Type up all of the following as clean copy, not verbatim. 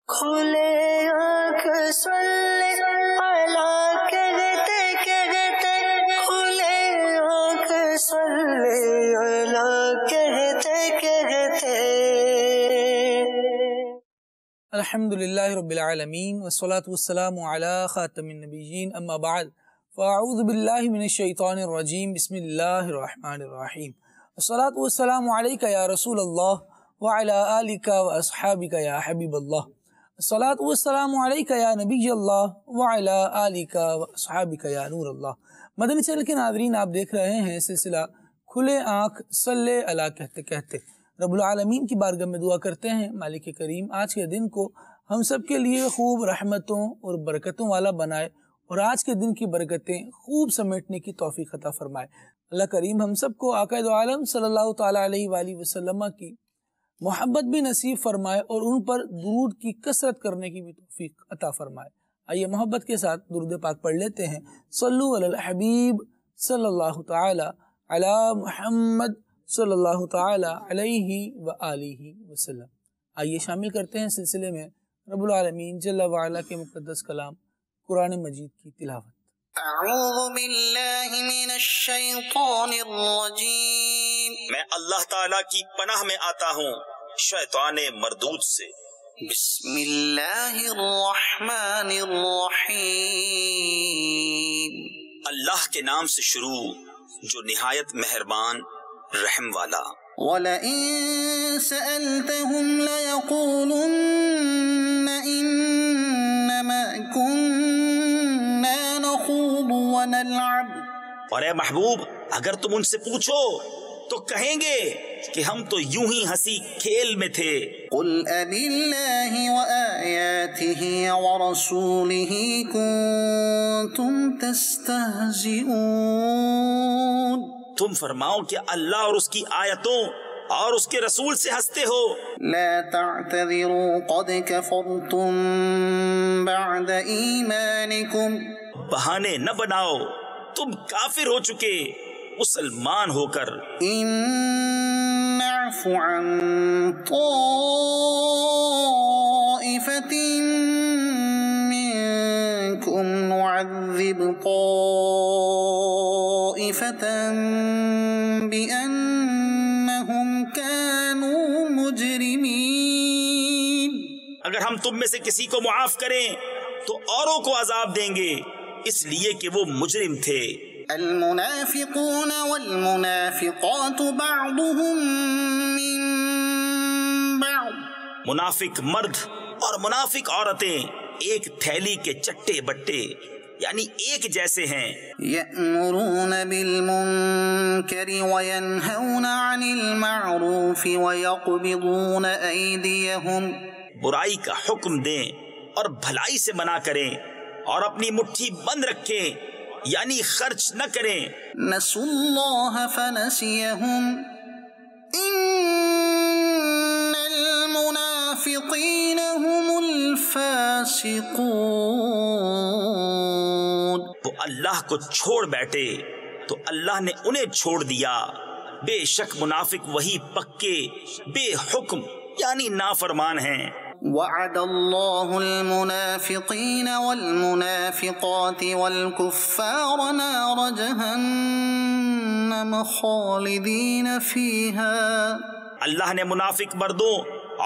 کھلے آنکھ صلی اللہ کہتے کہتے، کھلے آنکھ صلی اللہ کہتے کہتے۔ الحمدللہ رب العالمین والصلاة والسلام علی خاتم النبیین، اما بعد فاعوذ باللہ من الشیطان الرجیم، بسم اللہ الرحمن الرحیم۔ الصلاة والسلام علیک یا رسول اللہ وعلی آلک واصحابک یا حبیب اللہ۔ الصلاة والسلام علیک یا نبی اللہ وعلی آلک واصحابک یا نور اللہ۔ مدنی چینل کے ناظرین، آپ دیکھ رہے ہیں سلسلہ کھلے آنکھ صلی اللہ کہتے کہتے۔ رب العالمین کی بارگاہ میں دعا کرتے ہیں مالک کریم آج کے دن کو ہم سب کے لیے خوب رحمتوں اور برکتوں والا بنائے، اور آج کے دن کی برکتیں خوب سمیٹنے کی توفیق عطا فرمائے۔ اللہ کریم ہم سب کو آقا دو عالم صلی اللہ تعالیٰ علیہ وآلہ وسلم کی محبت بھی نصیب فرمائے، اور ان پر درود کی کثرت کرنے کی بھی توفیق عطا فرمائے۔ آئیے محبت کے ساتھ درود پاک پڑھ لیتے ہیں۔ صلو علی الحبیب صلی اللہ تعالیٰ علی محمد صلی اللہ تعالیٰ علیہ وآلہ وسلم۔ آئیے شامل کرتے ہیں سلسلے میں رب العالمین جل وعلا کے مقدس کلام قرآن مجید کی تلاوت۔ اعوذ باللہ من الشیطان الرجیم، میں اللہ تعالیٰ کی پناہ میں آتا ہوں شیطان مردود سے۔ بسم اللہ الرحمن الرحیم، اللہ کے نام سے شروع جو نہایت مہربان رحم والا۔ وَلَئِن سَأَلْتَهُمْ لَيَقُولُنَّ إِنَّمَا كُنَّا نَخُوضُ وَنَلْعَبُ۔ اور اے محبوب، اگر تم ان سے پوچھو تو کہیں گے کہ ہم تو یوں ہی ہنسی کھیل میں تھے۔ قُلْ أَبِاللَّهِ وَآيَاتِهِ وَرَسُولِهِ كُنتُمْ تَسْتَهْزِئُونَ۔ تم فرماؤ کہ اللہ اور اس کی آیتوں اور اس کے رسول سے ہنستے ہو۔ لا تعتذروا قد كفرتم بعد ایمانکم۔ بہانے نہ بناؤ، تم کافر ہو چکے مسلمان ہو کر۔ ان نعف عن طائفة منكم نعذب طائفة بأنهم كانوا مجرمين۔ اگر ہم تم میں سے کسی کو معاف کریں تو اوروں کو عذاب دیں گے، اس لیے کہ وہ مجرم تھے۔ المنافقون والمنافقات بعضهم من بعض۔ منافق مرد اور منافق عورتیں ایک تھیلی کے چٹے بٹے یعنی ایک جیسے ہیں۔ یأمرون بالمنکر وینہون عن المعروف ویقبضون ایدیہم۔ برائی کا حکم دیں اور بھلائی سے منع کریں، اور اپنی مٹھی بند رکھیں یعنی خرچ نہ کریں۔ نسوا اللہ فنسیہم ان المنافقین هم الفاسقون۔ وہ اللہ کو چھوڑ بیٹھے تو اللہ نے انہیں چھوڑ دیا، بے شک منافق وہی پکے بے حکم یعنی نافرمان ہیں۔ وعد اللہ المنافقین والمنافقات والکفار نار جہنم خالدین فیہا۔ اللہ نے منافق مردوں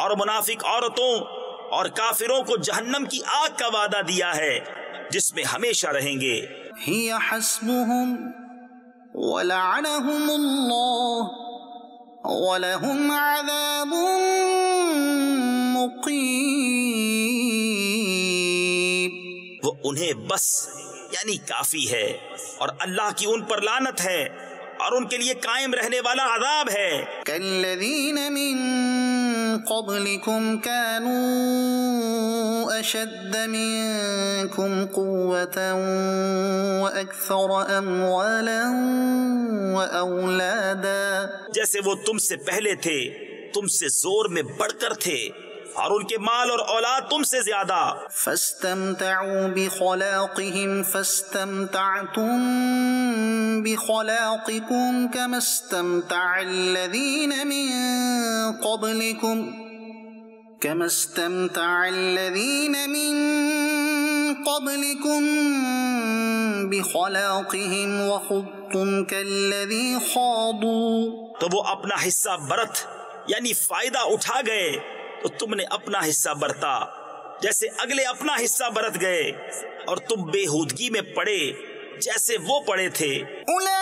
اور منافق عورتوں اور کافروں کو جہنم کی آگ کا وعدہ دیا ہے جس میں ہمیشہ رہیں گے۔ ہی حسبهم ولعنهم اللہ ولہم عذاب مقیم۔ وہ انہیں بس یعنی کافی ہے، اور اللہ کی ان پر لعنت ہے، اور ان کے لیے قائم رہنے والا عذاب ہے۔ کالذین من قبلکم كانوا اشد منکم قوة واکثر اموالا واولادا۔ جیسے وہ تم سے پہلے تھے، تم سے زور میں بڑھ کر تھے، اور ان کے مال اور اولاد تم سے زیادہ۔ فاستمتعوا بخلاقهم فاستمتعتم بخلاقكم كما استمتع الذين من قبلكم كما استمتع الذين من قبلكم بخلاقهم وخضتم كالذي خاضوا. تو وہ اپنا حصہ برت یعنی فائدہ اٹھا گئے تو تم نے اپنا حصہ برتا جیسے اگلے اپنا حصہ برت گئے، اور تم بےہودگی میں پڑے جیسے وہ پڑے تھے. أولئك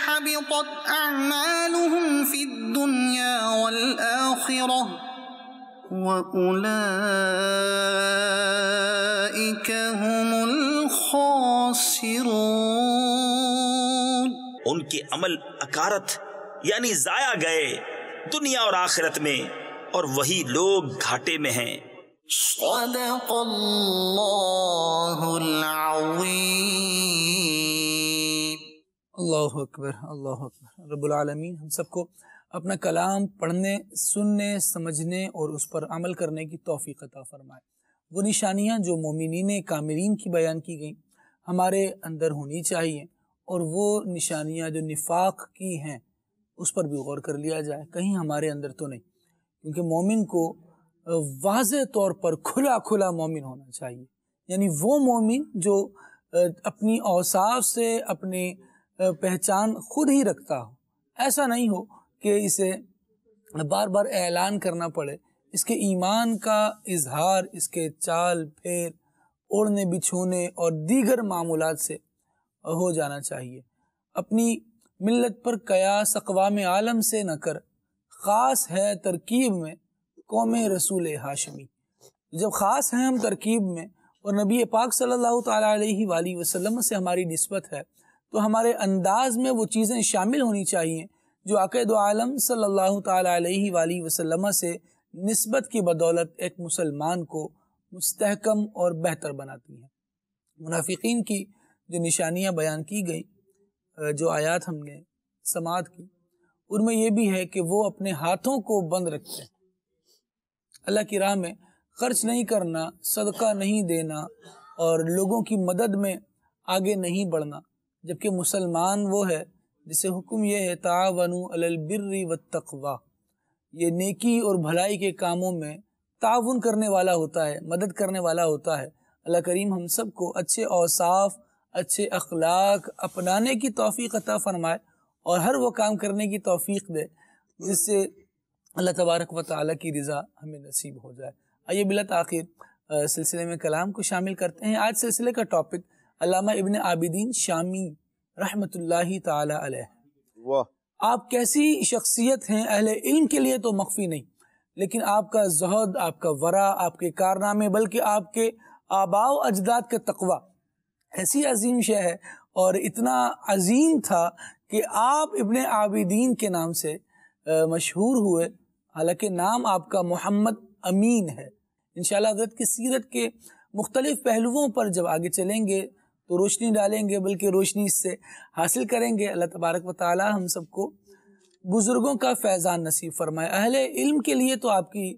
حبطت أعمالهم في الدنيا والآخرة وأولئك هم الخاسرون. ان کے عمل اکارت یعنی ضائع گئے دنیا اور آخرت میں، اور وہی لوگ گھاٹے میں ہیں. صدق اللہ العظیم. اللہ اکبر اللہ اکبر. رب العالمین ہم سب کو اپنا کلام پڑھنے، سننے، سمجھنے اور اس پر عمل کرنے کی توفیق عطا فرمائے. وہ نشانیاں جو مومنین کاملین کی بیان کی گئیں ہمارے اندر ہونی چاہیے، اور وہ نشانیاں جو نفاق کی ہیں اس پر بھی غور کر لیا جائے کہیں ہمارے اندر تو نہیں، کیونکہ مومن کو واضح طور پر کھلا کھلا مومن ہونا چاہیے. یعنی وہ مومن جو اپنی اوصاف سے اپنی پہچان خود ہی رکھتا ہو، ایسا نہیں ہو کہ اسے بار بار اعلان کرنا پڑے. اس کے ایمان کا اظہار اس کے چال پھیر، اوڑھنے بچھونے اور دیگر معمولات سے ہو جانا چاہیے. اپنی ملت پر قیاس اقوام عالم سے نہ کر، خاص ہے ترکیب میں قوم رسول ہاشمی. جب خاص ہیں ہم ترکیب میں اور نبی پاک صلی اللہ تعالیٰ علیہ وآلہ وسلم سے ہماری نسبت ہے، تو ہمارے انداز میں وہ چیزیں شامل ہونی چاہیے جو عقائد عالم صلی اللہ تعالیٰ علیہ وآلہ وسلم سے نسبت کی بدولت ایک مسلمان کو مستحکم اور بہتر بناتی ہیں. منافقین کی جو نشانیاں بیان کی گئی، جو آیات ہم نے سماعت کی، ان میں یہ بھی ہے کہ وہ اپنے ہاتھوں کو بند رکھتے ہیں، اللہ کی راہ میں خرچ نہیں کرنا، صدقہ نہیں دینا اور لوگوں کی مدد میں آگے نہیں بڑھنا، جبکہ مسلمان وہ ہے جسے حکم یہ ہے تعاونوا علی البر والتقوی، یہ نیکی اور بھلائی کے کاموں میں تعاون کرنے والا ہوتا ہے، مدد کرنے والا ہوتا ہے. اللہ کریم ہم سب کو اچھے اوصاف، اچھے اخلاق اپنانے کی توفیق عطا فرمائے اور ہر وہ کام کرنے کی توفیق دے جس سے اللہ تبارک و تعالیٰ کی رضا ہمیں نصیب ہو جائے. آئیے بلا تاخیر سلسلے میں کلام کو شامل کرتے ہیں. آج سلسلے کا ٹاپک علامہ ابن عابدین شامی رحمۃ اللہ تعالی علیہ. آپ کیسی شخصیت ہیں اہل علم کے لیے تو مخفی نہیں، لیکن آپ کا زہد، آپ کا ورع، آپ کے کارنامے، بلکہ آپ کے آباء و اجداد کا تقوی ایسی عظیم شے ہے اور اتنا عظیم تھا کہ آپ ابن عابدین کے نام سے مشہور ہوئے، حالانکہ نام آپ کا محمد امین ہے. انشاءاللہ حضرت کی سیرت کے مختلف پہلوؤں پر جب آگے چلیں گے تو روشنی ڈالیں گے، بلکہ روشنی اس سے حاصل کریں گے. اللہ تبارک و تعالی ہم سب کو بزرگوں کا فیضان نصیب فرمائے. اہل علم کے لیے تو آپ کی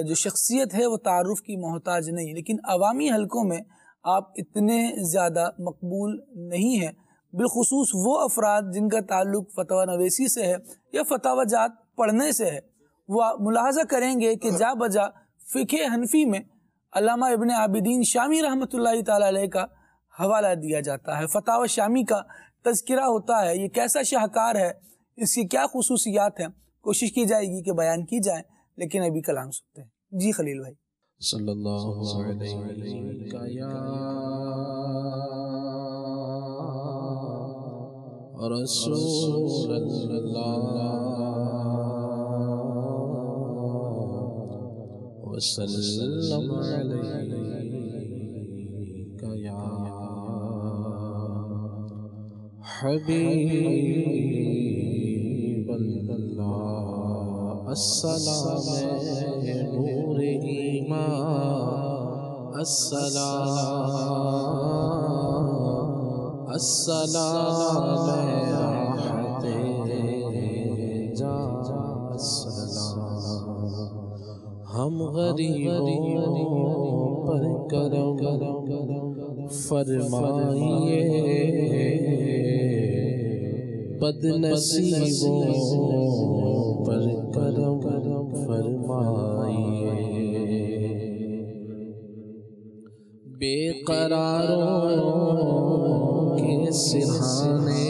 جو شخصیت ہے وہ تعارف کی محتاج نہیں، لیکن عوامی حلقوں میں آپ اتنے زیادہ مقبول نہیں ہیں، بالخصوص وہ افراد جن کا تعلق فتویٰ نویسی سے ہے یا فتاوی جات پڑھنے سے ہے. وہ ملاحظہ کریں گے کہ جا بجا فقہ حنفی میں علامہ ابن عابدین شامی رحمۃ اللہ تعالی علیہ کا حوالہ دیا جاتا ہے، فتاوی شامی کا تذکرہ ہوتا ہے. یہ کیسا شاہکار ہے، اس کی کیا خصوصیات ہیں، کوشش کی جائے گی کہ بیان کی جائیں، لیکن ابھی کلام سنتے ہیں. جی خلیل بھائی. صلی اللہ علیہ رسول اللہ وسلم علیک یا حبیب اللہ. السلام نور ایمان، السلام السلام راحت جان، السلام ہم غریبوں پر کرم فرمائیے، بد نصیبوں پر کرم فرمائیے. بے قراروں کے سرحانے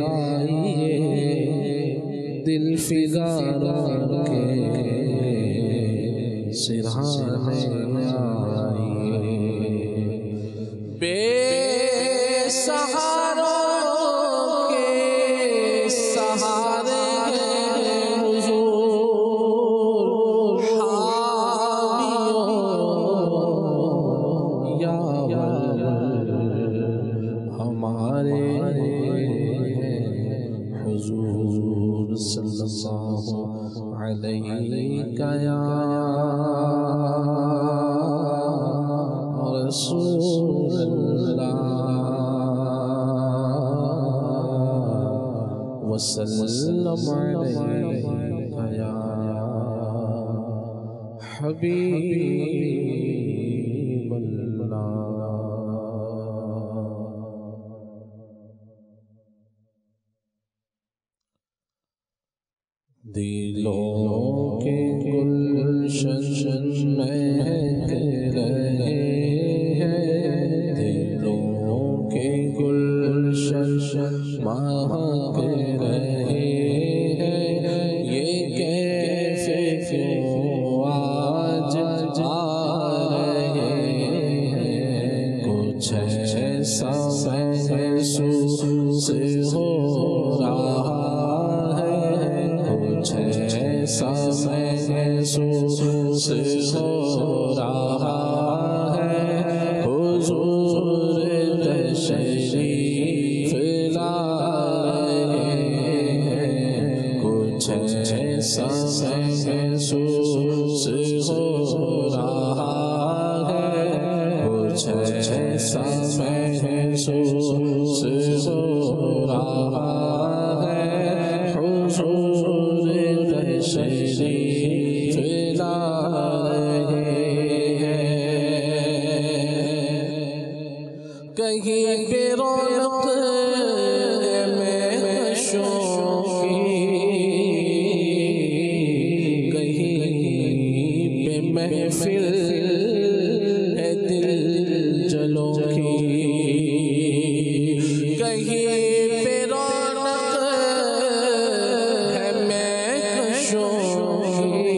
آئیے، دل فگاروں کے سرحانے آئیے، بے سہاروں کے سہارے ہیں حضور، حامیوں یا ہمارے حضور صلی اللہ علیہ یا رسول اللہ وسلم علیہ یا حبیب اللہ۔ دلوں کے گلشن مہک رہے ہیں، دلوں کے گلشن مہک رہے ہیں، یہ کیف کیوں آج آ رہے ہیں، کچھ ایسا محسوس ہو رہا ایسا محسوس ہو رہا ہے، حضور تشریف لا رہے ہیں، کچھ ایسا محسوس ہو رہا ہے، کچھ ایسا محسوس ہو رہا ہے، حضور تشریف لا رہے ہیں، کہیں پہ رونق محشوں کی، کہیں پہ محفل ہے دل جلوں کی، کہیں پہ رونق ہے محشوں کی،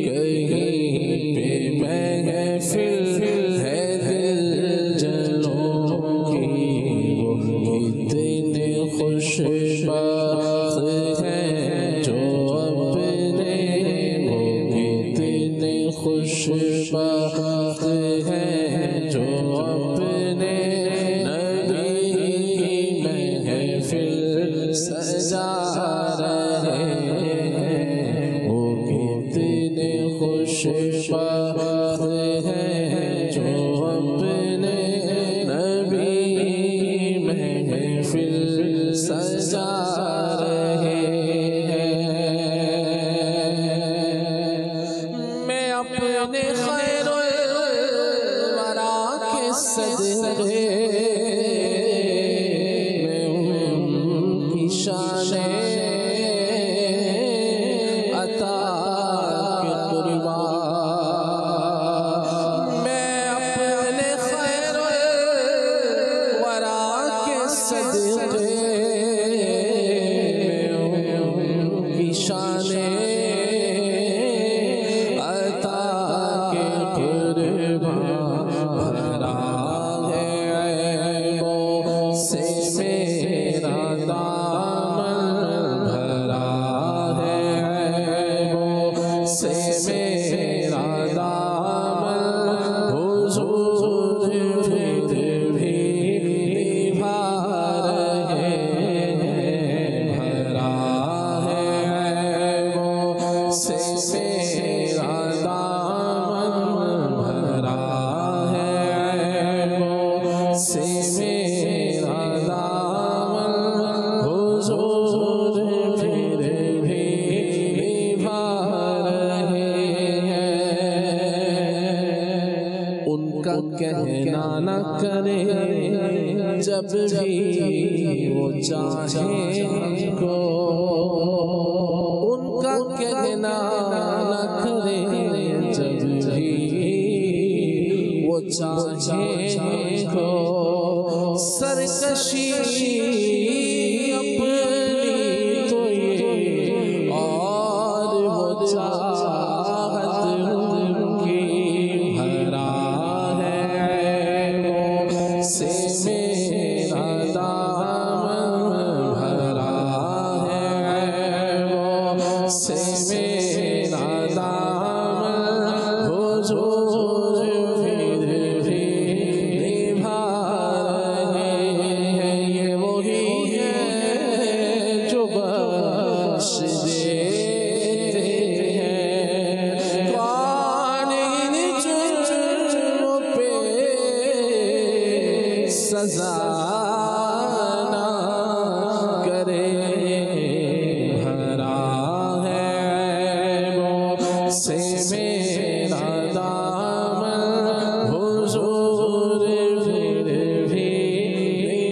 کہیں پہ محفل ہے دل جلوں کی، وہ کتنے خوش بخت ہیں جو اپنے، وہ کتنے خوش بخت ہیں جو اپنے نبی کی محفل سجا رہے ہیں، وہ کتنے خوش بخت ہیں جو اپنے نبی کی محفل سجا رہے ہیں۔ میں اپنے خیر الورا کے صدقے میں ان کی شانیں عطا کے قربان، میں اپنے خیر الورا کے صدقے میں ان کی شانیں عطا کے قربان، بھرا ہے عیبوں سے میرا دامن، بھرا ہے عیبوں سے میرا دامن، حضور پھر بھی نبھا رہے ہیں، بھرا ہے عیبوں سے میرا دامن، بھرا ہے عیبوں سے میرا دامن، حضور پھر بھی نبھا رہے ہیں، ان کا کہنا نہ کرے جب بھی وہ چاہے ہم کو، ان کا کہنا چاہے کو سرکشی اپنی تو یہ اور وہ چاہت ان کی بھرا ہے سے میرا دامن بھرا ہے سے میرا دامن حضور پھر بھی نبھا رہے ہیں یہ وہی ہے جو بخش دیتے ہیں کون ان جرموں پہ سزا نہ کرے بھرا ہے وہ سے میرا دامن حضور پھر بھی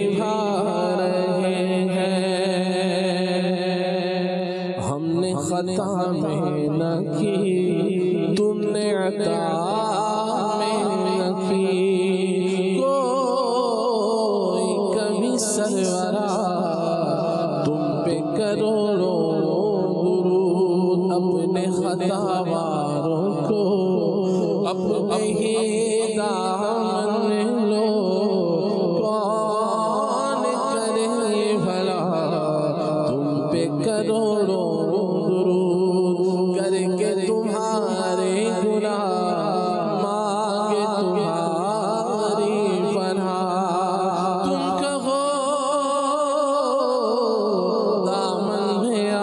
نبھا رہے ہیں ہم نے خطا میں نہ کی تم نے عطا میں نہ کی کوئی کبھی سرورا تم پہ کروڑوں درود اپنے خطا واروں کو اپنے ہی دامن لو کون کرے بھلا تم پہ کروڑوں درود کر کے تمہارے گناہ مانگے تمہاری پناہ تم کہو دامن میں آ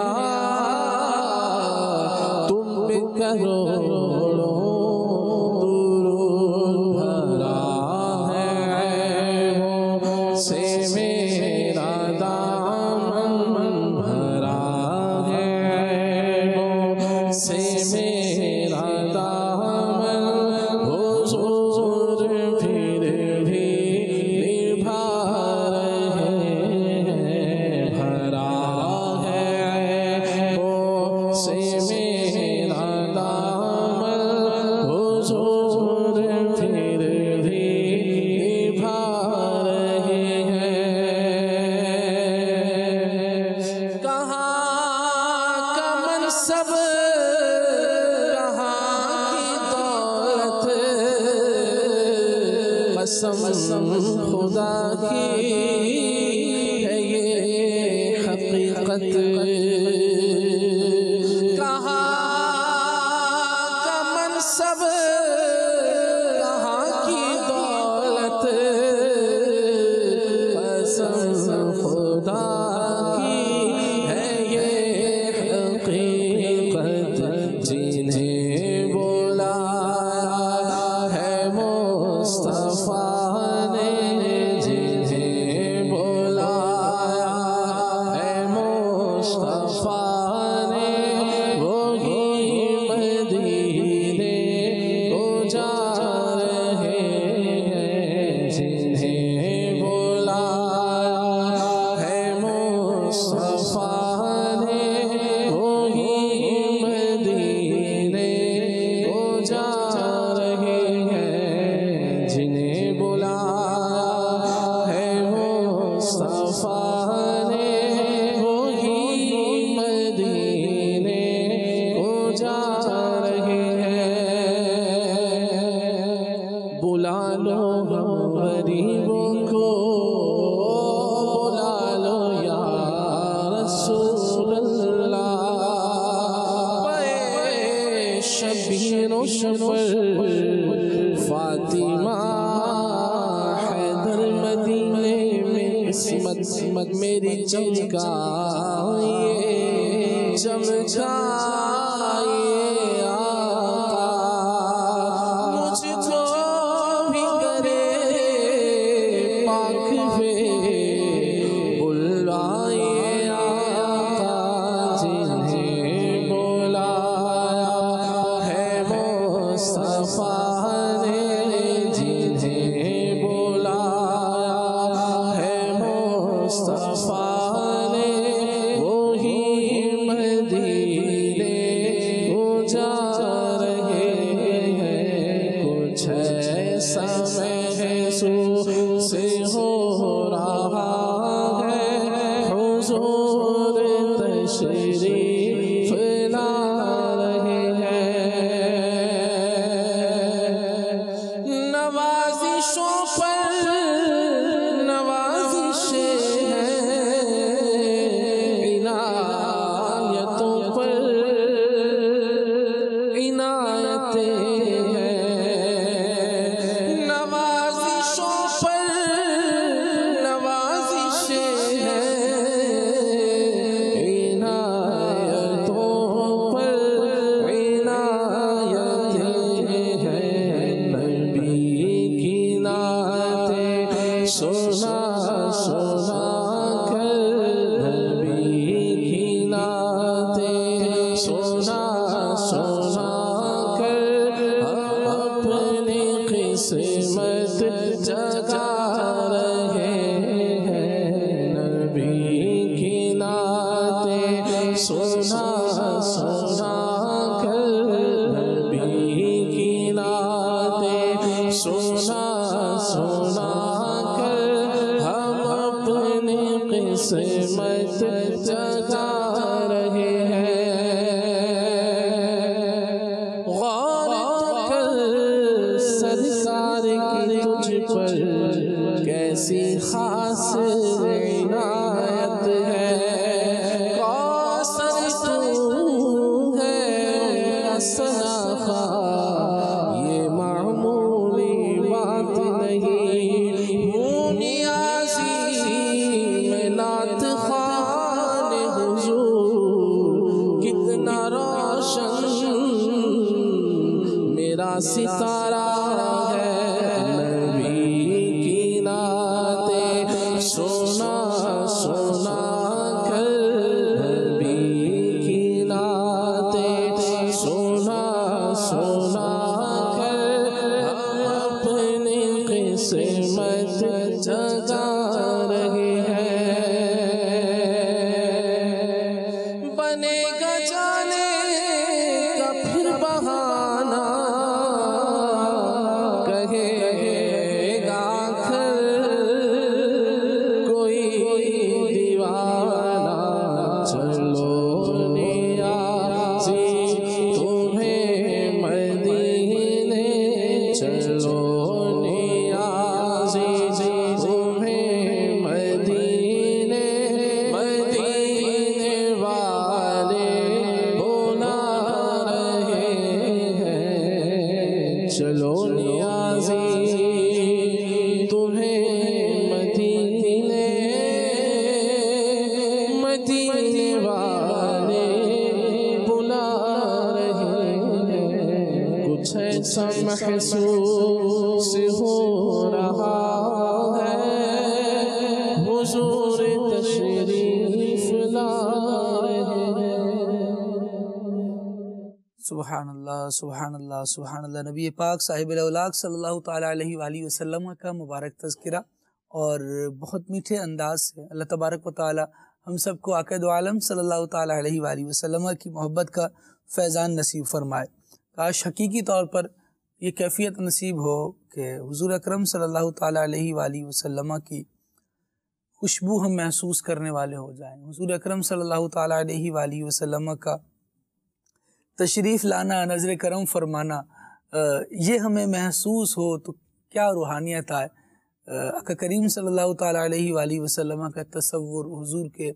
تم پہ کروڑوں درود بھرا ہے وہ سے میرا دامن بھرا ہے وہ سے میرا دامن حضور پھر بھی نبھا رہے ہیں بھرا ہے وہ سے میرا دامن حضور پھر بھی نبھا رہے ہیں کہاں کا منصب کہاں کی دولت قسم خدا کی ہے یہ حقیقت کہاں کا منصب کہاں کی دولت قسم خدا کی ہے یہ حقیقت جنہیں بولا ہے مصطفیٰ نے جنہیں بولا ہے مصطفیٰ نے وہی مدینے کو جا رہے ہیں جنہیں بولا ہے مصطفیٰ نے وہی مدینے کو جا رہے ہیں جنہیں بولا ہے مصطفیٰ نے وہی مدینے کو جا رہے ہیں بلا لو غریبوں کو بلا لو یا رسول اللہ پے شبیر و شمر فاطمہ حیدر مدینے میں قسمت میری چمکائیے چمکائیے آقا مجھ کو بھی کرے پاک پہ بلوائیے آقا جنہیں بولا ہے مصطفیٰ نے جنہیں بولا ہے مصطفیٰ نے وہی مدینے قسمت جگا رہے ہیں۔ غور کر سرکار کی تجھ پر کیسی خاص عنایت ہے۔ کوثر تو ہے حسنا خواہ، یہ معمولی بات نہیں۔ ہوں نیازی میں نعت خوان حضور، کتنا روشن میرا ستارہ ہے۔ نبی کی نعتیں سنا سنا کر، نبی کی نعتیں سنا سنا کر، ہم اپنی قسمت جگا رہے ہیں۔ بنے گا جانے کا پھر بہانہ، کہے گا آخر کوئی دیوانہ، چلو نیازی تمہیں مدینے، چلو نیازی تمہیں مدینے، مدینے والے بلا رہے ہیں۔ چلو نیازی تمہیں مدینے، مدینے والے بلا رہے ہیں۔ کچھ ایسا محسوس ہو رہا ہے، حضور تشریف لا رہے ہیں۔ سبحان اللہ سبحان اللہ سبحان اللہ۔ نبی پاک صاحب الاولاق صلی اللہ تعالیٰ علیہ وآلہ وسلم کا مبارک تذکرہ، اور بہت میٹھے انداز سے اللہ تبارک و تعالیٰ ہم سب کو آقا دو عالم صلی اللہ تعالیٰ علیہ وآلہ وسلم کی محبت کا فیضان نصیب فرمائے۔ کاش حقیقی طور پر یہ کیفیت نصیب ہو کہ حضور اکرم صلی اللہ تعالیٰ علیہ وآلہ وسلم کی خوشبو ہم محسوس کرنے والے ہو جائیں۔ حضور اکرم صلی اللہ تعالیٰ علیہ وآلہ وسلم کا تشریف لانا، نظر کرم فرمانا، یہ ہمیں محسوس ہو تو کیا روحانیت آئے۔ آقا کریم صلی اللہ تعالیٰ علیہ وآلہ وسلم کا تصور، حضور کے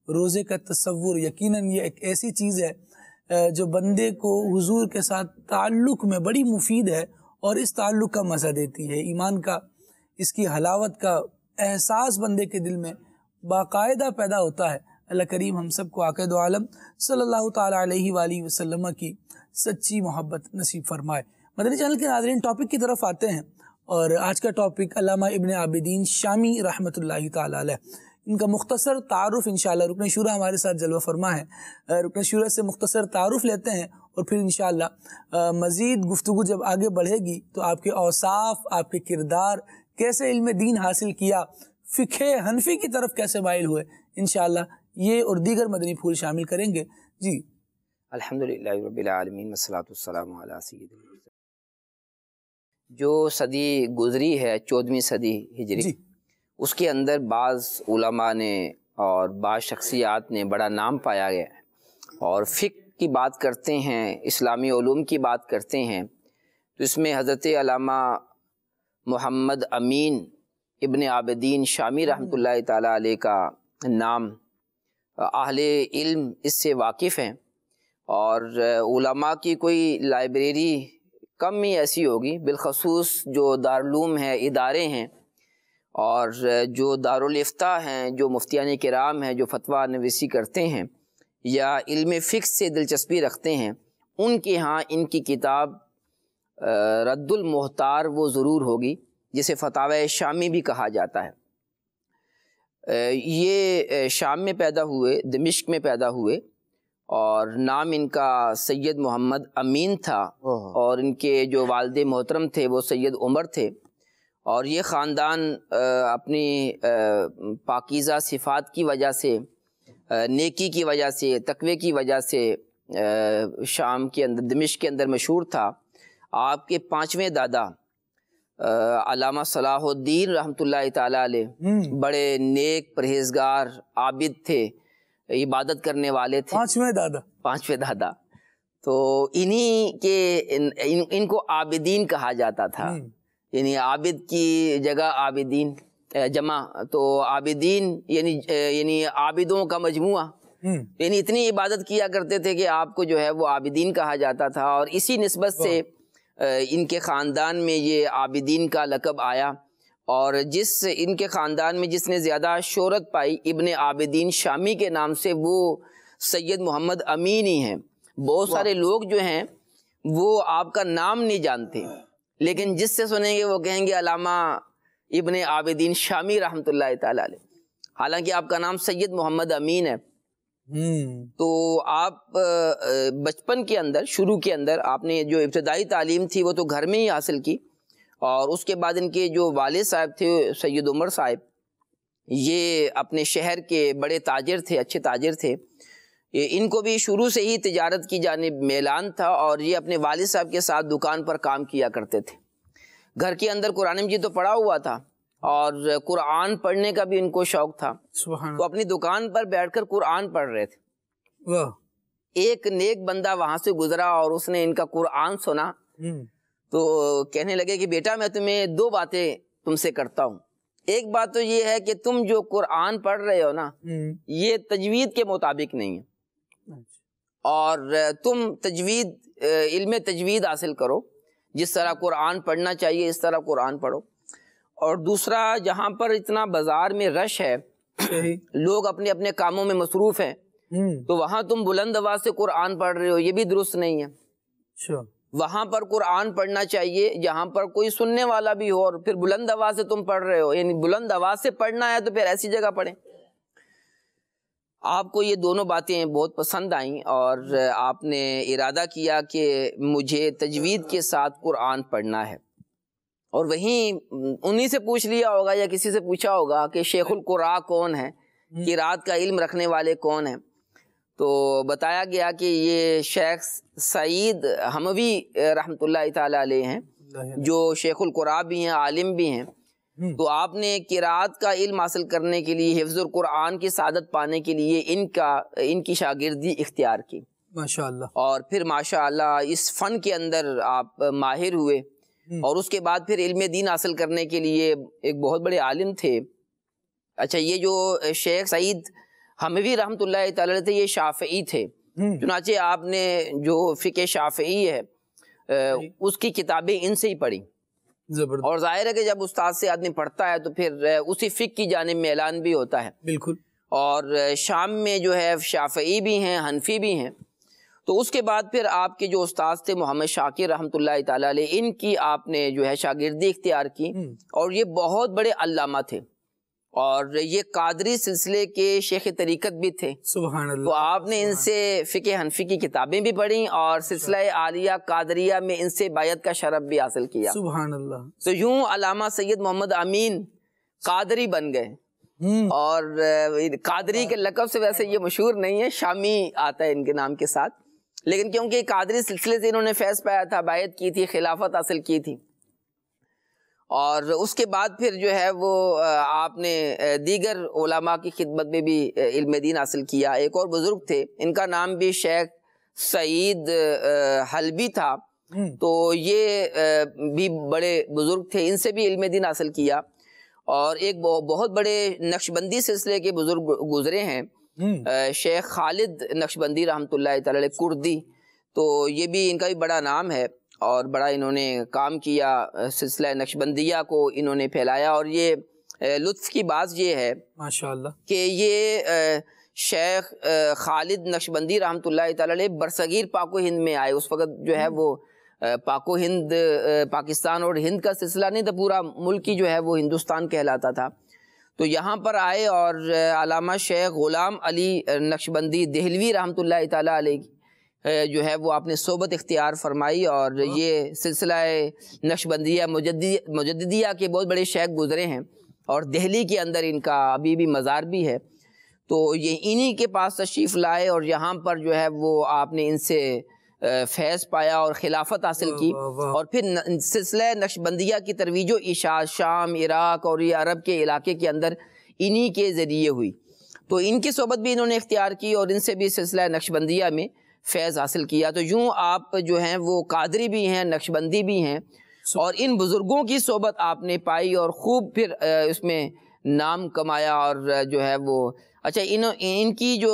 روزے کا تصور، یقیناً یہ ایک ایسی چیز ہے جو بندے کو حضور کے ساتھ تعلق میں بڑی مفید ہے، اور اس تعلق کا مزہ دیتی ہے۔ ایمان کا، اس کی حلاوت کا احساس بندے کے دل میں باقاعدہ پیدا ہوتا ہے۔ اللہ کریم ہم سب کو آقا دو عالم صلی اللہ تعالیٰ علیہ وآلہ وسلم کی سچی محبت نصیب فرمائے۔ مدنی چینل کے ناظرین، ٹاپک کی طرف آتے ہیں، اور آج کا ٹاپک علامہ ابن عابدین شامی رحمۃ اللہ تعالیٰ علیہ، ان کا مختصر تعارف انشاءاللہ رکن شورا ہمارے ساتھ جلوہ فرما ہے۔ رکن شورا سے مختصر تعارف لیتے ہیں، اور پھر انشاءاللہ مزید گفتگو جب آگے بڑھے گی تو آپ کے اوصاف، آپ کے کردار، کیسے علم دین حاصل کیا، فقہ حنفی کی طرف کیسے مائل ہوئے، انشاءاللہ یہ اور دیگر مدنی پھول شامل کریں گے۔ جی الحمدللہ رب العالمین والصلاۃ والسلام علی سید المرسلین۔ جو صدی گزری ہے 14ویں صدی ہجری، جی اس کے اندر بعض علماء نے اور بعض شخصیات نے بڑا نام پایا گیا ہے، اور فقہ کی بات کرتے ہیں، اسلامی علوم کی بات کرتے ہیں، تو اس میں حضرت علامہ محمد امین ابن عابدین شامی رحمۃ اللہ تعالیٰ علیہ کا نام اہل علم اس سے واقف ہیں، اور علماء کی کوئی لائبریری کم ہی ایسی ہوگی، بالخصوص جو دارالعلوم ہیں، ادارے ہیں، اور جو دارالافتاء ہیں، جو مفتیان کرام ہیں، جو فتویٰ نویسی کرتے ہیں یا علم فقہ سے دلچسپی رکھتے ہیں، ان کے ہاں ان کی کتاب رد المحتار وہ ضرور ہوگی، جسے فتاوی شامی بھی کہا جاتا ہے۔ یہ شام میں پیدا ہوئے، دمشق میں پیدا ہوئے، اور نام ان کا سید محمد امین تھا، اور ان کے جو والد محترم تھے وہ سید عمر تھے، اور یہ خاندان اپنی پاکیزہ صفات کی وجہ سے، نیکی کی وجہ سے، تقوی کی وجہ سے شام کے اندر، دمشق کے اندر مشہور تھا۔ آپ کے 5ویں دادا علامہ صلاح الدین رحمۃ اللہ تعالیٰ علیہ بڑے نیک پرہیزگار عابد تھے، عبادت کرنے والے تھے، پانچویں دادا. تو انہی کے ان کو عابدین کہا جاتا تھا، یعنی عابد کی جگہ عابدین جمع، تو عابدین یعنی عابدوں کا مجموعہ، یعنی اتنی عبادت کیا کرتے تھے کہ آپ کو جو ہے وہ عابدین کہا جاتا تھا. اور اسی نسبت سے ان کے خاندان میں یہ عابدین کا لقب آیا. اور ان کے خاندان میں جس نے زیادہ شہرت پائی ابن عابدین شامی کے نام سے، وہ سید محمد امین ہی ہیں. بہت سارے لوگ جو ہیں وہ آپ کا نام نہیں جانتے، لیکن جس سے سنیں گے وہ کہیں گے علامہ ابن عابدین شامی رحمۃ اللہ تعالی علیہ، حالانکہ آپ کا نام سید محمد امین ہے. تو آپ بچپن کے اندر، شروع کے اندر آپ نے جو ابتدائی تعلیم تھی وہ تو گھر میں ہی حاصل کی، اور اس کے بعد ان کے جو والد صاحب تھے سید عمر صاحب، یہ اپنے شہر کے بڑے تاجر تھے، اچھے تاجر تھے. ان کو بھی شروع سے ہی تجارت کی جانب میلان تھا، اور یہ اپنے والد صاحب کے ساتھ دکان پر کام کیا کرتے تھے. گھر کے اندر قرآن مجید تو پڑھا ہوا تھا، اور قرآن پڑھنے کا بھی ان کو شوق تھا. تو اپنی دکان پر بیٹھ کر قرآن پڑھ رہے تھے. ایک نیک بندہ وہاں سے گزرا اور اس نے ان کا قرآن سنا، تو کہنے لگے کہ بیٹا میں تمہیں 2 باتیں تم سے کرتا ہوں. ایک بات تو یہ ہے کہ تم جو قرآن پڑھ رہے ہو نا، یہ تجوید کے مطابق نہیں ہے، اور تم علم تجوید حاصل کرو، جس طرح قرآن پڑھنا چاہیے اس طرح قرآن پڑھو. اور دوسرا، جہاں پر اتنا بازار میں رش ہے، لوگ اپنے اپنے کاموں میں مصروف ہیں، تو وہاں تم بلند آواز سے قرآن پڑھ رہے ہو، یہ بھی درست نہیں ہے. وہاں پر قرآن پڑھنا چاہیے جہاں پر کوئی سننے والا بھی ہو، اور پھر بلند آواز سے تم پڑھ رہے ہو، یعنی بلند آواز سے پڑھنا ہے تو پھر ایسی جگہ پڑھیں. آپ کو یہ دونوں باتیں بہت پسند آئیں، اور آپ نے ارادہ کیا کہ مجھے تجوید کے ساتھ قرآن پڑھنا ہے. اور وہیں انہی سے پوچھ لیا ہوگا یا کسی سے پوچھا ہوگا کہ شیخ القراء کون ہے، قرات کا علم رکھنے والے کون ہیں. تو بتایا گیا کہ یہ شیخ سعید حموی رحمۃ اللہ تعالی علیہ ہیں، جو شیخ القراء بھی ہیں، عالم بھی ہیں. تو آپ نے قرات کا علم حاصل کرنے کے لیے، حفظ القرآن کی سعادت پانے کے لیے ان کی شاگردی اختیار کی، ماشاءاللہ. اور پھر ماشاءاللہ اس فن کے اندر آپ ماہر ہوئے، اور اس کے بعد پھر علم دین حاصل کرنے کے لیے ایک بہت بڑے عالم تھے. اچھا، یہ جو شیخ سعید حموی رحمۃ اللہ تعالی علیہ تھے، یہ شافعی تھے. چنانچہ آپ نے جو فقہ شافعی ہے اس کی کتابیں ان سے ہی پڑھی. اور ظاہر ہے کہ جب استاد سے آدمی پڑھتا ہے تو پھر اسی فقہ کی جانب میں اعلان بھی ہوتا ہے. بالکل. اور شام میں جو ہے شافعی بھی ہیں، حنفی بھی ہیں. تو اس کے بعد پھر آپ کے جو استاد تھے محمد شاکر رحمۃ اللہ تعالی علیہ، ان کی آپ نے جو ہے شاگردی اختیار کی، اور یہ بہت بڑے علامہ تھے، اور یہ قادری سلسلے کے شیخ طریقت بھی تھے. سبحان اللہ. تو آپ نے ان سے فقہ حنفی کی کتابیں بھی پڑھی، اور سلسلہ عالیہ قادریہ میں ان سے بیعت کا شرف بھی حاصل کیا. سبحان اللہ. تو یوں علامہ سید محمد امین قادری بن گئے. اور قادری کے لقب سے ویسے یہ مشہور نہیں ہے، شامی آتا ہے ان کے نام کے ساتھ، لیکن کیونکہ قادری سلسلے سے انہوں نے فیض پایا تھا، بیعت کی تھی، خلافت حاصل کی تھی. اور اس کے بعد پھر جو ہے وہ آپ نے دیگر علماء کی خدمت میں بھی علم دین حاصل کیا. ایک اور بزرگ تھے، ان کا نام بھی شیخ سعید حلبی تھا. تو یہ بھی بڑے بزرگ تھے، ان سے بھی علم دین حاصل کیا. اور ایک بہت بڑے نقشبندی سلسلے کے بزرگ گزرے ہیں، شیخ خالد نقشبندی رحمۃ اللہ تعالی علیہ کردی. تو یہ بھی ان کا بھی بڑا نام ہے، اور بڑا انہوں نے کام کیا، سلسلہ نقشبندیہ کو انہوں نے پھیلایا. اور یہ لطف کی بات یہ ہے ماشاءاللہ کہ یہ شیخ خالد نقشبندی رحمۃ اللہ تعالی علیہ برصغیر پاک و ہند میں آئے. اس وقت جو ہے وہ پاک و ہند، پاکستان اور ہند کا سلسلہ نہیں تھا، پورا ملک ہی جو ہے وہ ہندوستان کہلاتا تھا. تو یہاں پر آئے، اور علامہ شیخ غلام علی نقشبندی دہلوی رحمۃ اللہ تعالی علیہ جو ہے وہ آپ نے صحبت اختیار فرمائی. اور یہ سلسلہ نقشبندیہ مجددیہ کے بہت بڑے شیخ گزرے ہیں، اور دہلی کے اندر ان کا ابھی بھی مزار بھی ہے. تو یہ انہی کے پاس تشریف لائے، اور یہاں پر جو ہے وہ آپ نے ان سے فیض پایا اور خلافت حاصل کی، اور پھر سلسلہ نقشبندیہ کی ترویج و اشاعت شام، عراق اور یہ عرب کے علاقے کے اندر انہی کے ذریعے ہوئی۔ تو ان کی صحبت بھی انہوں نے اختیار کی اور ان سے بھی سلسلہ نقشبندیہ میں فیض حاصل کیا۔ تو یوں آپ جو ہیں وہ قادری بھی ہیں، نقشبندی بھی ہیں، اور ان بزرگوں کی صحبت آپ نے پائی اور خوب پھر اس میں نام کمایا، اور جو ہے وہ اچھا ان کی جو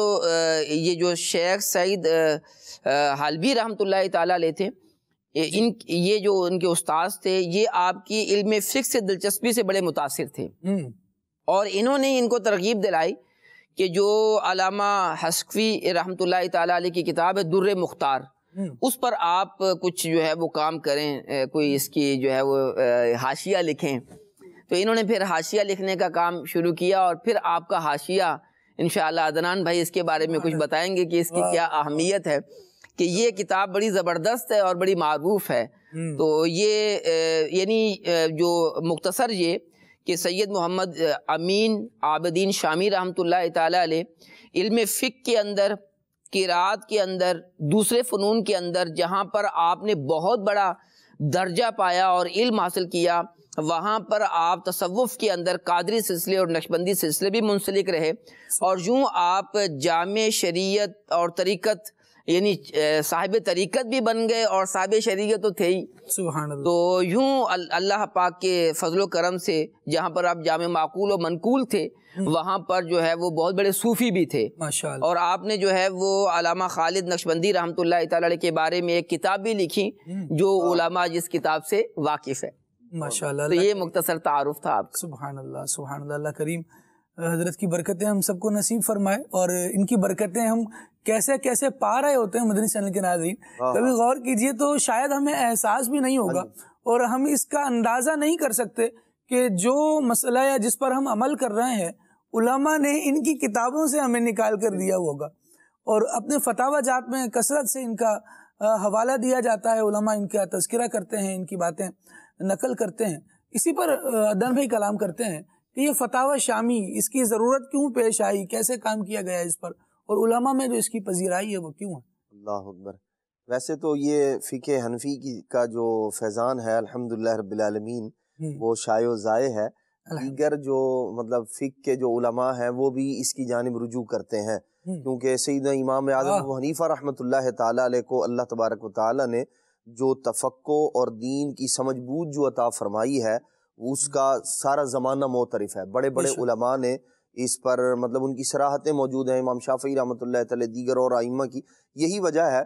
یہ جو شیخ سعید حلبی رحمۃ اللہ تعالیٰ علیہ تھے، یہ جو ان کے استاذ تھے، یہ آپ کی علم فقہ سے دلچسپی سے بڑے متاثر تھے، اور انہوں نے ان کو ترغیب دلائی کہ جو علامہ حسکفی رحمۃ اللہ تعالیٰ علیہ کی کتاب ہے در مختار، اس پر آپ کچھ جو ہے وہ کام کریں، کوئی اس کی جو ہے وہ حاشیہ لکھیں۔ تو انہوں نے پھر حاشیہ لکھنے کا کام شروع کیا، اور پھر آپ کا حاشیہ انشاءاللہ عدنان بھائی اس کے بارے میں کچھ بتائیں گے کہ اس کی کیا اہمیت ہے، کہ یہ کتاب بڑی زبردست ہے اور بڑی معروف ہے۔ تو یہ یعنی جو مختصر یہ کہ سید محمد امین عابدین شامی رحمۃ اللہ تعالیٰ علیہ علم فقہ کے اندر، قرات کے اندر، دوسرے فنون کے اندر جہاں پر آپ نے بہت بڑا درجہ پایا اور علم حاصل کیا، وہاں پر آپ تصوف کے اندر قادری سلسلے اور نقشبندی سلسلے بھی منسلک رہے، اور یوں آپ جامع شریعت اور طریقت یعنی صاحب طریقت بھی بن گئے اور صاحب شریعت تو تھے ہی، سبحان اللہ۔ تو یوں اللہ پاک کے فضل و کرم سے جہاں پر آپ جامع معقول و منقول تھے، وہاں پر جو ہے وہ بہت بڑے صوفی بھی تھے، ماشاءاللہ۔ اور آپ نے جو ہے وہ علامہ خالد نقشبندی رحمۃ اللہ تعالیٰ علیہ کے بارے میں ایک کتاب بھی لکھی جو علماء جس کتاب سے واقف ہے۔ ماشاءاللہ، تو یہ مختصر تعارف تھا آپ کا۔ سبحان اللہ، سبحان اللہ۔ اللہ کریم حضرت کی برکتیں ہم سب کو نصیب فرمائے، اور ان کی برکتیں ہم کیسے کیسے پا رہے ہوتے ہیں مدنی چینل کے ناظرین، کبھی غور کیجئے تو شاید ہمیں احساس بھی نہیں ہوگا، اور ہم اس کا اندازہ نہیں کر سکتے کہ جو مسئلہ یا جس پر ہم عمل کر رہے ہیں علماء نے ان کی کتابوں سے ہمیں نکال کر دیا ہوگا، اور اپنے فتاوی جات میں کثرت سے ان کا حوالہ دیا جاتا ہے، علماء ان کا تذکرہ کرتے ہیں، ان کی باتیں نقل کرتے ہیں۔ اسی پر عدنان بھائی کلام کرتے ہیں کہ یہ فتاوی شامی، اس کی ضرورت کیوں پیش آئی، کیسے کام کیا گیا اس پر، اور علماء میں جو اس کی پذیرائی ہے وہ کیوں ہے؟ اللہ اکبر۔ ویسے تو یہ فقہ حنفی کا جو فیضان ہے الحمدللہ رب العالمین وہ شائع و ضائع ہے، دیگر جو مطلب فقہ کے جو علماء ہیں وہ بھی اس کی جانب رجوع کرتے ہیں، کیونکہ سیدنا امام اعظم ابو حنیفہ رحمۃ اللہ تعالیٰ علیہ کو اللہ تبارک و تعالیٰ نے جو تفقہ اور دین کی سمجھ بوجھ جو عطا فرمائی ہے اس کا سارا زمانہ معترف ہے۔ بڑے بڑے علماء نے اس پر مطلب ان کی صراحتیں موجود ہیں، امام شافعی رحمۃ اللہ تعالی، دیگر اور ائمہ کی۔ یہی وجہ ہے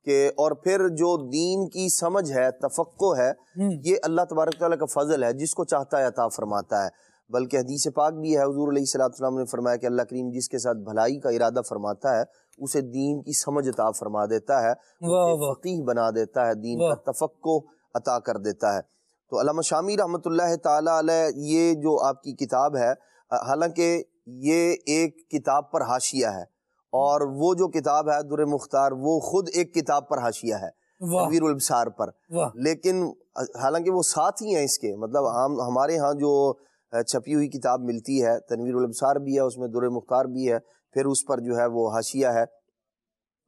کہ اور پھر جو دین کی سمجھ ہے، تفقہ ہے، یہ اللہ تبارک تعالیٰ کا فضل ہے، جس کو چاہتا ہے عطا فرماتا ہے۔ بلکہ حدیث پاک بھی ہے، حضور علیہ السلام نے فرمایا کہ اللہ کریم جس کے ساتھ بھلائی کا ارادہ فرماتا ہے اسے دین کی سمجھ عطا فرما دیتا ہے، فقیہ بنا دیتا ہے، دین کا تفقہ عطا کر دیتا ہے۔ تو علامہ شامی رحمۃ اللہ تعالیٰ علیہ یہ جو آپ کی کتاب ہے، حالانکہ یہ ایک کتاب پر حاشیہ ہے، اور وہ جو کتاب ہے در مختار وہ خود ایک کتاب پر حاشیہ ہے تنویر الابصار پر، لیکن حالانکہ وہ ساتھ ہی ہیں اس کے، مطلب ہمارے ہاں جو چھپی ہوئی کتاب ملتی ہے تنویر الابصار بھی ہے، اس میں در مختار بھی ہے، پھر اس پر جو ہے وہ حاشیہ ہے،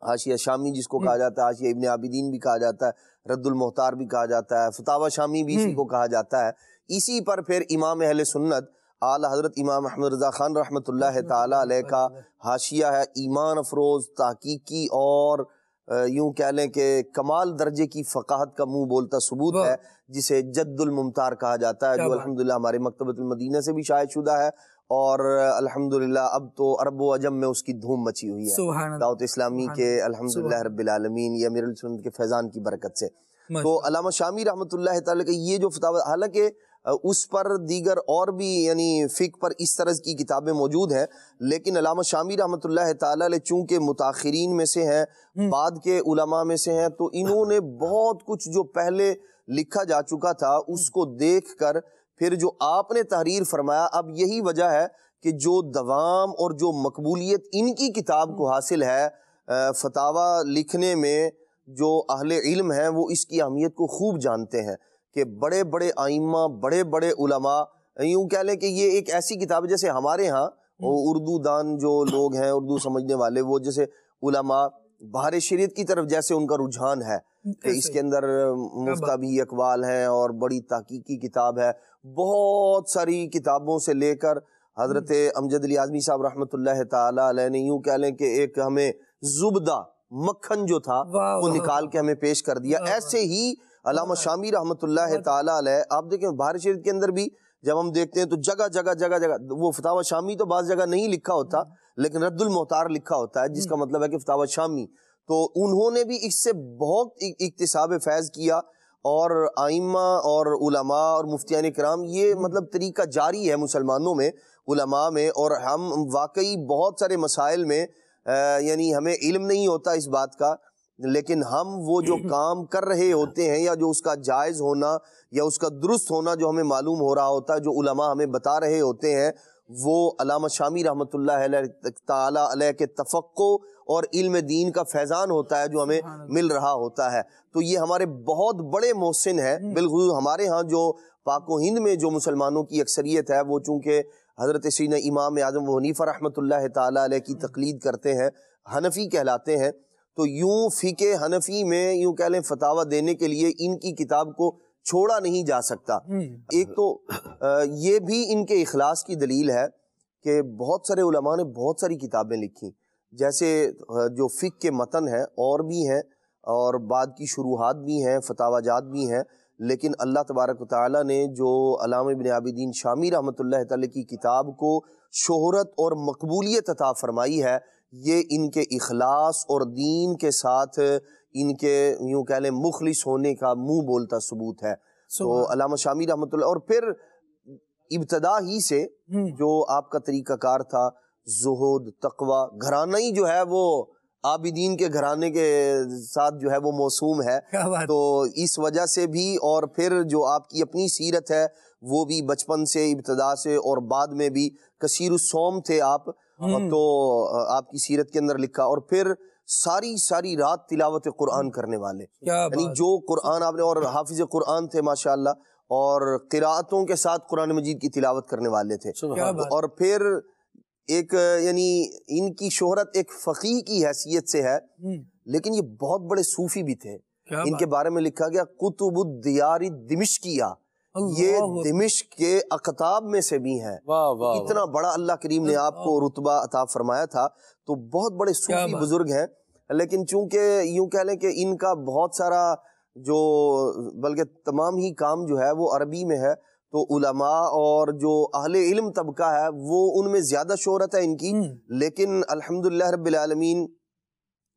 حاشیہ شامی جس کو کہا جاتا ہے، حاشیہ ابن عابدین بھی کہا جاتا ہے، رد المختار بھی کہا جاتا ہے، فتاوی شامی بھی اسی کو کہا جاتا ہے۔ اسی پر پھر امام اہل سنت اعلی حضرت امام احمد رضا خان رحمۃ اللہ تعالی علیہ کا حاشیہ ہے، ایمان افروز، تحقیقی اور یوں کہہ لیں کہ کمال درجے کی فقاہت کا منہ بولتا ثبوت ہے، جسے جد الممتار کہا جاتا ہے، جو الحمدللہ ہمارے مکتبۃ المدینہ سے بھی شائع شدہ ہے، اور الحمدللہ اب تو عرب و عجم میں اس کی دھوم مچی ہوئی ہے دعوت اسلامی کے الحمدللہ رب العالمین یا امیر السنت کے فیضان کی برکت سے۔ تو علامہ شامی رحمۃ اللہ تعالی کا یہ جو فتاوی، حالانکہ اس پر دیگر اور بھی یعنی فقہ پر اس طرح کی کتابیں موجود ہیں، لیکن علامہ شامی رحمۃ اللہ تعالی علیہ چونکہ متاخرین میں سے ہیں، بعد کے علماء میں سے ہیں، تو انہوں نے بہت کچھ جو پہلے لکھا جا چکا تھا اس کو دیکھ کر پھر جو آپ نے تحریر فرمایا، اب یہی وجہ ہے کہ جو دوام اور جو مقبولیت ان کی کتاب کو حاصل ہے فتاوی لکھنے میں، جو اہل علم ہیں وہ اس کی اہمیت کو خوب جانتے ہیں کہ بڑے بڑے ائمہ، بڑے بڑے علماء، یوں کہہ لیں کہ یہ ایک ایسی کتاب ہے جیسے ہمارے ہاں اردو دان جو لوگ ہیں، اردو سمجھنے والے، وہ جیسے علماء بہار شریعت کی طرف جیسے ان کا رجحان ہے کہ اس کے اندر مفتابی اقوال ہیں اور بڑی تحقیقی کتاب ہے، بہت ساری کتابوں سے لے کر حضرت امجد علی اعظمی صاحب رحمۃ اللہ تعالی علیہ نے یوں کہہ لیں کہ ایک ہمیں زبدہ مکھن جو تھا وہ نکال کے ہمیں پیش کر دیا. ایسے ہی علامہ شامی رحمۃ اللہ تعالی علیہ، آپ دیکھیں بہار شریعت کے اندر بھی جب ہم دیکھتے ہیں تو جگہ جگہ وہ فتاوی شامی تو بعض جگہ نہیں لکھا ہوتا لیکن رد المحتار لکھا ہوتا ہے، جس کا مطلب ہے کہ فتاوی شامی. تو انہوں نے بھی اس سے بہت اکتساب فیض کیا، اور آئمہ اور علماء اور مفتیان کرام یہ مطلب طریقہ جاری ہے مسلمانوں میں، علماء میں. اور ہم واقعی بہت سارے مسائل میں یعنی ہمیں علم نہیں ہوتا اس بات کا، لیکن ہم وہ جو کام کر رہے ہوتے ہیں یا جو اس کا جائز ہونا یا اس کا درست ہونا جو ہمیں معلوم ہو رہا ہوتا ہے، جو علماء ہمیں بتا رہے ہوتے ہیں، وہ علامہ شامی رحمۃ اللہ تعالی علیہ کے تفقہ اور علم دین کا فیضان ہوتا ہے جو ہمیں مل رہا ہوتا ہے. تو یہ ہمارے بہت بڑے محسن ہیں. بالخصوص ہمارے ہاں جو پاک و ہند میں جو مسلمانوں کی اکثریت ہے، وہ چونکہ حضرت سیدنا امام اعظم ابو حنیفہ رحمۃ اللہ تعالی علیہ کی تقلید کرتے ہیں، حنفی کہلاتے ہیں، تو یوں فقہ حنفی میں یوں کہہ لیں فتاوی دینے کے لیے ان کی کتاب کو چھوڑا نہیں جا سکتا. ایک تو یہ بھی ان کے اخلاص کی دلیل ہے کہ بہت سارے علماء نے بہت ساری کتابیں لکھی، جیسے جو فقہ کے متن ہیں اور بھی ہیں اور بعد کی شروحات بھی ہیں، فتاوی جات بھی ہیں، لیکن اللہ تبارک و تعالیٰ نے جو علامہ ابن عابدین شامی رحمۃ اللہ تعالی کی کتاب کو شہرت اور مقبولیت عطا فرمائی ہے، یہ ان کے اخلاص اور دین کے ساتھ ان کے یوں کہہ لیں مخلص ہونے کا منہ بولتا ثبوت ہے. تو علامہ شامی رحمۃ اللہ، اور پھر ابتدا ہی سے جو آپ کا طریقہ کار تھا، زہد، تقوی، گھرانہ ہی جو ہے وہ عابدین کے گھرانے کے ساتھ جو ہے وہ موسوم ہے. تو اس وجہ سے بھی، اور پھر جو آپ کی اپنی سیرت ہے وہ بھی بچپن سے ابتدا سے اور بعد میں بھی کثیر الصوم تھے آپ، تو آپ کی سیرت کے اندر لکھا. اور پھر ساری رات تلاوت قرآن کرنے والے، یعنی جو قرآن آپ نے، اور حافظ قرآن تھے ماشاءاللہ، اور قراءتوں کے ساتھ قرآن مجید کی تلاوت کرنے والے تھے. اور پھر ایک یعنی ان کی شہرت ایک فقیہ کی حیثیت سے ہے، لیکن یہ بہت بڑے صوفی بھی تھے. ان کے بارے میں لکھا گیا قطب الدیار دمشقیہ، یہ دمشق کے اقطاب میں سے بھی ہیں. اتنا بڑا اللہ کریم نے آپ کو رتبہ عطا فرمایا تھا. تو بہت بڑے صوفی بزرگ ہیں، لیکن چونکہ یوں کہہ لیں کہ ان کا بہت سارا جو بلکہ تمام ہی کام جو ہے وہ عربی میں ہے، تو علماء اور جو اہل علم طبقہ ہے وہ ان میں زیادہ شہرت ہے ان کی. لیکن الحمدللہ رب العالمین،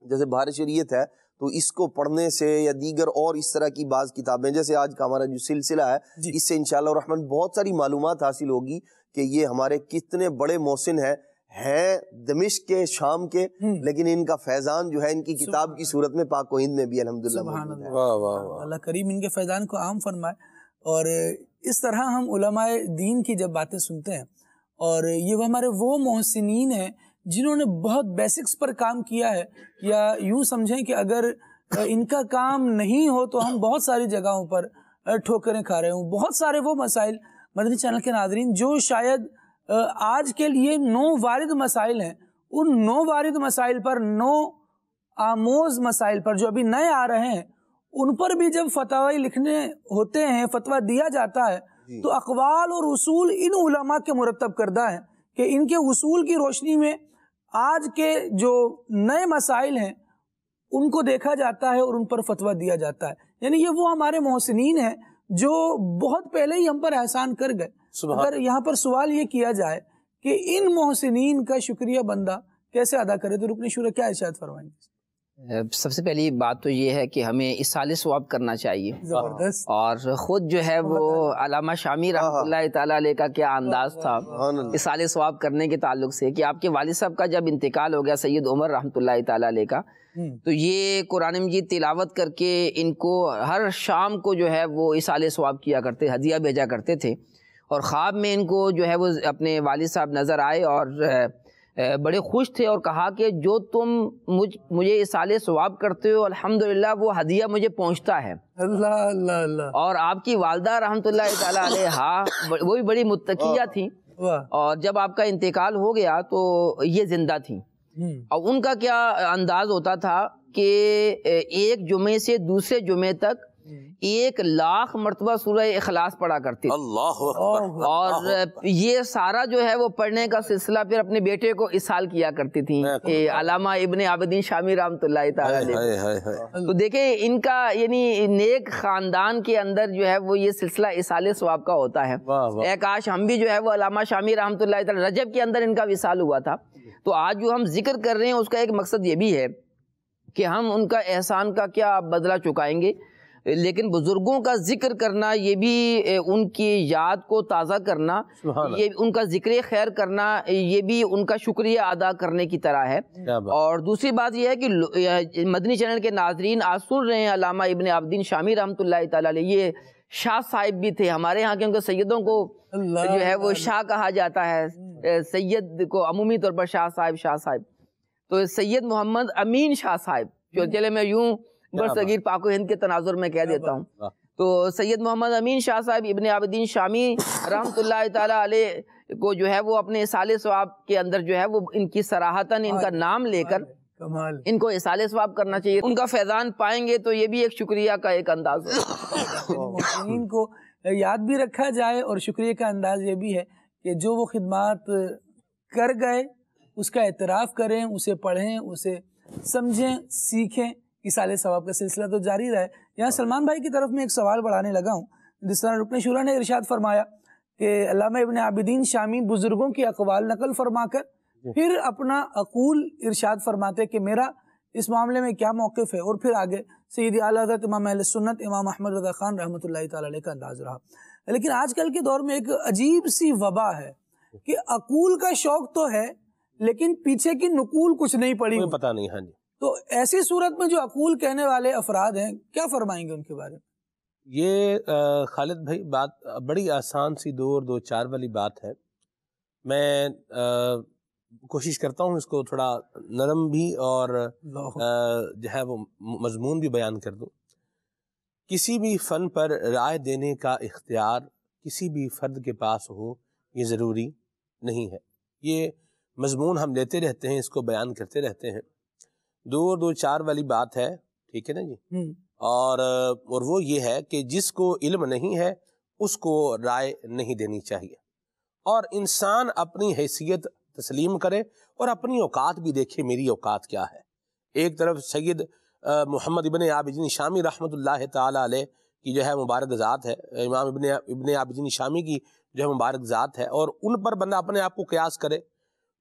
جیسے بہار شریعت ہے تو اس کو پڑھنے سے یا دیگر اور اس طرح کی بعض کتابیں، جیسے آج کا ہمارا جو سلسلہ ہے، اس سے انشاءاللہ الرحمن بہت ساری معلومات حاصل ہوگی کہ یہ ہمارے کتنے بڑے محسن ہیں دمشق کے، شام کے، لیکن ان کا فیضان جو ہے ان کی کتاب کی صورت میں پاک و ہند میں بھی الحمدللہ موجود ہے. اللہ کریم ان کے فیضان کو عام فرمائے. اور اس طرح ہم علماء دین کی جب باتیں سنتے ہیں، اور یہ ہمارے وہ محسنین ہیں جنہوں نے بہت بیسکس پر کام کیا ہے، یا یوں سمجھیں کہ اگر ان کا کام نہیں ہو تو ہم بہت ساری جگہوں پر ٹھوکریں کھا رہے ہوں. بہت سارے وہ مسائل مدنی چینل کے ناظرین جو شاید آج کے لیے نو وارد مسائل ہیں، ان نو وارد مسائل پر، نو آموز مسائل پر جو ابھی نئے آ رہے ہیں، ان پر بھی جب فتاوی لکھنے ہوتے ہیں، فتویٰ دیا جاتا ہے، تو اقوال اور اصول ان علماء کے مرتب کردہ ہیں کہ ان کے اصول کی روشنی میں آج کے جو نئے مسائل ہیں ان کو دیکھا جاتا ہے اور ان پر فتویٰ دیا جاتا ہے. یعنی یہ وہ ہمارے محسنین ہیں جو بہت پہلے ہی ہم پر احسان کر گئے. اگر یہاں پر سوال یہ کیا جائے کہ ان محسنین کا شکریہ بندہ کیسے ادا کرے، تو رکن شورا کیا ارشاد فرمائیں گے؟ سب سے پہلی بات تو یہ ہے کہ ہمیں اصال ثواب کرنا چاہیے. زبردست. اور خود جو ہے وہ علامہ شامی رحمۃ اللہ تعالیٰ علیہ کا کیا انداز تھا اصال ثواب کرنے کے تعلق سے، کہ آپ کے والد صاحب کا جب انتقال ہو گیا سید عمر رحمۃ اللہ تعالیٰ علیہ کا، تو یہ قرآن مجید تلاوت کر کے ان کو ہر شام کو جو ہے وہ اصال ثواب کیا کرتے، ہدیہ بھیجا کرتے تھے. اور خواب میں ان کو جو ہے وہ اپنے والد صاحب نظر آئے اور بڑے خوش تھے، اور کہا کہ جو تم مجھے اصال ثواب کرتے ہو الحمدللہ وہ ہدیہ مجھے پہنچتا ہے. اللہ اللہ اللہ. اور آپ کی والدہ رحمۃ اللہ تعالیٰ علیہ وہ بھی بڑی متقیہ تھیں، اور جب آپ کا انتقال ہو گیا تو یہ زندہ تھیں. اور ان کا کیا انداز ہوتا تھا کہ ایک جمعے سے دوسرے جمعے تک 1,00,000 مرتبہ سورہ اخلاص پڑھا کرتے تھے. اللہ اکبر. اور یہ سارا جو ہے وہ پڑھنے کا سلسلہ پھر اپنے بیٹے کو اسال کیا کرتی تھیں علامہ ابن عابدین شامی رحمۃ اللہ تعالی علیہ. تو دیکھیں ان کا یعنی نیک خاندان کے اندر جو ہے وہ یہ سلسلہ اسال ثواب کا ہوتا ہے. کاش ہم بھی جو ہے وہ علامہ شامی رحمۃ اللہ تعالی رجب کے اندر ان کا وصال ہوا تھا. تو آج جو ہم ذکر کر رہے ہیں اس کا ایک مقصد یہ بھی ہے کہ ہم ان کا احسان کا کیا بدلہ چکائیں گے، لیکن بزرگوں کا ذکر کرنا یہ بھی ان کی یاد کو تازہ کرنا، یہ ان کا ذکر خیر کرنا یہ بھی ان کا شکریہ ادا کرنے کی طرح ہے. اور دوسری بات یہ ہے کہ مدنی چینل کے ناظرین آج سن رہے ہیں علامہ ابن عابدین شامی رحمۃ اللہ تعالی علیہ، یہ شاہ صاحب بھی تھے ہمارے یہاں کے. ان کے سیدوں کو جو ہے وہ شاہ کہا جاتا ہے، سید کو عمومی طور پر شاہ صاحب. تو سید محمد امین شاہ صاحب، جو چلے میں یوں برصغیر پاک و ہند کے تناظر میں کہہ دیتا ہوں، تو سید محمد امین شاہ صاحب ابن عابدین شامی رحمۃ اللہ تعالی علیہ کو جو ہے وہ اپنے اصال ثواب کے اندر جو ہے وہ ان کی صراحتاً ان کا نام لے کر ان کو اصال ثواب کرنا چاہیے. ان کا فیضان پائیں گے تو یہ بھی ایک شکریہ کا ایک انداز ہے. ان کو یاد بھی رکھا جائے اور شکریہ کا انداز یہ بھی ہے کہ جو وہ خدمات کر گئے اس کا اعتراف کریں، اسے پڑھیں، اسے سمجھیں، سیکھیں. اصال ثواب کا سلسلہ تو جاری رہے. یہاں سلمان بھائی کی طرف میں ایک سوال بڑھانے لگا ہوں. جس طرح رکن شورا نے ارشاد فرمایا کہ علامہ ابن عابدین شامی بزرگوں کی اقوال نقل فرما کر پھر اپنا عقول ارشاد فرماتے کہ میرا اس معاملے میں کیا موقف ہے، اور پھر آگے سیدی اعلیٰ حضرت امام اہل سنت امام احمد رضا خان رحمۃ اللہ تعالی علیہ کا انداز رہا. لیکن آج کل کے دور میں ایک عجیب سی وبا ہے کہ عقول کا شوق تو ہے لیکن پیچھے کی نقول کچھ نہیں پڑی، پتہ نہیں. ہاں جی. تو ایسی صورت میں جو عقول کہنے والے افراد ہیں کیا فرمائیں گے ان کے بارے میں؟ یہ خالد بھائی بات بڑی آسان سی 2 اور 2 4 والی بات ہے. میں کوشش کرتا ہوں اس کو تھوڑا نرم بھی اور جو ہے وہ مضمون بھی بیان کر دوں. کسی بھی فن پر رائے دینے کا اختیار کسی بھی فرد کے پاس ہو یہ ضروری نہیں ہے. یہ مضمون ہم لیتے رہتے ہیں، اس کو بیان کرتے رہتے ہیں. 2 اور 2 4 والی بات ہے، ٹھیک ہے نا جی. اور وہ یہ ہے کہ جس کو علم نہیں ہے اس کو رائے نہیں دینی چاہیے، اور انسان اپنی حیثیت تسلیم کرے اور اپنی اوقات بھی دیکھے میری اوقات کیا ہے. ایک طرف سید محمد ابن عابدین شامی رحمۃ اللہ تعالی علیہ کی جو ہے مبارک ذات ہے، امام ابن عابدین شامی کی جو ہے مبارک ذات ہے، اور ان پر بندہ اپنے آپ کو قیاس کرے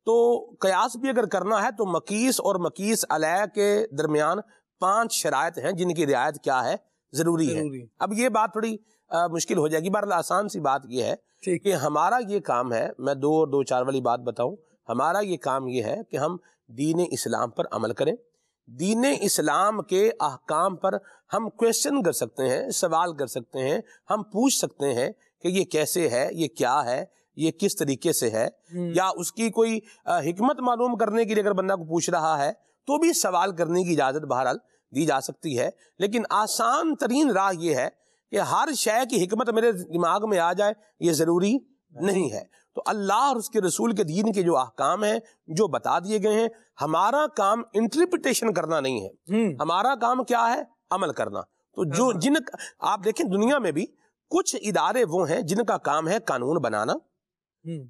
تو قیاس بھی اگر کرنا ہے تو مقیس اور مقیس علیہ کے درمیان 5 شرائط ہیں جن کی رعایت کیا ہے، ضروری ہے. اب یہ بات تھوڑی مشکل ہو جائے گی. بہرحال آسان سی بات یہ ہے کہ ہمارا یہ کام ہے، میں 2 اور 2 4 والی بات بتاؤں. ہمارا یہ کام یہ ہے کہ ہم دین اسلام پر عمل کریں. دین اسلام کے احکام پر ہم کویسچن کر سکتے ہیں، سوال کر سکتے ہیں، ہم پوچھ سکتے ہیں کہ یہ کیسے ہے، یہ کیا ہے، یہ کس طریقے سے ہے، یا اس کی کوئی حکمت معلوم کرنے کے لیے اگر بندہ کو پوچھ رہا ہے تو بھی سوال کرنے کی اجازت بہرحال دی جا سکتی ہے. لیکن آسان ترین راہ یہ ہے کہ ہر شے کی حکمت میرے دماغ میں آ جائے یہ ضروری نہیں ہے. تو اللہ اور اس کے رسول کے دین کے جو احکام ہیں جو بتا دیے گئے ہیں، ہمارا کام انٹرپریٹیشن کرنا نہیں ہے، ہمارا کام کیا ہے، عمل کرنا. تو جن آپ دیکھیں دنیا میں بھی کچھ ادارے وہ ہیں جن کا کام ہے قانون بنانا،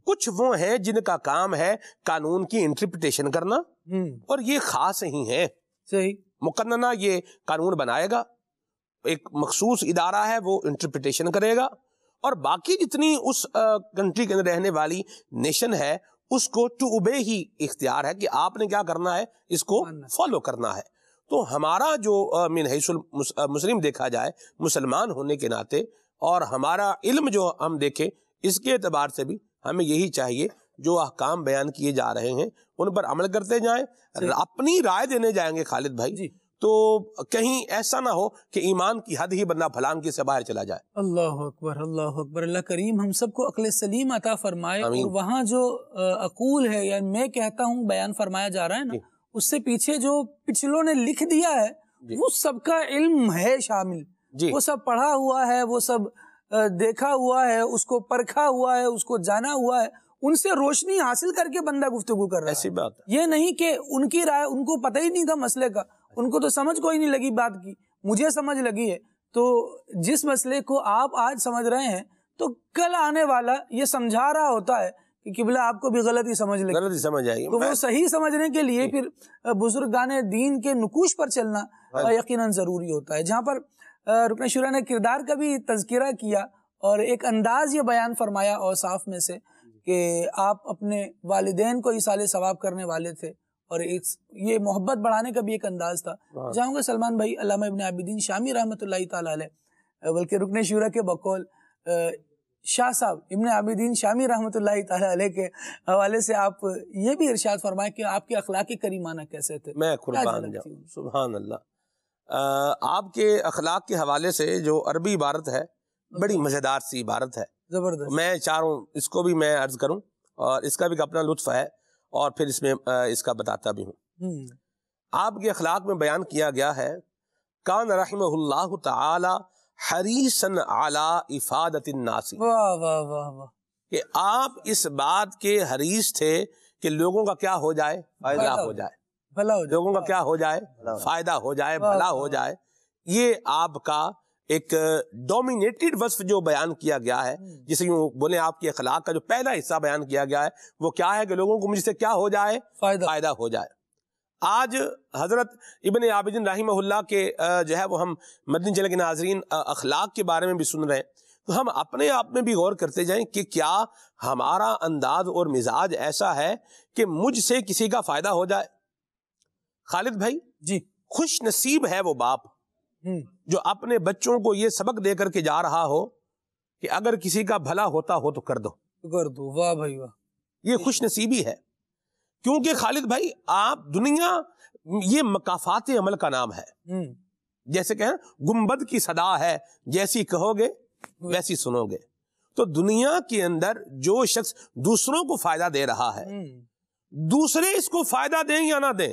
کچھ وہ ہیں جن کا کام ہے قانون کی انٹرپریٹیشن کرنا، اور یہ خاص ہی ہیں. صحیح مقننہ یہ قانون بنائے گا، ایک مخصوص ادارہ ہے وہ انٹرپریٹیشن کرے گا، اور باقی جتنی اس کنٹری کے اندر رہنے والی نیشن ہے اس کو ٹو اوبے ہی اختیار ہے کہ آپ نے کیا کرنا ہے، اس کو فالو کرنا ہے. تو ہمارا جو من حیث مسلم دیکھا جائے مسلمان ہونے کے ناطے، اور ہمارا علم جو ہم دیکھیں اس کے اعتبار سے بھی ہمیں یہی چاہیے جو احکام بیان کیے جا رہے ہیں ان پر عمل کرتے جائیں. اپنی رائے دینے جائیں گے خالد بھائی تو کہیں ایسا نہ ہو کہ ایمان کی حد ہی بندہ پھلانگ سے باہر چلا جائے. اللہ اکبر، اللہ اکبر. اللہ کریم ہم سب کو عقل سلیم عطا فرمائے. اور وہاں جو عقول ہے، یعنی میں کہتا ہوں بیان فرمایا جا رہا ہے نا، اس سے پیچھے جو پچھلوں نے لکھ دیا ہے وہ سب کا علم ہے شامل. وہ سب پڑھا ہوا ہے، وہ سب دیکھا ہوا ہے، اس کو پرکھا ہوا ہے، اس کو جانا ہوا ہے. ان سے روشنی حاصل کر کے بندہ گفتگو کر رہا ہے. ایسی بات ہے. یہ نہیں کہ ان کی رائے ان کو پتہ ہی نہیں تھا مسئلے کا, ان کو تو سمجھ کوئی نہیں لگی بات کی, مجھے سمجھ لگی ہے. تو جس مسئلے کو آپ آج سمجھ رہے ہیں تو کل آنے والا یہ سمجھا رہا ہوتا ہے کہ قبلہ آپ کو بھی غلطی سمجھ لگی, غلطی سمجھ آئی. تو وہ صحیح سمجھنے کے لیے پھر بزرگان دین کے نقوش پر چلنا یقیناً ضروری ہوتا ہے. جہاں پر رکن شورا نے کردار کا بھی تذکرہ کیا اور ایک انداز یہ بیان فرمایا اوصاف میں سے کہ آپ اپنے والدین کو ایصال ثواب کرنے والے تھے, اور یہ محبت بڑھانے کا بھی ایک انداز تھا. جاؤں گا سلمان بھائی, علامہ ابن عابدین شامی رحمۃ اللہ تعالی علیہ, بلکہ رکن شورا کے بقول شاہ صاحب ابن عابدین شامی رحمۃ اللہ تعالی علیہ کے حوالے سے آپ یہ بھی ارشاد فرمائیں کہ آپ کے اخلاق کریمانہ کیسے تھے. میں قربان جاؤں, سبحان اللہ. آپ کے اخلاق کے حوالے سے جو عربی عبارت ہے بڑی مزیدار سی عبارت ہے, زبردست. میں چاہوں اس کو بھی میں عرض کروں, اور اس کا بھی اپنا لطف ہے, اور پھر اس میں اس کا بتاتا بھی ہوں. آپ کے اخلاق میں بیان کیا گیا ہے, کان رحمہ اللہ تعالی حریصاً علی افادت الناس, واہ واہ واہ واہ, کہ آپ اس بات کے حریص تھے کہ لوگوں کا کیا ہو جائے, فائدہ ہو جائے, بھلا ہو جائے, لوگوں کا کیا ہو جائے, فائدہ ہو جائے, بھلا ہو جائے. یہ آپ کا ایک ڈومینیٹڈ وصف جو بیان کیا گیا ہے, جسے یوں بولیں آپ کے اخلاق کا جو پہلا حصہ بیان کیا گیا ہے وہ کیا ہے کہ لوگوں کو مجھ سے کیا ہو جائے, فائدہ ہو جائے. آج حضرت ابن عابدین رحمہ اللہ کے جو ہے وہ ہم مدنی چینل کے ناظرین اخلاق کے بارے میں بھی سن رہے ہیں, تو ہم اپنے آپ میں بھی غور کرتے جائیں کہ کیا ہمارا انداز اور مزاج ایسا ہے کہ مجھ سے کسی کا فائدہ ہو جائے. خالد بھائی جی, خوش نصیب ہے وہ باپ جو اپنے بچوں کو یہ سبق دے کر کے جا رہا ہو کہ اگر کسی کا بھلا ہوتا ہو تو کر دو. واہ بھائی واہ, یہ خوش نصیبی ہے. کیونکہ خالد بھائی آپ دنیا یہ مکافات عمل کا نام ہے, جیسے کہ گنبد کی صدا ہے, جیسی کہو گے ویسی سنو گے. تو دنیا کے اندر جو شخص دوسروں کو فائدہ دے رہا ہے, دوسرے اس کو فائدہ دیں یا نہ دیں,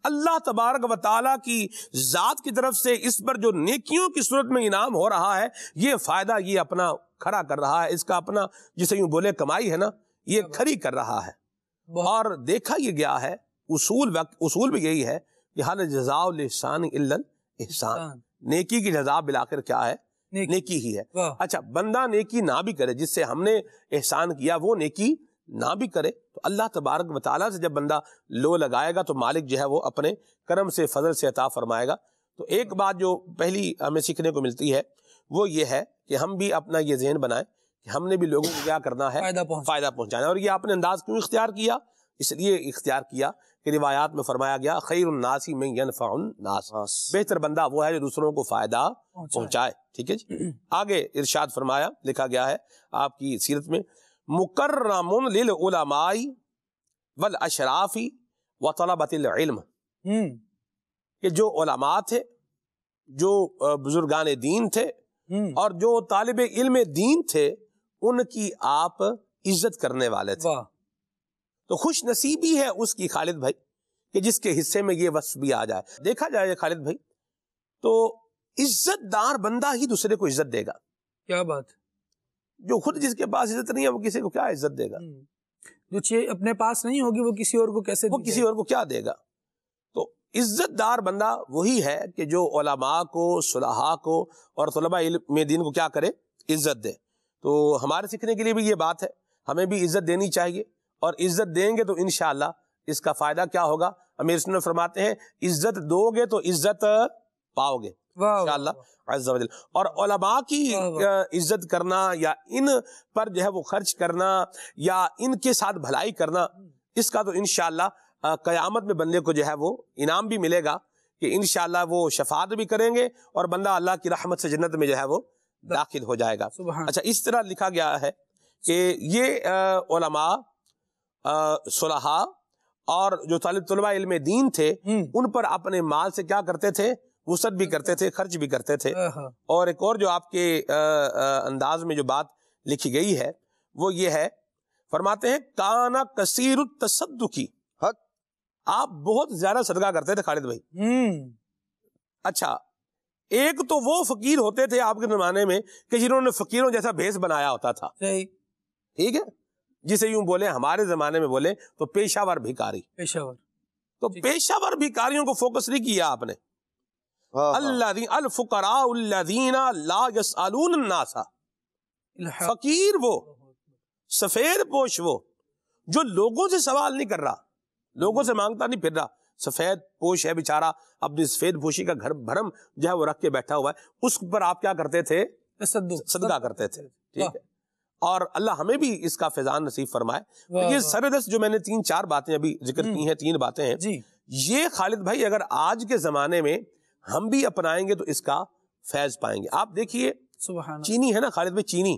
اللہ تبارک و تعالیٰ کی ذات کی طرف سے اس پر جو نیکیوں کی صورت میں انعام ہو رہا ہے, یہ فائدہ یہ اپنا کھڑا کر رہا ہے, اس کا اپنا جسے یوں بولے کمائی ہے نا, یہ کھڑی کر رہا ہے. اور دیکھا یہ گیا ہے, اصول بھی یہی ہے کہ حل جزاء الاحسان الا الاحسان, نیکی کی جزا بالآخر کیا ہے, نیکی ہی ہے. اچھا, بندہ نیکی نہ بھی کرے, جس سے ہم نے احسان کیا وہ نیکی نہ بھی کرے, تو اللہ تبارک و تعالیٰ سے جب بندہ لو لگائے گا تو مالک جو ہے وہ اپنے کرم سے فضل سے عطا فرمائے گا. تو ایک بات جو پہلی ہمیں سیکھنے کو ملتی ہے وہ یہ ہے کہ ہم بھی اپنا یہ ذہن بنائیں کہ ہم نے بھی لوگوں کو کیا کرنا ہے, فائدہ پہنچانا. اور یہ آپ نے انداز کیوں اختیار کیا, اس لیے اختیار کیا کہ روایات میں فرمایا گیا خیر الناس من ينفع الناس, بہتر بندہ وہ ہے جو دوسروں کو فائدہ پہنچائے. ٹھیک ہے جی. آگے ارشاد فرمایا, لکھا گیا ہے آپ کی سیرت میں, مکرم للعلماء والاشراف وطلبۃ العلم, کہ جو علماء تھے, جو بزرگان دین تھے, اور جو طالب علم دین تھے, ان کی آپ عزت کرنے والے تھے. تو خوش نصیبی ہے اس کی خالد بھائی کہ جس کے حصے میں یہ وصف بھی آ جائے. دیکھا جائے خالد بھائی تو عزت دار بندہ ہی دوسرے کو عزت دے گا. کیا بات, جو خود جس کے پاس عزت نہیں ہے وہ کسی کو کیا عزت دے گا, جو چیز اپنے پاس نہیں ہوگی وہ کسی اور کو کیسے, وہ کسی اور کو کیا دے گا. تو عزت دار بندہ وہی ہے کہ جو علماء کو, صلحاء کو اور طلباء علم دین کو کیا کرے, عزت دے. تو ہمارے سیکھنے کے لیے بھی یہ بات ہے, ہمیں بھی عزت دینی چاہیے, اور عزت دیں گے تو انشاءاللہ اس کا فائدہ کیا ہوگا. امیر سنت فرماتے ہیں عزت دو گے تو عزت پاؤ گے انشاءاللہ عز و جل. اور علماء کی عزت کرنا یا ان پر جو ہے وہ خرچ کرنا یا ان کے ساتھ بھلائی کرنا, اس کا تو انشاءاللہ قیامت میں بندے کو جو ہے وہ انعام بھی ملے گا کہ انشاءاللہ وہ شفاعت بھی کریں گے اور بندہ اللہ کی رحمت سے جنت میں جو ہے وہ داخل ہو جائے گا. اچھا, اس طرح لکھا گیا ہے کہ یہ علماء, صلحاء اور جو طلباء علم دین تھے, ان پر اپنے مال سے کیا کرتے تھے, وسعت بھی کرتے تھے, خرچ بھی کرتے تھے. اور ایک اور جو آپ کے انداز میں جو بات لکھی گئی ہے وہ یہ ہے, فرماتے ہیں کانا کثیر التصدقی, آپ بہت زیادہ صدقہ کرتے تھے خالد بھائی. اچھا, ایک تو وہ فقیر ہوتے تھے آپ کے زمانے میں کہ جنہوں نے فقیروں جیسا بھیس بنایا ہوتا تھا, ٹھیک ہے, جسے یوں بولے ہمارے زمانے میں بولے تو پیشہ ور بھکاری. پیشاور. تو پیشہ ور بھکاریوں کو فوکس نہیں کیا آپ نے. الفقراء الذین لا یسألون الناس. فقیر وہ، سفید پوش وہ جو لوگوں سے سوال نہیں کر رہا، لوگوں سے مانگتا نہیں پھر رہا. سفید پوش ہے بیچارہ، اپنی سفید پوشی کا گھر بھرم جو ہے وہ رکھ کے بیٹھا ہوا ہے، اس پر آپ کیا کرتے تھے؟ صدقہ کرتے تھے. ٹھیک ہے، اور اللہ ہمیں بھی اس کا فیضان نصیب فرمائے. یہ سردست جو میں نے 3-4 باتیں ابھی ذکر کی ہیں، 3 باتیں ہیں، یہ خالد بھائی اگر آج کے زمانے میں ہم بھی اپنائیں گے تو اس کا فیض پائیں گے. آپ دیکھیے چینی ہے نا خالد بھائی، چینی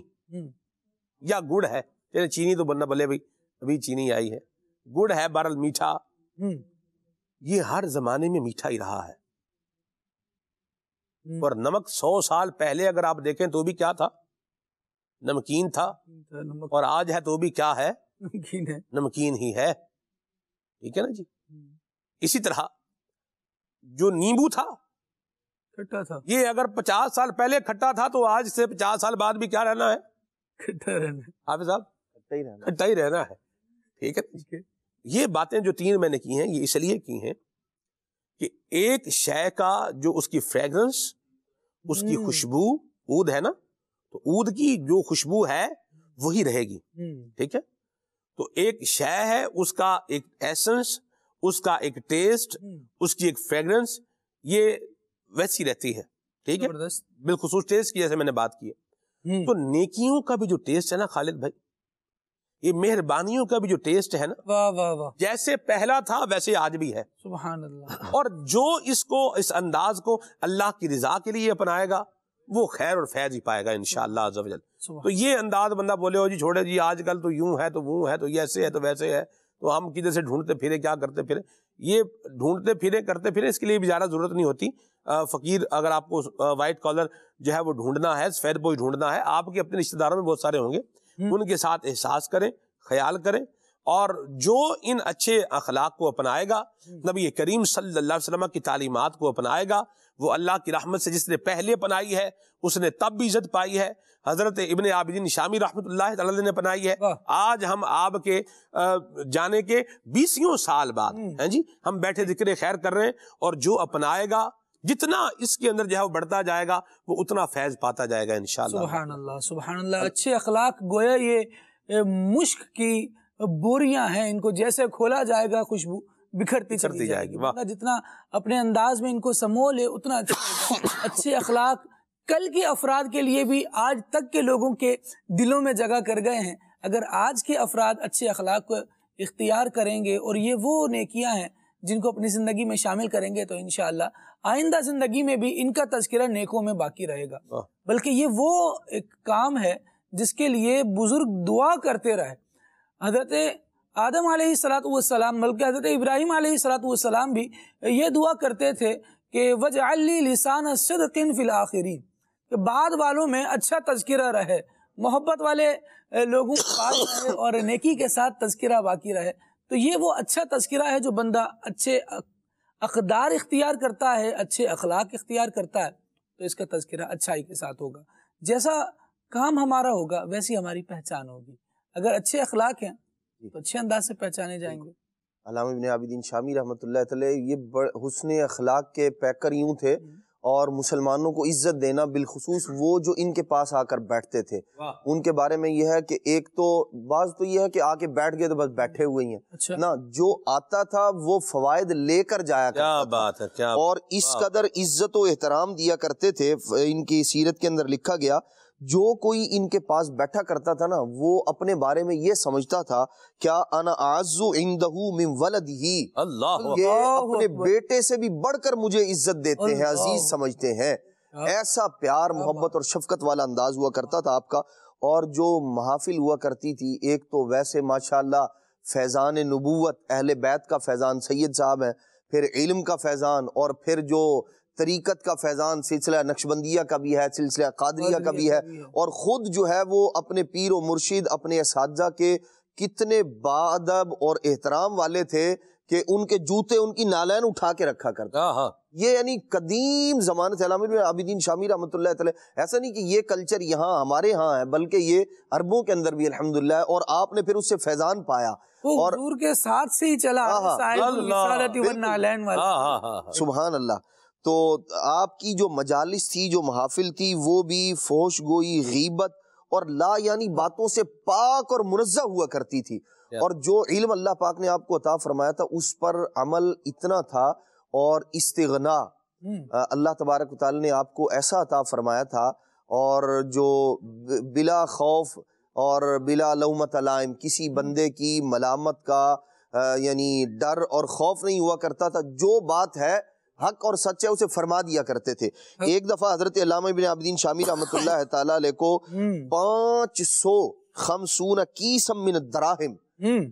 یا گڑ ہے، چینی تو بننا بلے بھائی ابھی چینی آئی ہے، گڑ ہے بہرحال میٹھا، یہ ہر زمانے میں میٹھا ہی رہا ہے. اور نمک 100 سال پہلے اگر آپ دیکھیں تو بھی کیا تھا؟ نمکین تھا. اور آج ہے تو بھی کیا ہے؟ نمکین ہی ہے. ٹھیک ہے نا جی. اسی طرح جو نیمبو تھا کھٹا تھا، یہ اگر 50 سال پہلے کھٹا تھا تو آج سے 50 سال بعد بھی کیا رہنا ہے؟ کھٹا رہنا. حافظ صاحب کھٹا ہی رہنا ہے. ٹھیک ہے. یہ باتیں جو 3 میں نے کی ہیں یہ اس لیے کی ہیں کہ ایک شے کا جو اس کی فریگرنس، اس کی خوشبو، عود ہے نا، تو عود کی جو خوشبو ہے وہی رہے گی. ٹھیک ہے. تو ایک شے ہے، اس کا ایک ایسنس، اس کا ایک ٹیسٹ، اس کی ایک فریگرنس، یہ ویسی رہتی ہے. ٹھیک ہے، بالخصوص ٹیسٹ کی جیسے میں نے بات کی ہے. تو نیکیوں کا بھی جو ٹیسٹ ہے نا خالد بھائی، یہ مہربانیوں کا بھی جو ٹیسٹ ہے نا، واہ واہ واہ، جیسے پہلا تھا ویسے آج بھی ہے. سبحان اللہ. اور جو اس انداز کو اللہ کی رضا کے لیے اپنائے گا وہ خیر اور فیض ہی پائے گا انشاءاللہ عز و جل. تو یہ انداز بندہ بولے ہو جی چھوڑے جی آج کل تو یوں ہے تو وہ ہے تو یہ ایسے ہے تو ویسے ہے، تو ہم کدھر سے ڈھونڈتے پھرے کیا کرتے پھرے، یہ ڈھونڈتے پھرے کرتے پھرے اس کے لیے بھی زیادہ ضرورت نہیں ہوتی. فقیر اگر آپ کو وائٹ کالر جو ہے وہ ڈھونڈنا ہے، سفید بوئی ڈھونڈنا ہے، آپ کے اپنے رشتہ داروں میں بہت سارے ہوں گے، ان کے ساتھ احساس کریں، خیال کریں، اور جو ان اچھے اخلاق کو اپنائے گا، نبی کریم صلی اللہ علیہ وسلم کی تعلیمات کو اپنائے گا، وہ اللہ کی رحمت سے جس نے پہلے اپنائی ہے اس نے تب بھی عزت پائی ہے. حضرت ابن عابدین شامی رحمۃ اللہ تعالی نے اپنائی ہے. آج ہم آپ کے جانے کے 20 سال بعد ہیں جی ہم بیٹھے ذکر خیر کر رہے ہیں، اور جو اپنائے گا جتنا اس کے اندر جو ہے وہ بڑھتا جائے گا وہ اتنا فیض پاتا جائے گا انشاءاللہ. سبحان اللہ سبحان اللہ. اچھے اخلاق گویا یہ مشک کی بوریاں ہیں، ان کو جیسے کھولا جائے گا خوشبو بکھرتی چلی جائے گی. جتنا اپنے انداز میں ان کو سمو لے اتنا اچھا. اچھے اخلاق کل کے افراد کے لیے بھی آج تک کے لوگوں کے دلوں میں جگہ کر گئے ہیں. اگر آج کے افراد اچھے اخلاق کو اختیار کریں گے اور یہ وہ نیکیاں ہیں جن کو اپنی زندگی میں شامل کریں گے تو انشاءاللہ آئندہ زندگی میں بھی ان کا تذکرہ نیکوں میں باقی رہے گا. بلکہ یہ وہ ایک کام ہے جس کے لیے بزرگ دعا کرتے رہے. حضرت آدم علیہ السلام بلکہ حضرت ابراہیم علیہ السلام بھی یہ دعا کرتے تھے کہ وَجْعَلْ لِي لِسَانَ صِدْقٍ فِي الْآخِرِينَ، کہ بعد والوں میں اچھا تذکرہ رہے، محبت والے لوگوں کے پاس رہے اور نیکی کے ساتھ تذکرہ باقی رہے. تو یہ وہ اچھا تذکرہ ہے جو بندہ اچھے اقدار اختیار کرتا ہے، اچھے اخلاق اختیار کرتا ہے تو اس کا تذکرہ اچھائی کے ساتھ ہوگا. جیسا کام ہمارا ہوگا ویسی ہماری پہچان ہوگی. اگر اچھے اخلاق ہیں تو اچھے انداز سے پہچانے جائیں گے. علامہ ابن عابدین شامی رحمۃ اللہ تعالی یہ حسن اخلاق کے پیکر یوں تھے، اور مسلمانوں کو عزت دینا، بالخصوص وہ جو ان کے پاس آ کر بیٹھتے تھے ان کے بارے میں یہ ہے کہ ایک تو بعض تو یہ ہے کہ آ کے بیٹھ گئے تو بس بیٹھے ہوئے ہیں نا، جو آتا تھا وہ فوائد لے کر جایا کرتا تھا، اور اس قدر عزت و احترام دیا کرتے تھے. ان کی سیرت کے اندر لکھا گیا جو کوئی ان کے پاس بیٹھا کرتا تھا نا وہ اپنے بارے میں یہ سمجھتا تھا کیا انا اعز عندہ من ولدہ، یہ اپنے بیٹے سے بھی بڑھ کر مجھے عزت دیتے ہیں، عزیز سمجھتے ہیں. ایسا پیار محبت اور شفقت والا انداز ہوا کرتا تھا آپ کا. اور جو محافل ہوا کرتی تھی، ایک تو ویسے ماشاءاللہ فیضان نبوت اہل بیت کا فیضان سید صاحب ہیں، پھر علم کا فیضان، اور پھر جو طریقت کا فیضان سلسلہ نقشبندیہ کا بھی ہے، سلسلہ قادریہ کا بھی ہے، اور خود جو ہے وہ اپنے پیر و مرشد اپنے اساتذہ کے کتنے باادب اور احترام والے تھے کہ ان کے جوتے ان کی نالین اٹھا کے رکھا کرتا. یہ یعنی قدیم زمانے سے علامہ ابن عابدین شامی رحمۃ اللہ تعالی، ایسا نہیں کہ یہ کلچر یہاں ہمارے ہاں ہے، بلکہ یہ عربوں کے اندر بھی الحمدللہ ہے، اور آپ نے پھر اس سے فیضان پایا اور حضور کے ساتھ سے ہی چلا سبحان اللہ. تو آپ کی جو مجالس تھی، جو محافل تھی، وہ بھی فحش گوئی، غیبت اور لا یعنی باتوں سے پاک اور منزہ ہوا کرتی تھی. اور جو علم اللہ پاک نے آپ کو عطا فرمایا تھا اس پر عمل اتنا تھا، اور استغنا اللہ تبارک و تعالی نے آپ کو ایسا عطا فرمایا تھا، اور جو بلا خوف اور بلا لومۃ لائم کسی بندے کی ملامت کا یعنی ڈر اور خوف نہیں ہوا کرتا تھا. جو بات ہے حق اور سچ ہے اسے فرما دیا کرتے تھے. ایک دفعہ حضرت علامہ ابن عابدین شامی رحمۃ اللہ تعالی علیہ کو 550 کیسم من الدراہم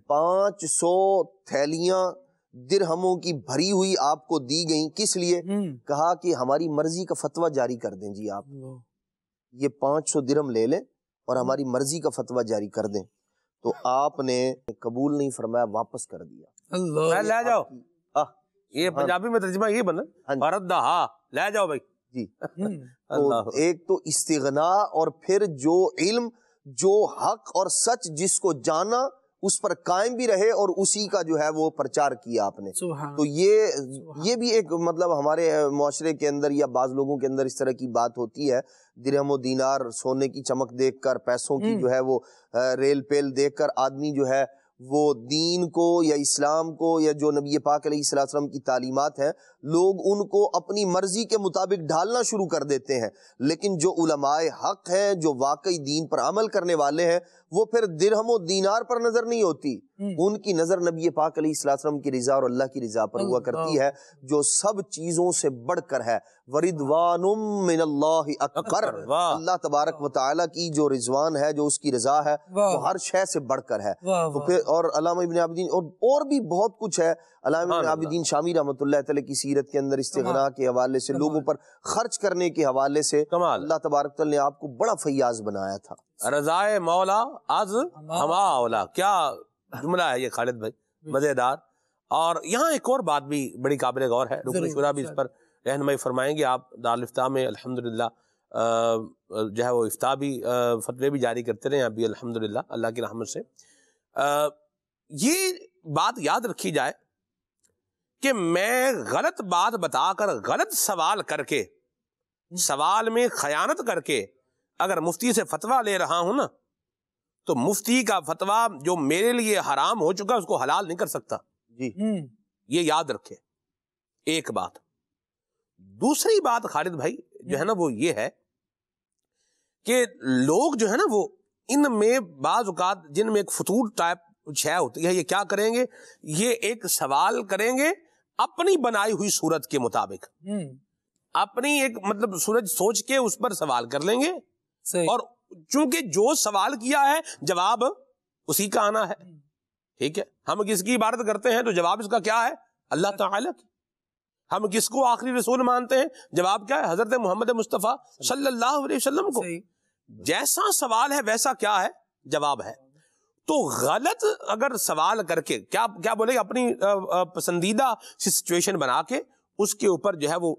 500 تھیلیاں درہموں کی بھری ہوئی آپ کو دی گئیں. کس لیے؟ کہا کہ ہماری مرضی کا فتویٰ جاری کر دیں جی، آپ یہ 500 درہم لے لیں اور ہماری مرضی کا فتویٰ جاری کر دیں. تو آپ نے قبول نہیں فرمایا، واپس کر دیا. لے جاؤ، یہ پنجابی میں ترجمہ یہ بنا لے جاؤ بھائی جی. ایک تو استغنا، اور پھر جو علم، جو حق اور سچ جس کو جانا اس پر قائم بھی رہے اور اسی کا جو ہے وہ پرچار کیا آپ نے. تو یہ بھی ایک مطلب ہمارے معاشرے کے اندر یا بعض لوگوں کے اندر اس طرح کی بات ہوتی ہے، درہم و دینار سونے کی چمک دیکھ کر، پیسوں کی جو ہے وہ ریل پیل دیکھ کر آدمی جو ہے وہ دین کو یا اسلام کو یا جو نبی پاک علیہ الصلوۃ والسلام کی تعلیمات ہیں، لوگ ان کو اپنی مرضی کے مطابق ڈھالنا شروع کر دیتے ہیں. لیکن جو علماء حق ہیں، جو واقعی دین پر عمل کرنے والے ہیں، وہ پھر درہم و دینار پر نظر نہیں ہوتی، ان کی نظر نبی پاک علیہ الصلوۃ والسلام کی رضا اور اللہ کی رضا پر ہوا کرتی ہے، جو سب چیزوں سے بڑھ کر ہے. وَرِضْوَانٌ مِّنَ اللَّهِ اکبر، اللہ تبارک و تعالیٰ کی جو رضوان ہے، جو اس کی رضا ہے، وہ ہر شے سے بڑھ کر ہے. تو پھر اور علامہ ابن عابدین اور بھی بہت کچھ ہے. علامہ ابن عابدین شامی رحمۃ اللہ تعالی کی سیرت کے اندر استغنا کے حوالے سے، لوگوں پر خرچ کرنے کے حوالے سے اللہ تبارک تعالی نے آپ کو بڑا فیاض بنایا تھا. رضائے مولا از ہما اولا، کیا جملہ ہے یہ خالد بھائی، مزیدار. اور یہاں ایک اور بات بھی بڑی قابل غور ہے، رکن شورا بھی اس پر رہنمائی فرمائیں گے. آپ دارالفتاح میں الحمدللہ جو ہے وہ افتاء بھی فتوے بھی جاری کرتے رہے ہیں ابھی الحمدللہ اللہ کی رحمت سے. یہ بات یاد رکھی جائے کہ میں غلط بات بتا کر، غلط سوال کر کے، سوال میں خیانت کر کے اگر مفتی سے فتویٰ لے رہا ہوں نا، تو مفتی کا فتویٰ جو میرے لیے حرام ہو چکا اس کو حلال نہیں کر سکتا جی. یہ یاد رکھے ایک بات. دوسری بات خالد بھائی جو ہے نا وہ یہ ہے کہ لوگ جو ہے نا وہ ان میں بعض اوقات جن میں ایک فتور ٹائپ شے ہوتی ہے، یہ کیا کریں گے، یہ ایک سوال کریں گے اپنی بنائی ہوئی صورت کے مطابق، اپنی ایک مطلب سورج سوچ کے اس پر سوال کر لیں گے، اور چونکہ جو سوال کیا ہے جواب اسی کا آنا ہے. ٹھیک ہے، ہم کس کی عبادت کرتے ہیں تو جواب اس کا کیا ہے، اللہ تعالیٰ کی. ہم کس کو آخری رسول مانتے ہیں، جواب کیا ہے، حضرت محمد مصطفیٰ صلی اللہ علیہ وسلم کو. جیسا سوال ہے ویسا کیا ہے، جواب ہے. تو غلط اگر سوال کر کے کیا بولے، اپنی پسندیدہ سچویشن بنا کے اس کے اوپر جو ہے وہ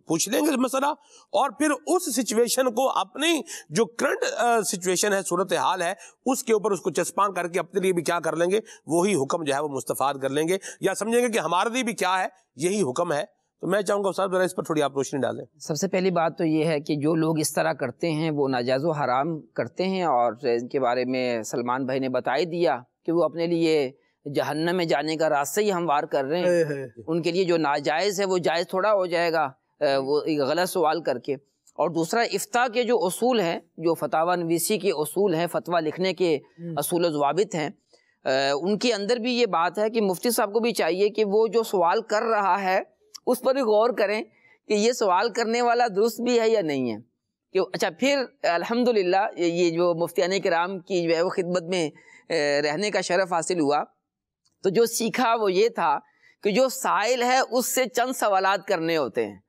پوچھ لیں گے مسئلہ، اور پھر اس سچویشن کو اپنی جو کرنٹ سچویشن ہے، صورتحال ہے، اس کے اوپر اس کو چسپاں کر کے اپنے لیے بھی کیا کر لیں گے، وہی حکم جو ہے وہ مستفاد کر لیں گے، یا سمجھیں گے کہ ہمارے لیے بھی کیا ہے، یہی حکم ہے. تو میں چاہوں گا استاد ذرا اس پر تھوڑی آپ روشنی ڈالیں. سب سے پہلی بات تو یہ ہے کہ جو لوگ اس طرح کرتے ہیں وہ ناجائز و حرام کرتے ہیں، اور ان کے بارے میں سلمان بھائی نے بتا ہی دیا کہ وہ اپنے لیے جہنم میں جانے کا راستہ ہی ہموار کر رہے ہیں. ان کے لیے جو ناجائز ہے وہ جائز تھوڑا ہو جائے گا وہ غلط سوال کر کے. اور دوسرا، افتاء کے جو اصول ہیں، جو فتاوی نویسی کے اصول ہیں، فتویٰ لکھنے کے اصول و ضوابط ہیں، ان کے اندر بھی یہ بات ہے کہ مفتی صاحب کو بھی چاہیے کہ وہ جو سوال کر رہا ہے اس پر بھی غور کریں کہ یہ سوال کرنے والا درست بھی ہے یا نہیں ہے. کہ اچھا پھر الحمدللہ یہ جو مفتیان کرام کی جو ہے وہ خدمت میں رہنے کا شرف حاصل ہوا، تو جو سیکھا وہ یہ تھا کہ جو سائل ہے اس سے چند سوالات کرنے ہوتے ہیں،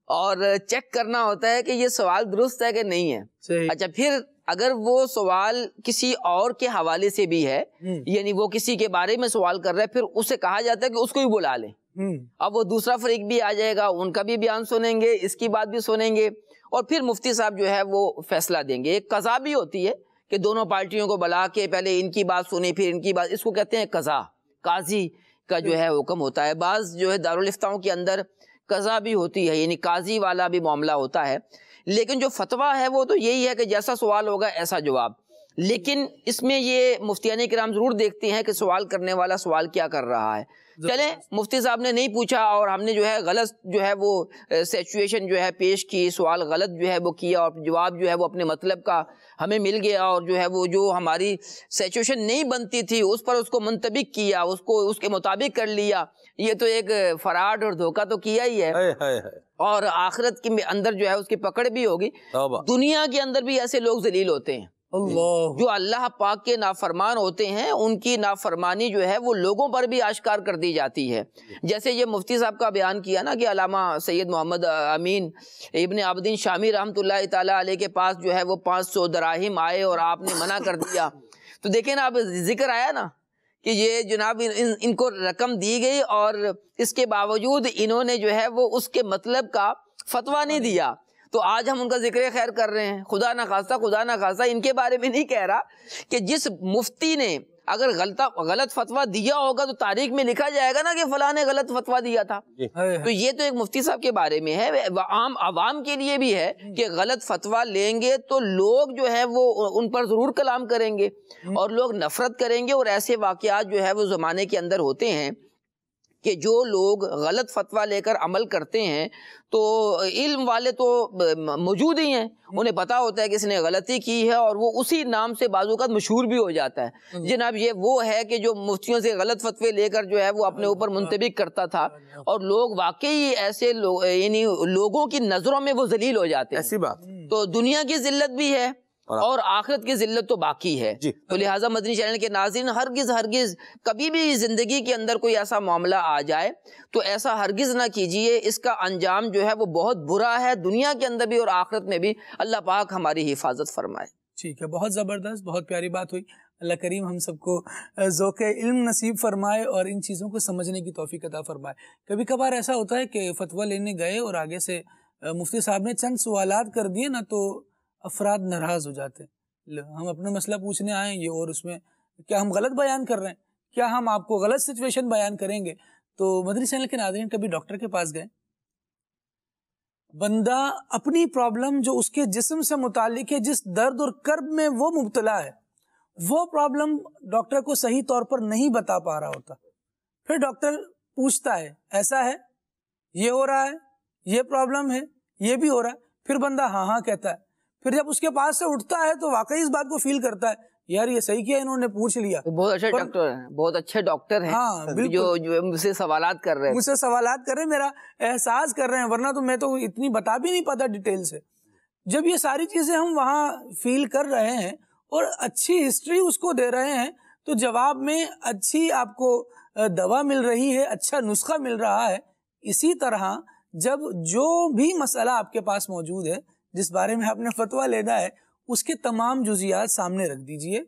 اور چیک کرنا ہوتا ہے کہ یہ سوال درست ہے کہ نہیں ہے. اچھا پھر اگر وہ سوال کسی اور کے حوالے سے بھی ہے, یعنی وہ کسی کے بارے میں سوال کر رہا ہے, پھر اسے کہا جاتا ہے کہ اس کو بھی بلا لیں. اب وہ دوسرا فریق بھی آ جائے گا, ان کا بھی بیان سنیں گے, اس کی بات بھی سنیں گے, اور پھر مفتی صاحب جو ہے وہ فیصلہ دیں گے. ایک قضا بھی ہوتی ہے کہ دونوں پارٹیوں کو بلا کے پہلے ان کی بات سنی پھر ان کی بات, اس کو کہتے ہیں قضا. قاضی کا جو ہے حکم ہوتا ہے. بعض جو ہے دارالفتاؤں کے اندر قضا بھی ہوتی ہے, یعنی قاضی والا بھی معاملہ ہوتا ہے. لیکن جو فتویٰ ہے وہ تو یہی ہے کہ جیسا سوال ہوگا ایسا جواب. لیکن اس میں یہ مفتیان کرام ضرور دیکھتے ہیں کہ سوال کرنے والا سوال کیا کر رہا ہے. چلیں مفتی صاحب نے نہیں پوچھا اور ہم نے جو ہے غلط جو ہے وہ سچویشن جو ہے پیش کی, سوال غلط جو ہے وہ کیا, اور جواب جو ہے وہ اپنے مطلب کا ہمیں مل گیا, اور جو ہے وہ جو ہماری سچویشن نہیں بنتی تھی اس پر اس کو منطبق کیا, اس کو اس کے مطابق کر لیا. یہ تو ایک فراڈ اور دھوکہ تو کیا ہی ہے, اور آخرت کے اندر جو ہے اس کی پکڑ بھی ہوگی. دنیا کے اندر بھی ایسے لوگ ذلیل ہوتے ہیں جو اللہ پاک کے نافرمان ہوتے ہیں, ان کی نافرمانی جو ہے وہ لوگوں پر بھی آشکار کر دی جاتی ہے. جیسے یہ مفتی صاحب کا بیان کیا نا کہ علامہ سید محمد امین ابن عابدین شامی رحمۃ اللہ تعالی علیہ کے پاس جو ہے وہ 500 دراہم آئے اور آپ نے منع کر دیا. تو دیکھیں نا, اب ذکر آیا نا کہ یہ جناب ان کو رقم دی گئی اور اس کے باوجود انہوں نے جو ہے وہ اس کے مطلب کا فتویٰ نہیں دیا. تو آج ہم ان کا ذکر خیر کر رہے ہیں. خدا نہ خواستہ ان کے بارے میں نہیں کہہ رہا کہ جس مفتی نے اگر غلط فتویٰ دیا ہوگا تو تاریخ میں لکھا جائے گا نا کہ فلاں نے غلط فتویٰ دیا تھا. تو یہ تو ایک مفتی صاحب کے بارے میں ہے, عام عوام کے لیے بھی ہے کہ غلط فتویٰ لیں گے تو لوگ جو ہے وہ ان پر ضرور کلام کریں گے اور لوگ نفرت کریں گے. اور ایسے واقعات جو ہے وہ زمانے کے اندر ہوتے ہیں کہ جو لوگ غلط فتویٰ لے کر عمل کرتے ہیں تو علم والے تو موجود ہی ہیں, انہیں پتا ہوتا ہے کہ اس نے غلطی کی ہے, اور وہ اسی نام سے بعض اوقات مشہور بھی ہو جاتا ہے. جناب یہ وہ ہے کہ جو مفتیوں سے غلط فتوے لے کر جو ہے وہ اپنے اوپر منطبق کرتا تھا, اور لوگ واقعی ایسے یعنی لوگوں کی نظروں میں وہ ذلیل ہو جاتے ہیں. ایسی بات تو دنیا کی ذلت بھی ہے اور آخرت کی ذلت تو باقی ہے. تو لہٰذا مدنی چینل کے ناظرین ہرگز کبھی بھی زندگی کے اندر کوئی ایسا معاملہ آ جائے تو ایسا ہرگز نہ کیجئے, اس کا انجام جو ہے وہ بہت برا ہے, دنیا کے اندر بھی اور آخرت میں بھی. اللہ پاک ہماری حفاظت فرمائے. ٹھیک ہے, بہت زبردست, بہت پیاری بات ہوئی. اللہ کریم ہم سب کو ذوق علم نصیب فرمائے اور ان چیزوں کو سمجھنے کی توفیق عطا فرمائے. کبھی کبھار ایسا ہوتا ہے کہ فتویٰ لینے گئے اور آگے سے مفتی صاحب نے چند سوالات کر دیے نا تو افراد ناراض ہو جاتے ہیں. ہم اپنا مسئلہ پوچھنے آئے یہ اور اس میں کیا ہم غلط بیان کر رہے ہیں, کیا ہم آپ کو غلط سچویشن بیان کریں گے. تو مدنی چینل کے ناظرین کبھی ڈاکٹر کے پاس گئے, بندہ اپنی پرابلم جو اس کے جسم سے متعلق ہے, جس درد اور کرب میں وہ مبتلا ہے, وہ پرابلم ڈاکٹر کو صحیح طور پر نہیں بتا پا رہا ہوتا. پھر ڈاکٹر پوچھتا ہے ایسا ہے, یہ ہو رہا ہے, یہ پرابلم ہے, یہ بھی ہو رہا ہے. پھر بندہ ہاں کہتا ہے. پھر جب اس کے پاس سے اٹھتا ہے تو واقعی اس بات کو فیل کرتا ہے یار یہ صحیح کیا انہوں نے پوچھ لیا. بہت اچھے ڈاکٹر ہیں, بہت اچھے ڈاکٹر ہیں. ہاں جو مجھ سے سوالات کر رہے ہیں, مجھ سے سوالات کر رہے ہیں, میرا احساس کر رہے ہیں, ورنہ تو میں تو اتنی بتا بھی نہیں پاتا ڈیٹیل سے. جب یہ ساری چیزیں ہم وہاں فیل کر رہے ہیں اور اچھی ہسٹری اس کو دے رہے ہیں تو جواب میں اچھی آپ کو دوا مل رہی ہے, اچھا نسخہ مل رہا ہے. اسی طرح جب جو بھی مسئلہ آپ کے پاس موجود ہے جس بارے میں آپ نے فتویٰ لینا ہے اس کے تمام جزیات سامنے رکھ دیجئے,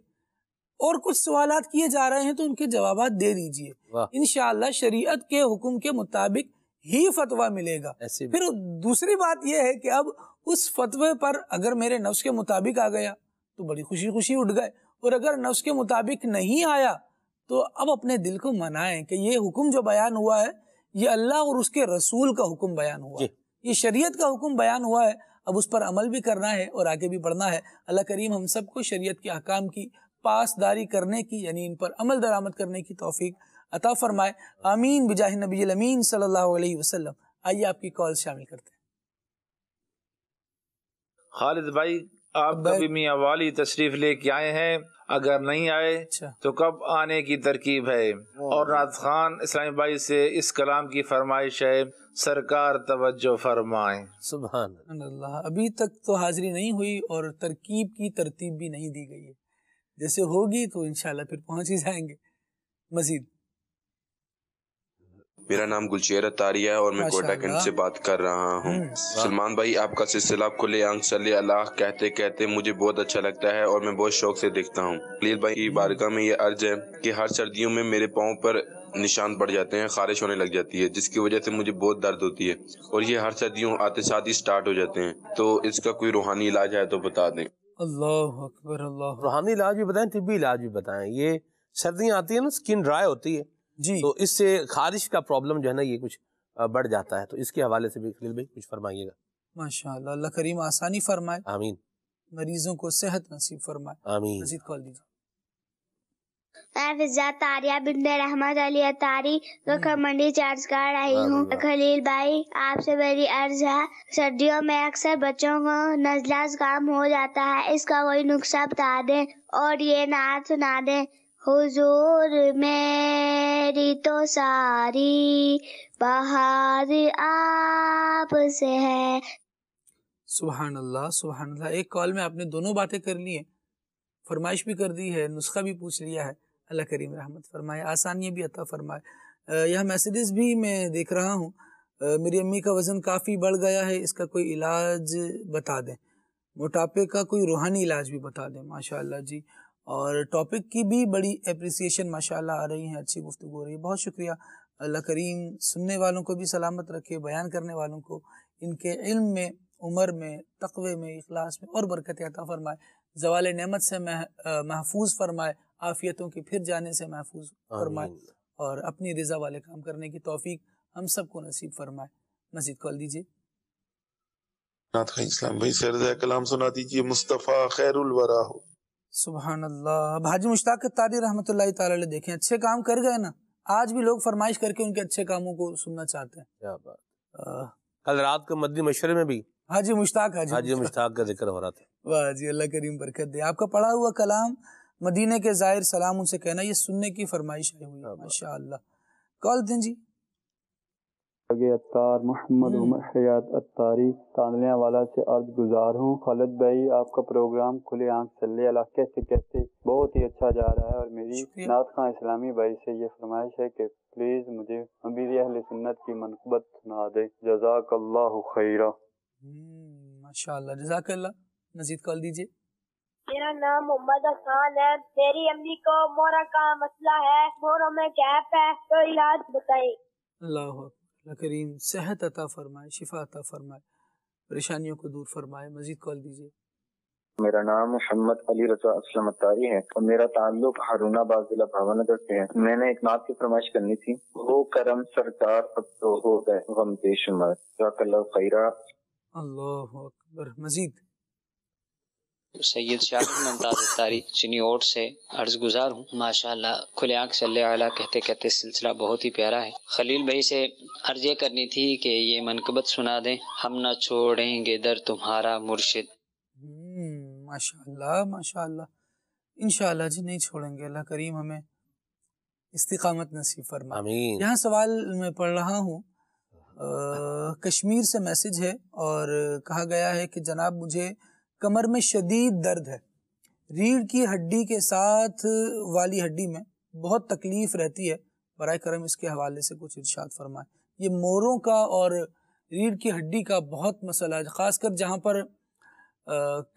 اور کچھ سوالات کیے جا رہے ہیں تو ان کے جوابات دے دیجئے. انشاءاللہ شریعت کے حکم کے مطابق ہی فتویٰ ملے گا. پھر دوسری بات یہ ہے کہ اب اس فتوے پر اگر میرے نفس کے مطابق آ گیا تو بڑی خوشی اٹھ گئے, اور اگر نفس کے مطابق نہیں آیا تو اب اپنے دل کو منائیں کہ یہ حکم جو بیان ہوا ہے یہ اللہ اور اس کے رسول کا حکم بیان ہوا ہے, یہ شریعت کا حکم بیان ہوا ہے, اب اس پر عمل بھی کرنا ہے اور آگے بھی بڑھنا ہے. اللہ کریم ہم سب کو شریعت کے احکام کی پاسداری کرنے کی یعنی ان پر عمل درآمد کرنے کی توفیق عطا فرمائے. آمین بجاہ نبی الامین صلی اللہ علیہ وسلم. آئیے آپ کی کال شامل کرتے ہیں. خالد بھائی آپ کبھی میاں والی تشریف لے کے آئے ہیں؟ اگر نہیں آئے تو کب آنے کی ترکیب ہے؟ اور نعت خان اسلامی بھائی سے اس کلام کی فرمائش ہے, سرکار توجہ فرمائیں. سبحان اللہ. ابھی تک تو حاضری نہیں ہوئی اور ترکیب کی ترتیب بھی نہیں دی گئی ہے, جیسے ہوگی تو انشاءاللہ پھر پہنچ ہی جائیں گے. مزید میرا نام گلشیر اتاری ہے اور میں کوئٹہ کینٹ سے بات کر رہا ہوں۔ سلمان بھائی آپ کا سلسلہ کھلے آنکھ صلی اللہ کہتے کہتے مجھے بہت اچھا لگتا ہے اور میں بہت شوق سے دیکھتا ہوں۔ خلیل بھائی کی بارگاہ میں یہ عرض ہے کہ ہر سردیوں میں میرے پاؤں پر نشان پڑ جاتے ہیں، خارش ہونے لگ جاتی ہے جس کی وجہ سے مجھے بہت درد ہوتی ہے اور یہ ہر سردیوں آتے ساتھ ہی سٹارٹ ہو جاتے ہیں، تو اس کا کوئی روحانی علاج ہے تو بتا دیں۔ اللہ اکبر، اللہ۔ روحانی علاج بھی بتائیں، طبی علاج بھی بتائیں۔ یہ سردیاں آتی ہیں نا، سکن ڈرائی ہوتی ہے جی، تو اس سے خارش کا پرابلم جو ہے نا یہ کچھ بڑھ جاتا ہے، تو اس کے حوالے سے بھی خلیل بھائی کچھ فرمائیے گا۔ ماشاء اللہ، اللہ کریم آسانی فرمائے، آمین، مریضوں کو صحت نصیب فرمائے۔ آمین۔ مزید کال دیجیے۔ میں فضا تاریہ بنت رحمت علی اتاری رکھا منڈی چارج کر رہی ہوں۔ خلیل بھائی آپ سے میری عرض ہے، سردیوں میں اکثر بچوں کو نزلہ زکام ہو جاتا ہے، اس کا کوئی نسخہ بتا دیں اور یہ نعت سنا دیں۔ حضور میری تو ساری بہار آپ سے ہے۔ سبحان اللہ، سبحان اللہ۔ ایک کال میں آپ نے دونوں باتیں کر لی ہیں، فرمائش بھی کر دی ہے، نسخہ بھی پوچھ لیا ہے۔ اللہ کریم رحمت فرمائے، آسانیاں بھی عطا فرمائے۔ یہاں میسیجز بھی میں دیکھ رہا ہوں، میری امی کا وزن کافی بڑھ گیا ہے، اس کا کوئی علاج بتا دیں۔ موٹاپے کا کوئی روحانی علاج بھی بتا دیں۔ ماشاءاللہ جی، اور ٹاپک کی بھی بڑی اپریسیشن ماشاءاللہ آ رہی ہیں، اچھی گفتگو ہو رہی ہے، بہت شکریہ۔ اللہ کریم سننے والوں کو بھی سلامت رکھے، بیان کرنے والوں کو ان کے علم میں، عمر میں، تقوی میں، اخلاص میں اور برکت عطا فرمائے، زوال نعمت سے محفوظ فرمائے، عافیتوں کے پھر جانے سے محفوظ فرمائے، اور اپنی رضا والے کام کرنے کی توفیق ہم سب کو نصیب فرمائے۔ مزید کال دیجیے۔ اسلام بھائی سرزہ کلام سنا دیجیے، مصطفیٰ خیر الورا ہو۔ سبحان اللہ۔ اب حاجی مشتاق اتاری رحمۃ اللہ تعالی علیہ دیکھیں، اچھے کام کر گئے نا، آج بھی لوگ فرمائش کر کے ان کے اچھے کاموں کو سننا چاہتے ہیں۔ کیا بات، کل رات کو مدنی مشورے میں بھی حاجی مشتاق کا ذکر ہو رہا تھا۔ واہ جی، اللہ کریم برکت دے۔ آپ کا پڑھا ہوا کلام مدینے کے زائر سلام ان سے کہنا، یہ سننے کی فرمائش آئی ہوئی ہے، ماشاءاللہ۔ کال دیں جی۔ اتار محمد عمر حیات اتاری تانلیاں والا سے عرض گزار ہوں۔ خالد بھائی آپ کا پروگرام کھلے آنکھ صلی اللہ کہتے کہتے بہت ہی اچھا جا رہا ہے، اور میری نعت خواں اسلامی بھائی سے یہ فرمائش ہے کہ پلیز مجھے امیر اہل سنت کی منقبت سنا دے، جزاک اللہ خیرہ۔ ماشاءاللہ، جزاک اللہ۔ مزید کال دیجیے۔ میرا نام محمد حسان ہے، میری امی کو مورا کا مسئلہ ہے، موروں میں گیپ ہے، تو علاج بتائیں۔ اللہ اکبر، اللہ کریم صحت عطا فرمائے، شفا عطا فرمائے، پریشانیوں کو دور فرمائے۔ مزید کال دیجیے۔ میرا نام محمد علی رضا اسلم اتاری ہے اور میرا تعلق ہارون آباد ضلع بھاون نگر سے ہے۔ میں نے ایک نعت کی فرمائش کرنی تھی، وہ کرم سرکار اب تو ہو گئے غم بے شمار، جزاک اللہ خیرہ۔ اللہ اکبر۔ مزید۔ سید شاہد ممتاز اتاری چنیوٹ سے عرض گزار ہوں۔ ماشاءاللہ کھلے آنکھ صلی اللہ علیہ کہتے کہتے سلسلہ بہت ہی پیارا ہے۔ خلیل بھائی سے عرض یہ کرنی تھی کہ یہ منقبت سنا دیں، ہم نہ چھوڑیں گے در تمہارا مرشد۔ ماشاءاللہ ماشاءاللہ، انشاءاللہ جی نہیں چھوڑیں گے، اللہ کریم ہمیں استقامت نصیب فرمائے۔ آمین۔ یہاں سوال میں پڑھ رہا ہوں، کشمیر سے میسج ہے اور کہا گیا ہے کہ جناب مجھے کمر میں شدید درد ہے، ریڑھ کی ہڈی کے ساتھ والی ہڈی میں بہت تکلیف رہتی ہے، برائے کرم اس کے حوالے سے کچھ ارشاد فرمائے۔ یہ موروں کا اور ریڑھ کی ہڈی کا بہت مسئلہ ہے، خاص کر جہاں پر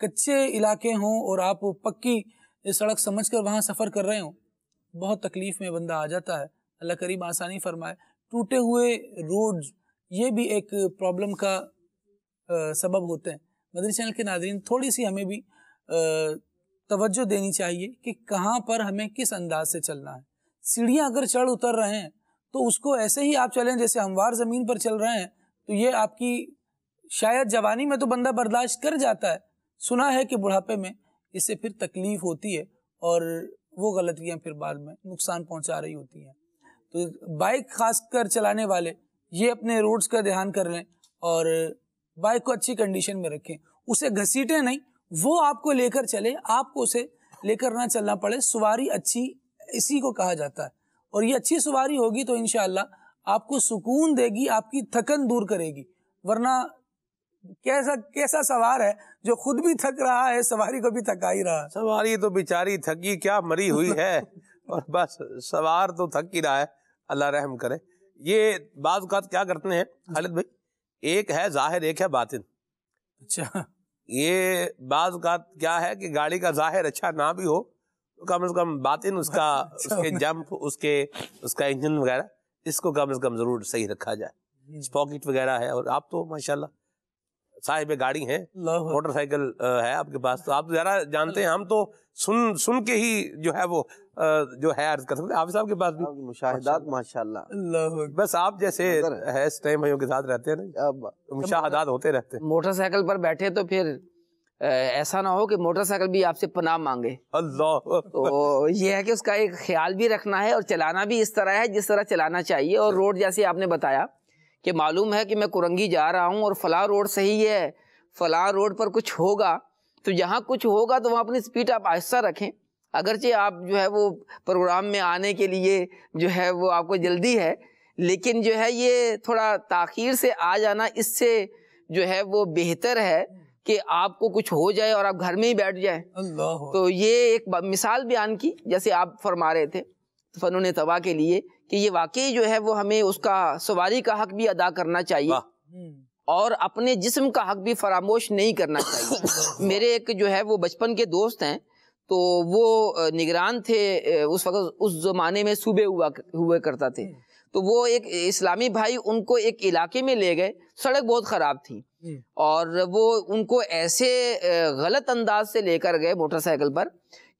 کچے علاقے ہوں اور آپ پکی سڑک سمجھ کر وہاں سفر کر رہے ہوں، بہت تکلیف میں بندہ آ جاتا ہے۔ اللہ کریم آسانی فرمائے۔ ٹوٹے ہوئے روڈز یہ بھی ایک پرابلم کا سبب ہوتے ہیں۔ مدنی چینل کے ناظرین تھوڑی سی ہمیں بھی توجہ دینی چاہیے کہ کہاں پر ہمیں کس انداز سے چلنا ہے۔ سیڑھیاں اگر چڑھ اتر رہے ہیں تو اس کو ایسے ہی آپ چلیں جیسے ہموار زمین پر چل رہے ہیں، تو یہ آپ کی شاید جوانی میں تو بندہ برداشت کر جاتا ہے، سنا ہے کہ بڑھاپے میں اس سے پھر تکلیف ہوتی ہے اور وہ غلطیاں پھر بعد میں نقصان پہنچا رہی ہوتی ہیں۔ تو بائک خاص کر چلانے والے یہ اپنے روڈز کا دھیان کر لیں اور بائک کو اچھی کنڈیشن میں رکھیں، اسے گھسیٹیں نہیں، وہ آپ کو لے کر چلے، آپ کو اسے لے کر نہ چلنا پڑے۔ سواری اچھی اسی کو کہا جاتا ہے، اور یہ اچھی سواری ہوگی تو انشاءاللہ آپ کو سکون دے گی، آپ کی تھکن دور کرے گی۔ ورنہ کیسا سوار ہے جو خود بھی تھک رہا ہے، سواری کو بھی تھکا ہی رہا ہے۔ سواری تو بیچاری تھکی کیا، مری ہوئی ہے اور بس سوار تو تھک ہی رہا ہے، اللہ رحم کرے۔ یہ بعض اوقات کیا کرتے ہیں خالد بھائی، ایک ہے ظاہر ایک ہے باطن. اچھا یہ بعض اوقات کیا ہے کہ گاڑی کا ظاہر اچھا نہ بھی ہو تو کم از کم باطن اس کا اس کے جمپ اس کا انجن وغیرہ اس کو کم از کم ضرور صحیح رکھا جائے. اسپاکٹ وغیرہ ہے، اور آپ تو ماشاءاللہ صاحب گاڑی ہیں، موٹر سائیکل ہے آپ کے پاس، تو آپ زیادہ جانتے ہیں. ہم تو سن کے ہی جو ہے وہ جو ہے عرض کر سکتے. آپ صاحب کے پاس بھی مشاہدات ماشاءاللہ بس آپ جیسے ہے اس ٹائم بھائیوں کے ساتھ رہتے ہیں نا، مشاہدات ہوتے رہتے ہیں. موٹر سائیکل پر بیٹھے تو پھر ایسا نہ ہو کہ موٹر سائیکل بھی آپ سے پناہ مانگے. اللہ، تو یہ ہے کہ اس کا ایک خیال بھی رکھنا ہے اور چلانا بھی اس طرح ہے جس طرح چلانا چاہیے. اور روڈ جیسے آپ نے بتایا کہ معلوم ہے کہ میں کرنگی جا رہا ہوں اور فلاں روڈ صحیح ہے، فلاں روڈ پر کچھ ہوگا، تو جہاں کچھ ہوگا تو وہاں اپنی سپیڈ آپ آہستہ رکھیں. اگرچہ آپ جو ہے وہ پروگرام میں آنے کے لیے جو ہے وہ آپ کو جلدی ہے، لیکن جو ہے یہ تھوڑا تاخیر سے آ جانا اس سے جو ہے وہ بہتر ہے کہ آپ کو کچھ ہو جائے اور آپ گھر میں ہی بیٹھ جائیں. تو یہ ایک مثال بیان کی جیسے آپ فرما رہے تھے فنون تباہ کے لیے کہ یہ واقعی جو ہے وہ ہمیں اس کا سواری کا حق بھی ادا کرنا چاہیے اور اپنے جسم کا حق بھی فراموش نہیں کرنا چاہیے. میرے ایک جو ہے وہ بچپن کے دوست ہیں، تو وہ نگران تھے اس وقت، اس زمانے میں صوبے ہوا کرتا تھے. تو وہ ایک اسلامی بھائی ان کو ایک علاقے میں لے گئے، سڑک بہت خراب تھی اور وہ ان کو ایسے غلط انداز سے لے کر گئے موٹر سائیکل پر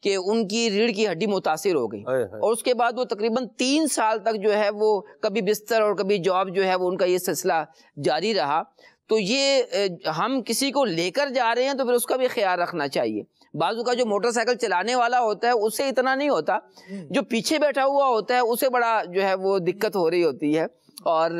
کہ ان کی ریڑھ کی ہڈی متاثر ہو گئی. اور اس کے بعد وہ تقریباً 3 سال تک جو ہے وہ کبھی بستر اور کبھی جاب جو ہے وہ ان کا یہ سلسلہ جاری رہا. تو یہ ہم کسی کو لے کر جا رہے ہیں تو پھر اس کا بھی خیال رکھنا چاہیے. بازو کا جو موٹر سائیکل چلانے والا ہوتا ہے اس سے اتنا نہیں ہوتا، جو پیچھے بیٹھا ہوا ہوتا ہے اسے بڑا جو ہے وہ دقت ہو رہی ہوتی ہے. اور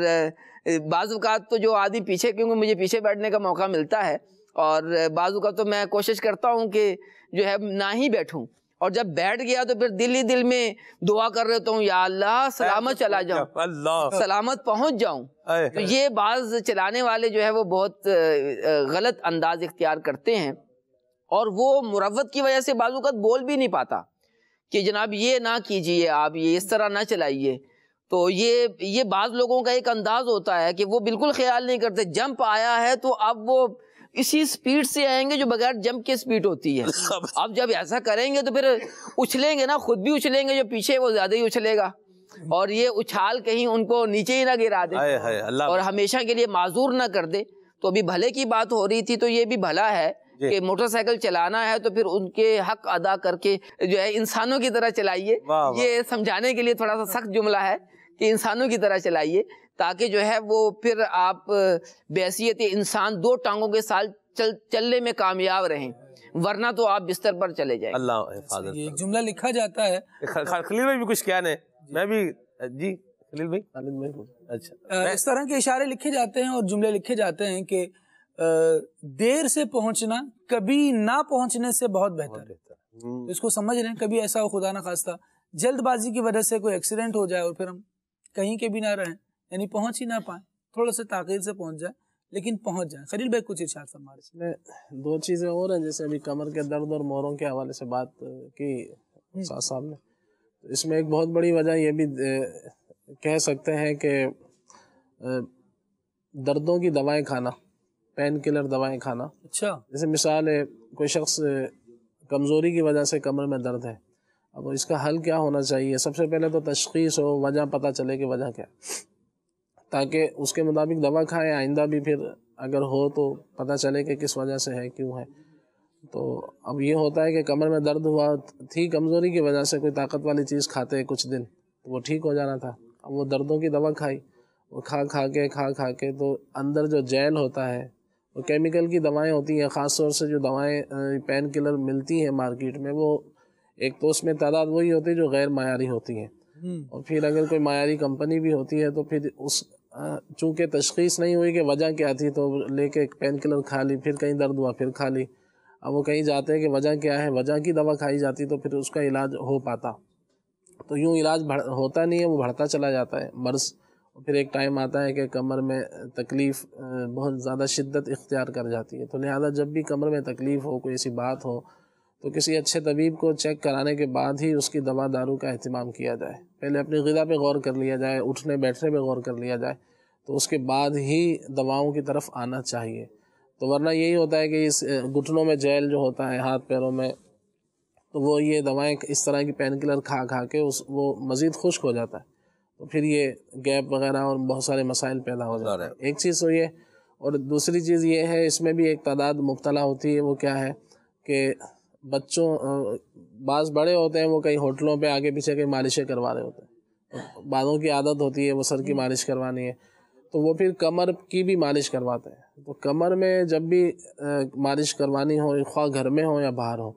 بعض اوقات تو جو آدمی پیچھے، کیونکہ مجھے پیچھے بیٹھنے کا موقع ملتا ہے اور بعض اوقات تو میں کوشش کرتا ہوں کہ جو ہے نہ ہی بیٹھوں، اور جب بیٹھ گیا تو پھر دل ہی دل میں دعا کر رہتا ہوں یا اللہ سلامت چلا جاؤں، سلامت پہنچ جاؤں. تو یہ بعض چلانے والے جو ہے وہ بہت غلط انداز اختیار کرتے ہیں اور وہ مروت کی وجہ سے بعض اوقات بول بھی نہیں پاتا کہ جناب یہ نہ کیجئے، آپ یہ اس طرح نہ چلائیے. تو یہ بعض لوگوں کا ایک انداز ہوتا ہے کہ وہ بالکل خیال نہیں کرتے، جمپ آیا ہے تو اب وہ اسی سپیڈ سے آئیں گے جو بغیر جمپ کے سپیڈ ہوتی ہے. اب جب ایسا کریں گے تو پھر اچھلیں گے نا، خود بھی اچھلیں گے، جو پیچھے وہ زیادہ ہی اچھلے گا اور یہ اچھال کہیں ان کو نیچے ہی نہ گرا دے اور ہمیشہ کے لیے معذور نہ کر دے. تو ابھی بھلے کی بات ہو رہی تھی، تو یہ بھی بھلا ہے کہ موٹر سائیکل چلانا ہے تو پھر ان کے حق ادا کر کے جو ہے انسانوں کی طرح چلائیے. یہ سمجھانے کے لیے تھوڑا سا سخت جملہ ہے کہ انسانوں کی طرح چلائیے، تاکہ جو ہے وہ پھر آپ بحیثیت انسان 2 ٹانگوں کے ساتھ چلنے میں کامیاب رہیں، ورنہ تو آپ بستر پر چلے جائیں. اللہ حفاظت. یہ جملہ لکھا جاتا ہے. خلیل بھائی بھی کچھ کہنا ہے؟ میں بھی جی خلیل بھائی. اچھا، اس طرح کے اشارے لکھے جاتے ہیں اور جملے لکھے جاتے ہیں کہ دیر سے پہنچنا کبھی نہ پہنچنے سے بہت بہتر ہے. اس کو سمجھ رہے ہیں. کبھی ایسا ہو خدا نہ خواستہ جلد بازی کی وجہ سے کوئی ایکسیڈنٹ ہو جائے اور پھر ہم کہیں کے بھی نہ رہیں، یعنی پہنچ ہی نہ پائیں، تھوڑا سا تاخیر سے پہنچ جائیں لیکن پہنچ جائیں. خلیل بھائی کچھ ارشاد فرما رہے ہیں. 2 چیزیں اور ہیں، جیسے ابھی کمر کے درد اور موروں کے حوالے سے بات کی استاد صاحب نے. اس میں ایک بہت بڑی وجہ یہ بھی کہہ سکتے ہیں کہ دردوں کی دوائیں کھانا، پین کلر دوائیں کھانا. اچھا، جیسے مثال ہے کوئی شخص کمزوری کی وجہ سے کمر میں درد ہے، اب اس کا حل کیا ہونا چاہیے؟ سب سے پہلے تو تشخیص ہو، وجہ پتہ چلے کہ وجہ کیا، تاکہ اس کے مطابق دوا کھائیں، آئندہ بھی پھر اگر ہو تو پتہ چلے کہ کس وجہ سے ہے، کیوں ہے. تو اب یہ ہوتا ہے کہ کمر میں درد ہوا تھی کمزوری کی وجہ سے، کوئی طاقت والی چیز کھاتے کچھ دن تو وہ ٹھیک ہو جانا تھا. اب وہ دردوں کی دوا کھائی، وہ کھا کے تو اندر جو جیل ہوتا ہے وہ کیمیکل کی دوائیں ہوتی ہیں. خاص طور سے جو دوائیں پین کلر ملتی ہیں مارکیٹ میں، وہ ایک تو اس میں تعداد وہی ہوتی ہے جو غیر معیاری ہوتی ہیں، اور پھر اگر کوئی معیاری کمپنی بھی ہوتی ہے تو پھر اس چونکہ تشخیص نہیں ہوئی کہ وجہ کیا تھی تو لے کے پین کلر کھا لی، پھر کہیں درد ہوا پھر کھا لی. اب وہ کہیں جاتے ہیں کہ وجہ کیا ہے، وجہ کی دوا کھائی جاتی تو پھر اس کا علاج ہو پاتا. تو یوں علاج ہوتا نہیں ہے، وہ بڑھتا چلا جاتا ہے مرض. پھر ایک ٹائم آتا ہے کہ کمر میں تکلیف بہت زیادہ شدت اختیار کر جاتی ہے. تو لہذا جب بھی کمر میں تکلیف ہو، کوئی ایسی بات ہو، تو کسی اچھے طبیب کو چیک کرانے کے بعد ہی اس کی دوا دارو کا اہتمام کیا جائے. پہلے اپنی غذا پہ غور کر لیا جائے، اٹھنے بیٹھنے پہ غور کر لیا جائے، تو اس کے بعد ہی دواؤں کی طرف آنا چاہیے. تو ورنہ یہی ہوتا ہے کہ اس گھٹنوں میں جیل جو ہوتا ہے ہاتھ پیروں میں، تو وہ یہ دوائیں اس طرح کی پین کلر کھا کے وہ مزید خشک ہو جاتا ہے، تو پھر یہ گیپ وغیرہ اور بہت سارے مسائل پیدا ہو جاتے ہیں. ایک چیز تو یہ، اور دوسری چیز یہ ہے اس میں بھی ایک تعداد مبتلا ہوتی ہے. وہ کیا ہے کہ بچوں، بعض بڑے ہوتے ہیں وہ کئی ہوٹلوں پہ آگے پیچھے کئی مالشیں کروا رہے ہوتے ہیں. بعضوں کی عادت ہوتی ہے وہ سر کی مالش کروانی ہے، تو وہ پھر کمر کی بھی مالش کرواتے ہیں. تو کمر میں جب بھی مالش کروانی ہو، خواہ گھر میں ہو یا باہر ہو،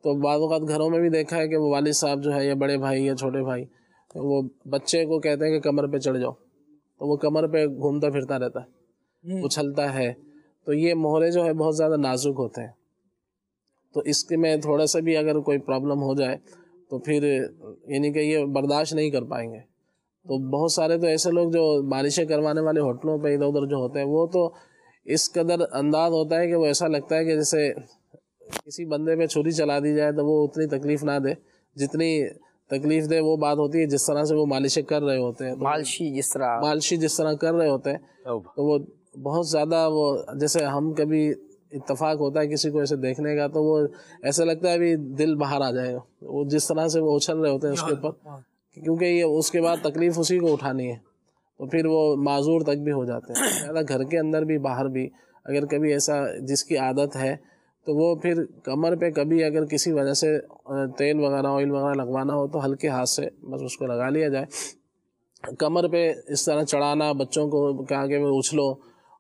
تو بعض اوقات گھروں میں بھی دیکھا ہے کہ وہ والد صاحب جو ہے یا بڑے بھائی یا چھوٹے بھائی وہ بچے کو کہتے ہیں کہ کمر پہ چڑھ جاؤ، تو وہ کمر پہ گھومتا پھرتا رہتا ہے، اچھلتا ہے. تو یہ مہرے جو ہے بہت زیادہ نازک ہوتے ہیں، تو اس کے میں تھوڑا سا بھی اگر کوئی پرابلم ہو جائے تو پھر یعنی کہ یہ برداشت نہیں کر پائیں گے. تو بہت سارے تو ایسے لوگ جو مالشیں کروانے والے ہوٹلوں پہ ادھر ادھر جو ہوتے ہیں، وہ تو اس قدر انداز ہوتا ہے کہ وہ ایسا لگتا ہے کہ جیسے کسی بندے پہ چھری چلا دی جائے تو وہ اتنی تکلیف نہ دے جتنی تکلیف دے وہ بات ہوتی ہے جس طرح سے وہ مالشیں کر رہے ہوتے ہیں. مالشی جس طرح کر رہے ہوتے ہیں، تو وہ بہت زیادہ، وہ جیسے ہم کبھی اتفاق ہوتا ہے کسی کو ایسے دیکھنے کا تو وہ ایسا لگتا ہے ابھی دل باہر آ جائے گا، وہ جس طرح سے وہ اچھل رہے ہوتے ہیں اس کے اوپر، کیونکہ یہ اس کے بعد تکلیف اسی کو اٹھانی ہے، تو پھر وہ معذور تک بھی ہو جاتے ہیں. زیادہ گھر کے اندر بھی باہر بھی اگر کبھی ایسا جس کی عادت ہے تو وہ پھر کمر پہ کبھی اگر کسی وجہ سے تیل وغیرہ آئل وغیرہ لگوانا ہو تو ہلکے ہاتھ سے بس اس کو لگا لیا جائے. کمر پہ اس طرح چڑھانا بچوں کو کہا کہ وہ اچھلو،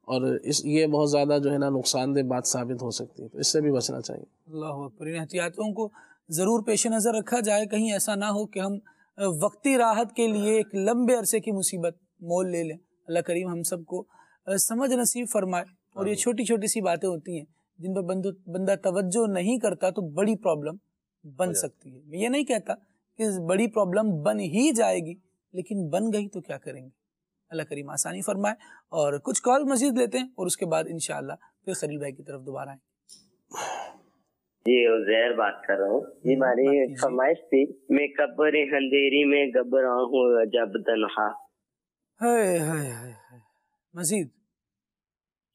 اور یہ بہت زیادہ جو ہے نا نقصان دہ بات ثابت ہو سکتی ہے، تو اس سے بھی بچنا چاہیے. اللہ اکبر. ان احتیاطوں کو ضرور پیش نظر رکھا جائے، کہیں ایسا نہ ہو کہ ہم وقتی راحت کے لیے ایک لمبے عرصے کی مصیبت مول لے لیں. اللہ کریم ہم سب کو سمجھ نصیب فرمائے. اور یہ چھوٹی چھوٹی سی باتیں ہوتی ہیں جن پر بندہ توجہ نہیں کرتا تو بڑی پرابلم بن سکتی ہے. میں یہ نہیں کہتا کہ بڑی پرابلم بن ہی جائے گی، لیکن بن گئی تو کیا کریں گے. اللہ کریم آسانی فرمائے. اور کچھ کال مزید لیتے ہیں اور اس کے بعد انشاءاللہ پھر خلیل بھائی کی طرف دوبارہ آئیں. جی عزیر بات کر رہا ہوں. جی ہماری فرمائش تھی، میں قبر اندھیری میں گھبرا ہوں جب تنہا. مزید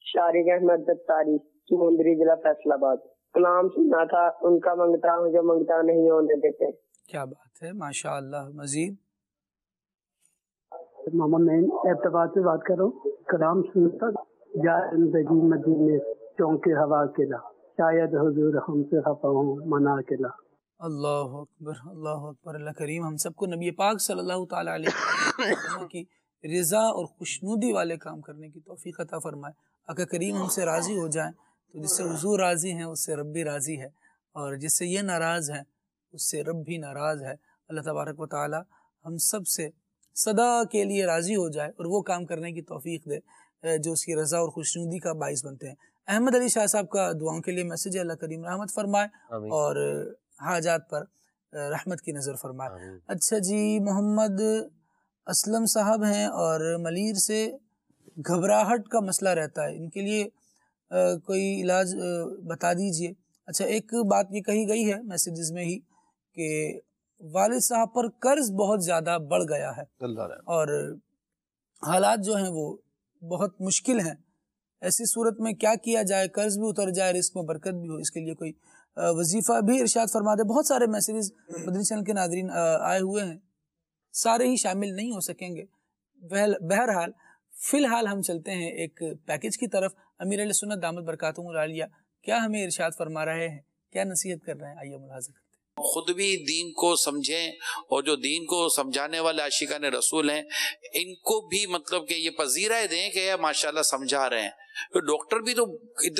شارق احمد اتاری، سمندری ضلع فیصل آباد. کلام سننا تھا، ان کا منگتا ہوں جو منگتا نہیں ہونے دیتے. کیا بات ہے، ماشاء اللہ. مزید محمد نعیم اعتبار سے بات کر رہا ہوں. کلام سنتا جا زندگی مدینے چونکہ ہوا کلا، شاید حضور ہم سے خفا ہوں منا کلا. اللہ اکبر، اللہ اکبر. اللہ کریم ہم سب کو نبی پاک صلی اللہ تعالیٰ علیہ وسلم کی رضا اور خوشنودی والے کام کرنے کی توفیق عطا فرمائے. آقا کریم ہم سے راضی ہو جائیں تو جس سے حضور راضی ہیں اس سے رب بھی راضی ہے، اور جس سے یہ ناراض ہیں اس سے رب بھی ناراض ہے. اللہ تبارک و تعالی ہم سب سے صدا کے لیے راضی ہو جائے اور وہ کام کرنے کی توفیق دے جو اس کی رضا اور خوشنودی کا باعث بنتے ہیں. احمد علی شاہ صاحب کا دعاؤں کے لیے میسج ہے. اللہ کریم رحمت فرمائے اور حاجات پر رحمت کی نظر فرمائے. اچھا جی، محمد اسلم صاحب ہیں اور ملیر سے گھبراہٹ کا مسئلہ رہتا ہے، ان کے لیے کوئی علاج بتا دیجئے. اچھا، ایک بات یہ کہی گئی ہے میسیجز میں ہی کہ والد صاحب پر قرض بہت زیادہ بڑھ گیا ہے اور حالات جو ہیں وہ بہت مشکل ہیں. ایسی صورت میں کیا کیا جائے، قرض بھی اتر جائے، رزق میں برکت بھی ہو، اس کے لیے کوئی وظیفہ بھی ارشاد فرما دے. بہت سارے میسیجز مدنی چینل کے ناظرین آئے ہوئے ہیں، سارے ہی شامل نہیں ہو سکیں گے. بہرحال فی الحال ہم چلتے ہیں ایک پیکج کی طرف. امیر اہل سنت دامت برکاتہم العالیہ کیا ہمیں ارشاد فرما رہے ہیں، کیا نصیحت کر رہے ہیں، آئیے ملاحظہ کرتے ہیں. خود بھی دین کو سمجھیں اور جو دین کو سمجھانے والے عاشقان رسول ہیں ان کو بھی مطلب کہ یہ پذیرائے دیں کہ یہ ماشاءاللہ سمجھا رہے ہیں. ڈاکٹر بھی تو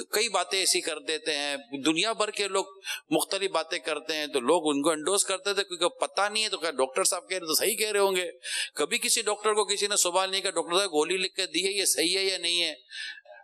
کئی باتیں ایسی کر دیتے ہیں، دنیا بھر کے لوگ مختلف باتیں کرتے ہیں تو لوگ ان کو انڈوز کرتے تھے کیونکہ پتہ نہیں ہے تو کہ ڈاکٹر صاحب کہہ رہے تو صحیح کہہ رہے ہوں گے. کبھی کسی ڈاکٹر کو کسی نے سوال نہیں کہا ڈاکٹر صاحب گولی لکھ کے دی ہے یہ صحیح ہے یا نہیں ہے.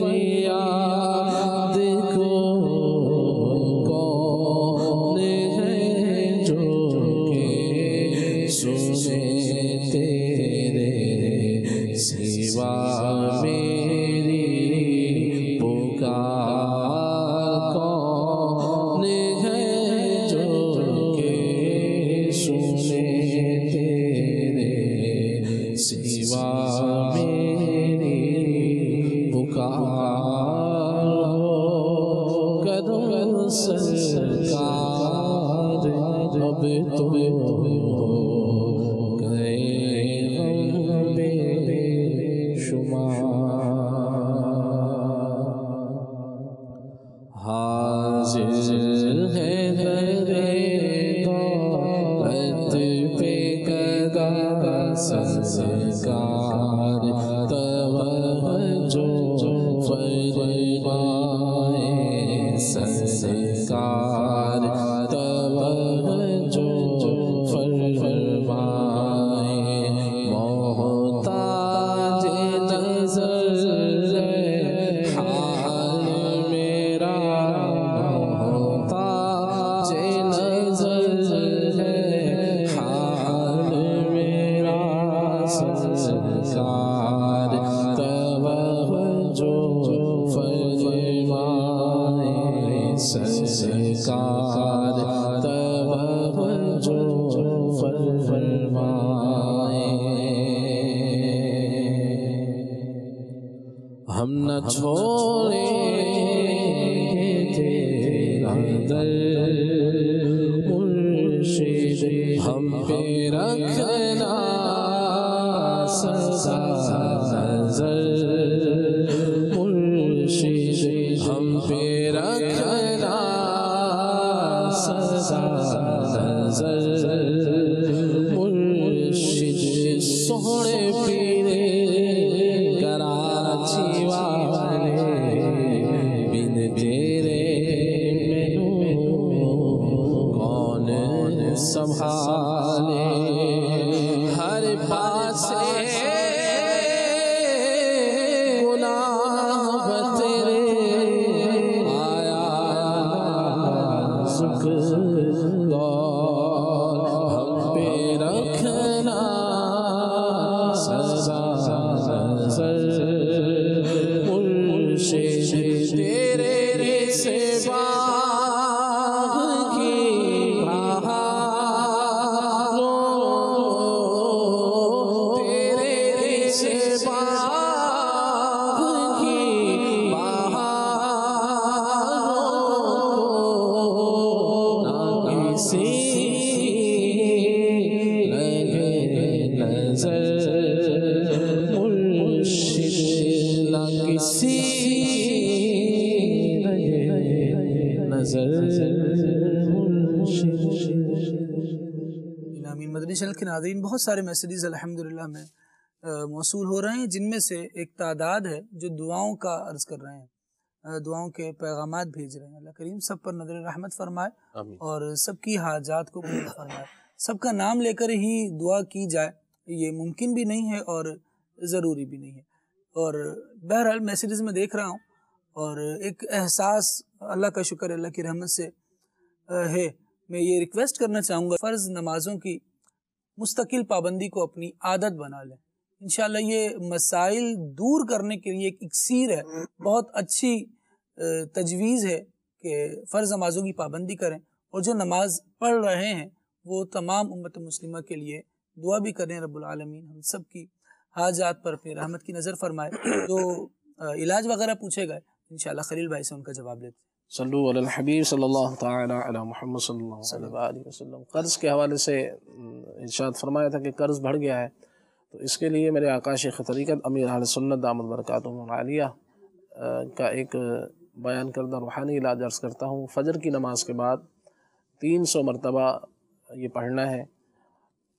فریاد کو کون ہے جو کہ سنے تیرے سوا میری پکار، کون ہے جو کہ سنے تیرے سوا میری پکار، کرو سرکار اب تو حاضر ہے درے دولت پہ گدا سرکار، توجہ فرمائے سرکار، توجہ فرمائے، محتاج نظر حال میرا، محتاج نظر حال میرا سرکار، توجہ فرمائے سرکار، توجہ فرمائے، ہم نہ چھوڑیں تیرا در مرشد، ہم پہ رکھنا سدا نظر مرشد، ہم پہ رکھنا سدا نظر مرشد، سونے پینے کراچی والے بن تیرے مینوں کون سنبھالے، ہر پاسے گناہ تیرے آیا ذکر دور، ہم پہ رکھنا سدا نظر مرشد، تیرے سے باغ کی بہاروں، تیرے سے باغ کی بہاروں، نہ کسی لگے نظر مرشد، نہ کسی لگے نظر مرشد۔ آمین۔ مدنی چینل کے ناظرین، بہت سارے میسیجز الحمدللہ میں موصول ہو رہے ہیں، جن میں سے ایک تعداد ہے جو دعاؤں کا عرض کر رہے ہیں، دعاؤں کے پیغامات بھیج رہے ہیں۔ اللہ کریم سب پر نظر رحمت فرمائے اور سب کی حاجات کو پورا فرمائے۔ سب کا نام لے کر ہی دعا کی جائے یہ ممکن بھی نہیں ہے اور ضروری بھی نہیں ہے، اور بہرحال میسیجز میں دیکھ رہا ہوں اور ایک احساس اللہ کا شکر اللہ کی رحمت سے ہے۔ میں یہ ریکویسٹ کرنا چاہوں گا فرض نمازوں کی مستقل پابندی کو اپنی عادت بنا لیں۔ انشاءاللہ یہ مسائل دور کرنے کے لیے ایک اکسیر ہے، بہت اچھی تجویز ہے کہ فرض نمازوں کی پابندی کریں، اور جو نماز پڑھ رہے ہیں وہ تمام امت مسلمہ کے لیے دعا بھی کریں، رب العالمین ہم سب کی حاجات پر اپنی رحمت کی نظر فرمائے۔ جو علاج وغیرہ پوچھے گئے انشاءاللہ خلیل بھائی سے ان کا جواب لیتے ہیں۔ صلو علی الحبیب صلی اللہ تعالی علی محمد صلی اللہ علیہ وسلم۔ قرض کے حوالے سے ارشاد فرمایا تھا کہ قرض بڑھ گیا ہے، تو اس کے لیے میرے آقا شیخ طریقت امیر اہل سنت دامت برکاتہم العالیہ کا ایک بیان کردہ روحانی علاج عرض کرتا ہوں۔ فجر کی نماز کے بعد 300 مرتبہ یہ پڑھنا ہے،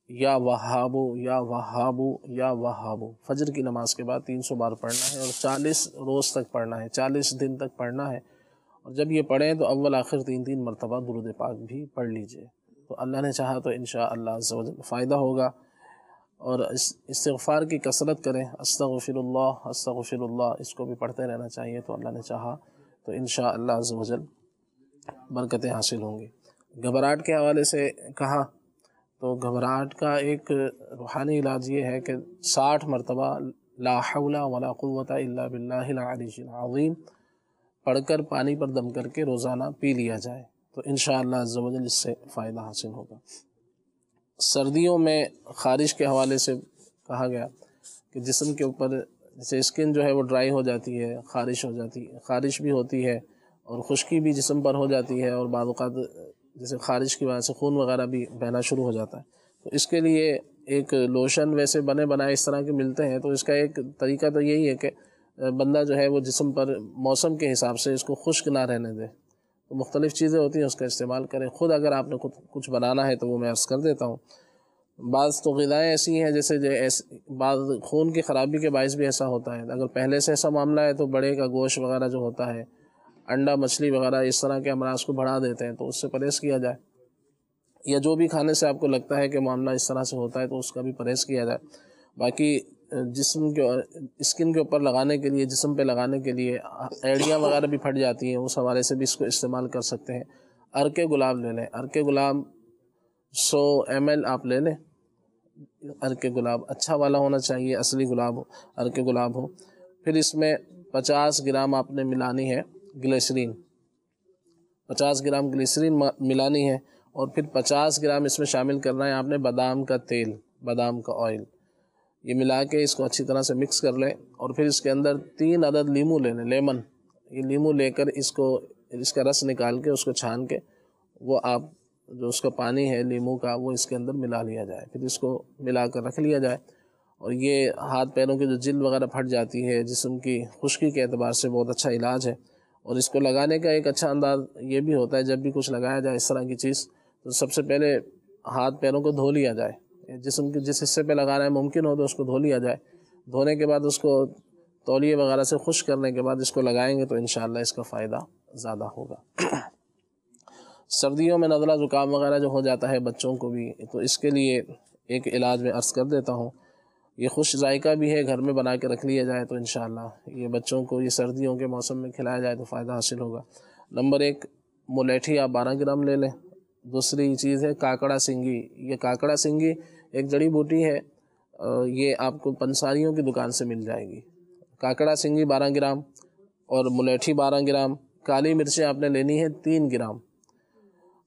یا وہابو یا وہابو یا وہابو، فجر کی نماز کے بعد 300 بار پڑھنا ہے، اور 40 روز تک پڑھنا ہے، 40 دن تک پڑھنا ہے۔ اور جب یہ پڑھیں تو اول آخر 3 مرتبہ درود پاک بھی پڑھ لیجئے، تو اللہ نے چاہا تو انشاءاللہ عز و جل فائدہ ہوگا۔ اور استغفار کی کثرت کریں، استغفر اللہ، اس کو بھی پڑھتے رہنا چاہیے، تو اللہ نے چاہا تو انشاءاللہ عز و جل برکتیں حاصل ہوں گی۔ گھبراہٹ کے حوالے سے کہا تو گھبراہٹ کا ایک روحانی علاج یہ ہے کہ 60 مرتبہ لا حول ولا قوة الا باللہ العلی العظیم پڑھ کر پانی پر دم کر کے روزانہ پی لیا جائے تو انشاءاللہ عز و جل اس سے فائدہ حاصل ہوگا۔ سردیوں میں خارش کے حوالے سے کہا گیا کہ جسم کے اوپر جیسے اسکن جو ہے وہ ڈرائی ہو جاتی ہے، خارش ہو جاتی ہے، خارش بھی ہوتی ہے اور خشکی بھی جسم پر ہو جاتی ہے، اور بعض اوقات جیسے خارش کی وجہ سے خون وغیرہ بھی بہنا شروع ہو جاتا ہے، تو اس کے لیے ایک لوشن ویسے بنے بنائے اس طرح کے ملتے ہیں، تو اس کا ایک طریقہ تو یہی ہے کہ بندہ جو ہے وہ جسم پر موسم کے حساب سے اس کو خشک نہ رہنے دے، تو مختلف چیزیں ہوتی ہیں اس کا استعمال کریں۔ خود اگر آپ نے خود کچھ بنانا ہے تو وہ میں عرض کر دیتا ہوں۔ بعض تو غذائیں ایسی ہیں جیسے بعض خون کی خرابی کے باعث بھی ایسا ہوتا ہے، اگر پہلے سے ایسا معاملہ ہے تو بڑے کا گوشت وغیرہ جو ہوتا ہے، انڈا مچھلی وغیرہ اس طرح کے امراض کو بڑھا دیتے ہیں، تو اس سے پرہیز کیا جائے، یا جو بھی کھانے سے آپ کو لگتا ہے کہ معاملہ اس طرح سے ہوتا ہے تو اس کا بھی پرہیز کیا جائے۔ باقی جسم کے اسکن کے اوپر لگانے کے لیے، جسم پہ لگانے کے لیے ایڑیاں وغیرہ بھی پھٹ جاتی ہیں، اس حوالے سے بھی اس کو استعمال کر سکتے ہیں۔ عرق گلاب لے لیں، عرق گلاب 100 ml آپ لے لیں، عرق گلاب اچھا والا ہونا چاہیے، اصلی گلاب ہو، عرق گلاب ہو۔ پھر اس میں 50 گرام آپ نے ملانی ہے گلیسرین، 50 گرام گلیسرین ملانی ہے، اور پھر 50 گرام اس میں شامل کرنا ہے آپ نے بادام کا تیل، بادام کا آئل، یہ ملا کے اس کو اچھی طرح سے مکس کر لیں، اور پھر اس کے اندر 3 عدد لیمو لے لیں، لیمن، یہ لیمو لے کر اس کا رس نکال کے اس کو چھان کے وہ آپ جو اس کا پانی ہے لیمو کا وہ اس کے اندر ملا لیا جائے، پھر اس کو ملا کر رکھ لیا جائے۔ اور یہ ہاتھ پیروں کی جو جلد وغیرہ پھٹ جاتی ہے، جسم کی خشکی کے اعتبار سے بہت اچھا علاج ہے، اور اس کو لگانے کا ایک اچھا انداز یہ بھی ہوتا ہے جب بھی کچھ لگایا جائے اس طرح کی چیز تو سب سے پہلے ہاتھ پیروں کو دھو لیا جائے، جسم کے جس حصے پہ لگانا ہے ممکن ہو تو اس کو دھو لیا جائے، دھونے کے بعد اس کو تولیے وغیرہ سے خشک کرنے کے بعد اس کو لگائیں گے تو انشاءاللہ اس کا فائدہ زیادہ ہوگا۔ سردیوں میں نزلہ زکام وغیرہ جو ہو جاتا ہے بچوں کو بھی، تو اس کے لیے ایک علاج میں عرض کر دیتا ہوں، یہ خوش ذائقہ بھی ہے، گھر میں بنا کے رکھ لیا جائے تو انشاءاللہ یہ بچوں کو یہ سردیوں کے موسم میں کھلایا جائے تو فائدہ حاصل ہوگا۔ نمبر 1 ملیٹھی آپ 12 گرام لے لیں۔ دوسری چیز ہے کاکڑا سنگی، یہ کاکڑا سنگی ایک جڑی بوٹی ہے، یہ آپ کو پنساریوں کی دکان سے مل جائے گی۔ کاکڑا سنگی 12 گرام اور ملیٹھی 12 گرام، کالی مرچیں آپ نے لینی ہے 3 گرام،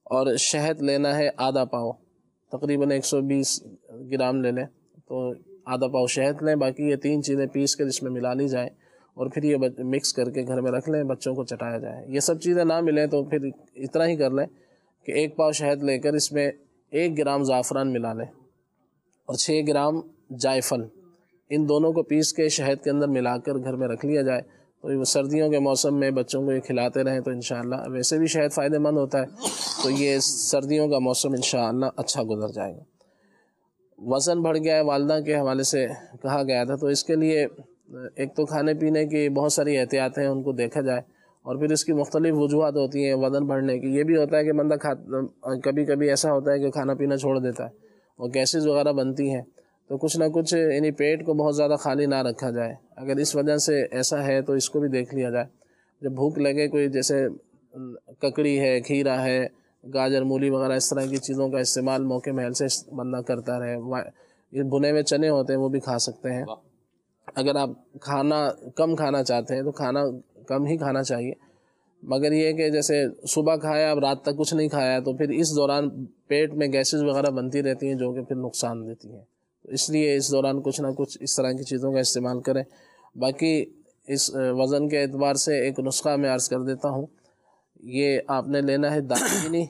اور شہد لینا ہے آدھا پاؤ، تقریباً 120 گرام لے لیں تو آدھا پاؤ شہد لیں، باقی یہ 3 چیزیں پیس کر اس میں ملا لی جائیں اور پھر یہ مکس کر کے گھر میں رکھ لیں، بچوں کو چٹایا جائے۔ یہ سب چیزیں نہ ملیں تو پھر اتنا ہی کر لیں کہ 1 پاؤ شہد لے کر اس میں 1 گرام زعفران ملا لیں اور 6 گرام جائفل، ان دونوں کو پیس کے شہد کے اندر ملا کر گھر میں رکھ لیا جائے تو سردیوں کے موسم میں بچوں کو یہ کھلاتے رہیں تو انشاءاللہ، ویسے بھی شہد فائدہ مند ہوتا ہے تو یہ سردیوں کا موسم انشاءاللہ اچھا گزر جائے گا۔ وزن بڑھ گیا ہے والدہ کے حوالے سے کہا گیا تھا، تو اس کے لیے ایک تو کھانے پینے کی بہت ساری احتیاط ہیں، ان کو دیکھا جائے، اور پھر اس کی مختلف وجوہات ہوتی ہیں وزن بڑھنے کی۔ یہ بھی ہوتا ہے کہ بندہ کبھی کبھی ایسا ہوتا ہے کہ کھانا پینا چھوڑ دیتا ہے اور گیسز وغیرہ بنتی ہیں، تو کچھ نہ کچھ یعنی پیٹ کو بہت زیادہ خالی نہ رکھا جائے، اگر اس وجہ سے ایسا ہے تو اس کو بھی دیکھ لیا جائے۔ جب بھوک لگے، کوئی جیسے ککڑی ہے، کھیرا ہے، گاجر مولی وغیرہ اس طرح کی چیزوں کا استعمال موقع محل سے بندہ کرتا رہے۔ یہ بھنے ہوئے چنے ہوتے ہیں وہ بھی کھا سکتے ہیں۔ اگر آپ کھانا کم کھانا چاہتے ہیں تو کھانا کم ہی کھانا چاہیے، مگر یہ کہ جیسے صبح کھایا اب رات تک کچھ نہیں کھایا تو پھر اس دوران پیٹ میں گیسز وغیرہ بنتی رہتی ہیں جو کہ پھر نقصان دیتی ہیں، تو اس لیے اس دوران کچھ نہ کچھ اس طرح کی چیزوں کا استعمال کریں۔ باقی اس وزن کے اعتبار سے ایک نسخہ میں عرض کر دیتا ہوں، یہ آپ نے لینا ہے دال چینی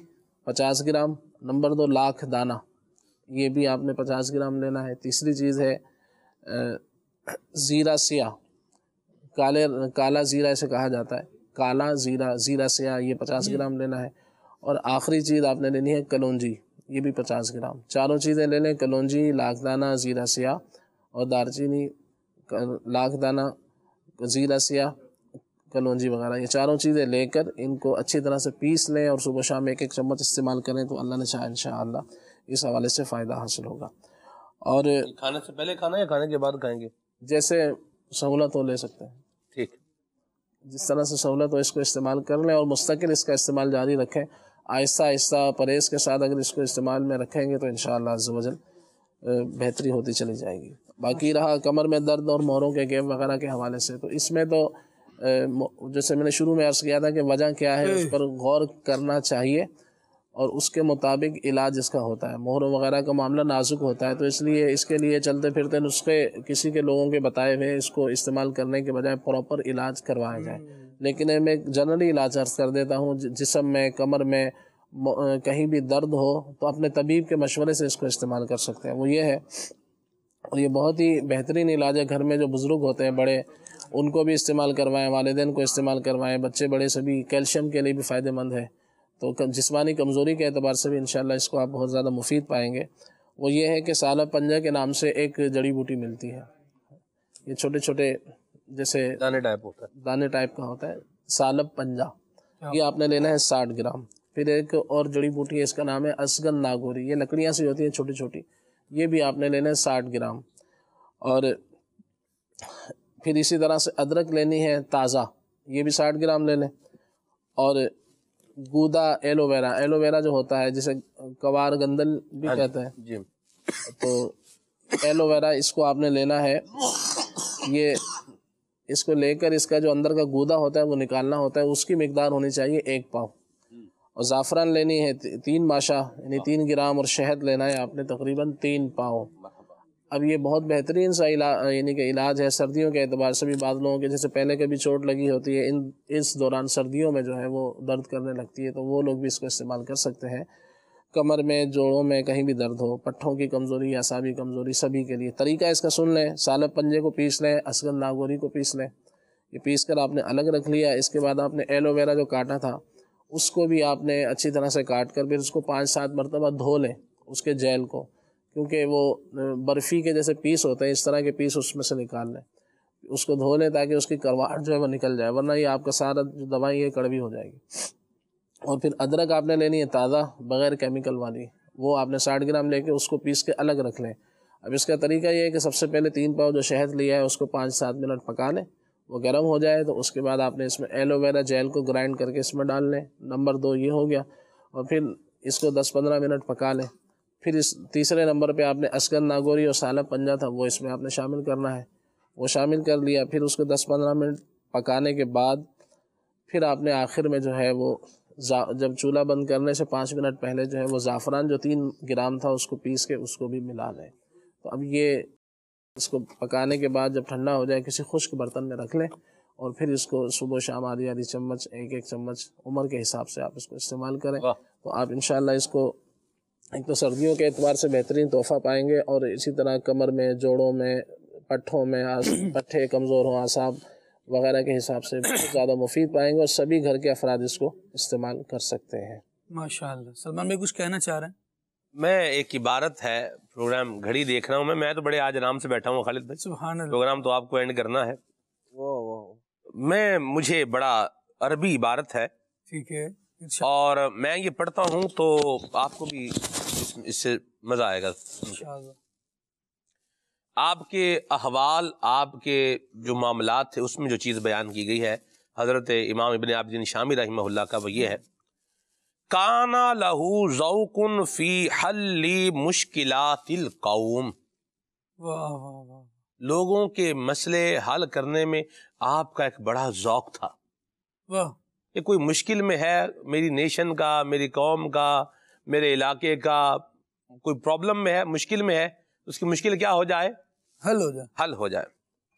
50 گرام، نمبر 2 لاکھ دانہ، یہ بھی آپ نے 50 گرام لینا ہے۔ تیسری چیز ہے زیرہ سیاہ، کالا زیرہ اسے کہا جاتا ہے، کالا زیرہ سیاہ، یہ 50 گرام لینا ہے۔ اور آخری چیز آپ نے لینی ہے کلونجی، یہ بھی 50 گرام۔ چاروں چیزیں لے لیں، کلونجی، لاکھ دانہ، زیرہ سیاہ اور دار چینی، لاکھ دانہ، زیرہ سیاہ، کلونجی وغیرہ، یہ چاروں چیزیں لے کر ان کو اچھی طرح سے پیس لیں اور صبح شام 1-1 چمچ استعمال کریں تو اللہ نے چاہا انشاءاللہ اس حوالے سے فائدہ حاصل ہوگا۔ اور کھانے سے پہلے کھانا یا کھانے کے بعد کھائیں گے؟ جیسے سہولت ہو لے سکتے ہیں، ٹھیک، جس طرح سے سہولت ہو اس کو استعمال کر لیں اور مستقل اس کا استعمال جاری رکھیں، آہستہ آہستہ پرہیز کے ساتھ اگر اس کو استعمال میں رکھیں گے تو انشاءاللہ عز و جل بہتری ہوتی چلی جائے گی۔ باقی رہا کمر میں درد اور مہروں کے گیپ وغیرہ کے حوالے سے، تو اس میں تو جیسے میں نے شروع میں عرض کیا تھا کہ وجہ کیا ہے اس پر غور کرنا چاہیے اور اس کے مطابق علاج اس کا ہوتا ہے۔ مہروں وغیرہ کا معاملہ نازک ہوتا ہے، تو اس لیے اس کے لیے چلتے پھرتے نسخے کسی کے لوگوں کے بتائے ہوئے اس کو استعمال کرنے کے بجائے پراپر علاج کروایا جائے۔ لیکن میں ایک جنرلی علاج عرض کر دیتا ہوں، جسم میں کمر میں کہیں بھی درد ہو تو اپنے طبیب کے مشورے سے اس کو استعمال کر سکتے ہیں۔ وہ یہ ہے، اور یہ بہت ہی بہترین علاج ہے، گھر میں جو بزرگ ہوتے ہیں بڑے ان کو بھی استعمال کروائیں، والدین کو استعمال کروائیں، بچے بڑے سبھی، کیلشیم کے لیے بھی فائدہ مند ہے، تو جسمانی کمزوری کے اعتبار سے بھی انشاءاللہ اس کو آپ بہت زیادہ مفید پائیں گے۔ وہ یہ ہے کہ سالب پنجہ کے نام سے ایک جڑی بوٹی ملتی ہے، یہ چھوٹے چھوٹے جیسے دانے ٹائپ کا ہوتا ہے، سالب پنجہ، یہ آپ نے لینا ہے 60 گرام۔ پھر ایک اور جڑی بوٹی ہے، اس کا نام ہے اسگن ناگوری، یہ لکڑیاں سی ہوتی ہیں چھوٹی چھوٹی، یہ بھی آپ نے لینا ہے 60 گرام۔ اور پھر اسی طرح سے ادرک لینی ہے تازہ، یہ بھی 60 گرام لے لیں۔ اور گودا ایلو ویرا جو ہوتا ہے جسے کوار گندل بھی کہتے ہیں، تو ایلو ویرا اس کو آپ نے لینا ہے، یہ اس کو لے کر اس کا جو اندر کا گودا ہوتا ہے وہ نکالنا ہوتا ہے، اس کی مقدار ہونی چاہیے 1 پاؤ۔ اور زعفران لینی ہے 3 ماشا یعنی 3 گرام، اور شہد لینا ہے آپ نے تقریباً 3 پاؤ۔ اب یہ بہت بہترین سا یعنی کہ علاج ہے سردیوں کے اعتبار سے بھی۔ بعض لوگوں کے جیسے پہلے کبھی چوٹ لگی ہوتی ہے، اس دوران سردیوں میں جو ہے وہ درد کرنے لگتی ہے، تو وہ لوگ بھی اس کو استعمال کر سکتے ہیں۔ کمر میں، جوڑوں میں کہیں بھی درد ہو، پٹھوں کی کمزوری یا اعصابی کمزوری، سبھی کے لیے طریقہ اس کا سن لیں۔ سالب پنجے کو پیس لیں، اسگن ناگوری کو پیس لیں، یہ پیس کر آپ نے الگ رکھ لیا۔ اس کے بعد آپ نے ایلو ویرا جو کاٹا تھا اس کو بھی آپ نے اچھی طرح سے کاٹ کر پھر اس کو 5-7 مرتبہ دھو لیں، اس کے جیل کو، کیونکہ وہ برفی کے جیسے پیس ہوتے ہیں اس طرح کے پیس اس میں سے نکال لیں، اس کو دھو لیں تاکہ اس کی کرواہٹ جو ہے وہ نکل جائے، ورنہ یہ آپ کا سارا جو دوائی ہے کڑوی ہو جائے گی۔ اور پھر ادرک آپ نے لینی ہے تازہ بغیر کیمیکل والی، وہ آپ نے 60 گرام لے کے اس کو پیس کے الگ رکھ لیں۔ اب اس کا طریقہ یہ ہے کہ سب سے پہلے 3 پاؤ جو شہد لیا ہے اس کو 5-7 منٹ پکا لیں، وہ گرم ہو جائے تو اس کے بعد آپ نے اس میں ایلو ویرا جیل کو گرائنڈ کر کے اس میں ڈال لیں۔ نمبر 2 یہ ہو گیا، اور پھر اس کو 10-15 منٹ پکا لیں۔ پھر اس تیسرے نمبر پہ آپ نے اسگن ناگوری اور سالب پنجہ تھا وہ اس میں آپ نے شامل کرنا ہے، وہ شامل کر لیا۔ پھر اس کو 10-15 منٹ پکانے کے بعد پھر آپ نے آخر میں جو ہے وہ جب چولہا بند کرنے سے 5 منٹ پہلے جو ہے وہ زعفران جو 3 گرام تھا اس کو پیس کے اس کو بھی ملا لیں۔ تو اب یہ اس کو پکانے کے بعد جب ٹھنڈا ہو جائے کسی خشک برتن میں رکھ لیں، اور پھر اس کو صبح و شام آدھی چمچ 1-1 چمچ عمر کے حساب سے آپ اس کو استعمال کریں، تو آپ انشاءاللہ اس کو ایک تو سردیوں کے اعتبار سے بہترین تحفہ پائیں گے، اور اسی طرح کمر میں، جوڑوں میں، پٹھوں میں، پٹھے کمزور ہوں، اعصاب وغیرہ کے حساب سے بہت زیادہ مفید پائیں گے، اور سبھی گھر کے افراد اس کو استعمال کر سکتے ہیں۔ ماشاءاللہ۔ سلمان بھائی کچھ کہنا چاہ رہے ہیں؟ میں ایک عبارت ہے، پروگرام گھڑی دیکھ رہا ہوں میں تو بڑے آج آرام سے بیٹھا ہوں خالد بھائی، سبحان اللہ، پروگرام تو آپ کو اینڈ کرنا ہے۔ مجھے بڑا عربی عبارت ہے، ٹھیک ہے، اور میں یہ پڑھتا ہوں تو آپ کو بھی اس سے مزہ آئے گا۔ آپ کے احوال، آپ کے جو معاملات تھے اس میں جو چیز بیان کی گئی ہے حضرت امام ابن عابدین شامی رحمہ اللہ کا، وہ یہ ہے، کانا لہو ذوق فی حل مشکلات القوم، لوگوں کے مسئلے حل کرنے میں آپ کا ایک بڑا ذوق تھا۔ یہ کوئی مشکل میں ہے، میری نیشن کا، میری قوم کا، میرے علاقے کا کوئی پرابلم میں ہے، مشکل میں ہے، اس کی مشکل کیا ہو جائے؟ حل ہو جائے۔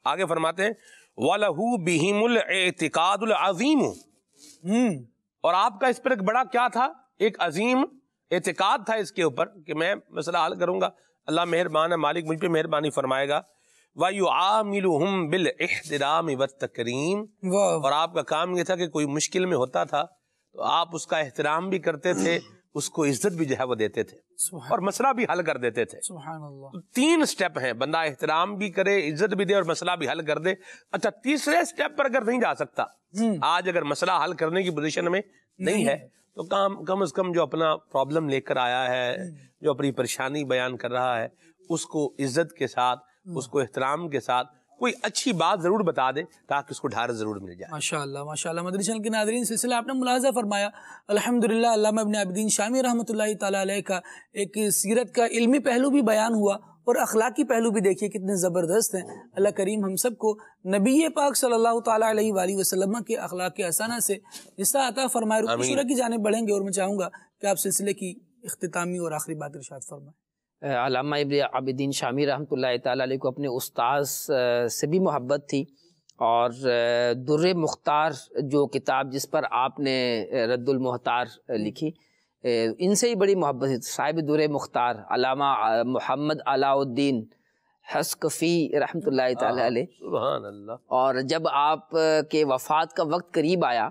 آگے فرماتے ہیں وَلَهُ بِهِمُ الْاعْتِقَادُ الْعَظِيمُ، اور آپ کا اس پر ایک بڑا کیا تھا؟ ایک عظیم اعتقاد تھا اس کے اوپر کہ میں مسئلہ حل کروں گا، اللہ مہربان ہے، مالک مجھ پہ مہربانی فرمائے گا۔ وَيُعَامِلُهُمْ بِالْإِحْتِرَامِ وَالتَّكْرِيمِ، اور آپ کا کام یہ تھا کہ کوئی مشکل میں ہوتا تھا تو آپ اس کا احترام بھی کرتے تھے، اس کو عزت بھی جو ہے وہ دیتے تھے، اور مسئلہ بھی حل کر دیتے تھے۔ سبحان اللہ۔ 3 سٹیپ ہیں، بندہ احترام بھی کرے، عزت بھی دے، اور مسئلہ بھی حل کر دے۔ اچھا، تیسرے سٹیپ پر اگر نہیں جا سکتا، آج اگر مسئلہ حل کرنے کی پوزیشن میں نہیں ہے، تو کم از کم جو اپنا پرابلم لے کر آیا ہے، جو اپنی پریشانی بیان کر رہا ہے، اس کو عزت کے ساتھ، اس کو احترام کے ساتھ کوئی اچھی بات ضرور بتا دے تاکہ اس کو ڈھارس ضرور مل جائے۔ ماشاءاللہ ماشاءاللہ۔ مدنی چینل کے ناظرین، سلسلہ آپ نے ملاحظہ فرمایا الحمدللہ علامہ ابن عابدین شامی رحمۃ اللہ تعالیٰ علیہ کا ایک سیرت کا علمی پہلو بھی بیان ہوا اور اخلاقی پہلو بھی دیکھیے کتنے زبردست ہیں۔ اللہ کریم ہم سب کو نبی پاک صلی اللہ تعالیٰ علیہ وآلہ وسلم کے اخلاق حسنہ سے حصہ عطا فرمائے۔ رکوع شورا کی جانب بڑھیں گے اور میں چاہوں گا کہ آپ سلسلے کی اختتامی اور آخری بات ارشاد فرمائیں۔ علامہ ابن عابدین شامی رحمۃ اللہ تعالیٰ علیہ کو اپنے استاذ سے بھی محبت تھی، اور در مختار جو کتاب جس پر آپ نے رد المحتار لکھی، ان سے ہی بڑی محبت تھی۔ صاحب در مختار علامہ محمد علاء الدین حسکفی رحمۃ اللہ تعالیٰ علیہ، سبحان اللہ۔ اور جب آپ کے وفات کا وقت قریب آیا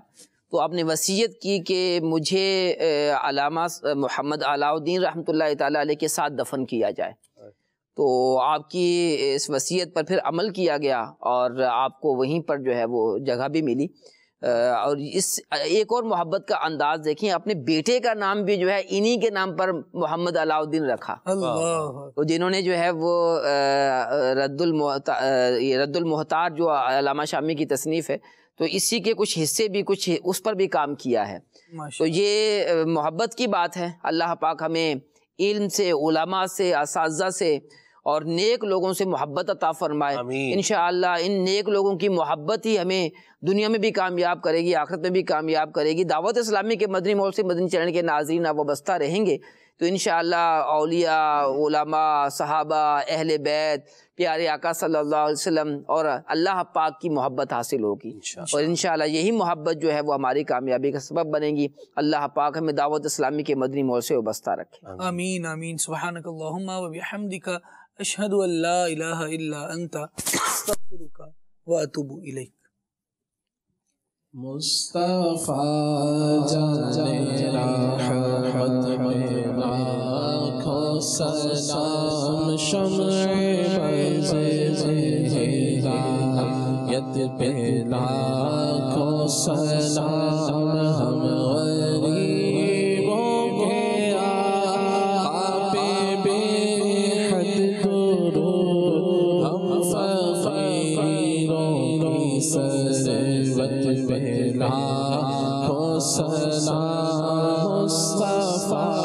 تو آپ نے وصیت کی کہ مجھے علامہ محمد علاء الدین رحمۃ اللہ تعالیٰ علیہ کے ساتھ دفن کیا جائے۔ تو آپ کی اس وصیت پر پھر عمل کیا گیا اور آپ کو وہیں پر جو ہے وہ جگہ بھی ملی۔ اور اس ایک اور محبت کا انداز دیکھیں، اپنے بیٹے کا نام بھی جو ہے انہی کے نام پر محمد علاء الدین رکھا۔ تو جنہوں نے جو ہے وہ رد المحتار جو علامہ شامی کی تصنیف ہے، تو اسی کے کچھ حصے بھی کچھ اس پر بھی کام کیا ہے۔ تو یہ محبت کی بات ہے۔ اللہ پاک ہمیں علم سے، علماء سے، اساتذہ سے اور نیک لوگوں سے محبت عطا فرمائے۔ انشاءاللہ ان نیک لوگوں کی محبت ہی ہمیں دنیا میں بھی کامیاب کرے گی، آخرت میں بھی کامیاب کرے گی۔ دعوت اسلامی کے مدنی ماحول سے مدنی چینل کے ناظرین وابستہ رہیں گے تو انشاءاللہ اولیاء، علماء، صحابہ، اہل بیت، پیارے آقا صلی اللہ علیہ وسلم اور اللہ پاک کی محبت حاصل ہوگی، اور انشاءاللہ یہی محبت جو ہے وہ ہماری کامیابی کا سبب بنے گی۔ اللہ پاک ہمیں دعوت اسلامی کے مدنی ماحول سے وابستہ رکھے۔ آمین آمین۔ سبحانک اللہم و بحمدک، اشہد ان لا الہ الا انت، استغفرک و اتوب الیک۔ مصطفیٰ جانے رحمت میں لاکھوں سلام، شمع برز ہدایت پہ لاکھوں سلام، ہم غریبوں کے آقا پہ بے حد درود، ہم فقیروں کی ثروت پہ لاکھوں سلام، مصطفیٰ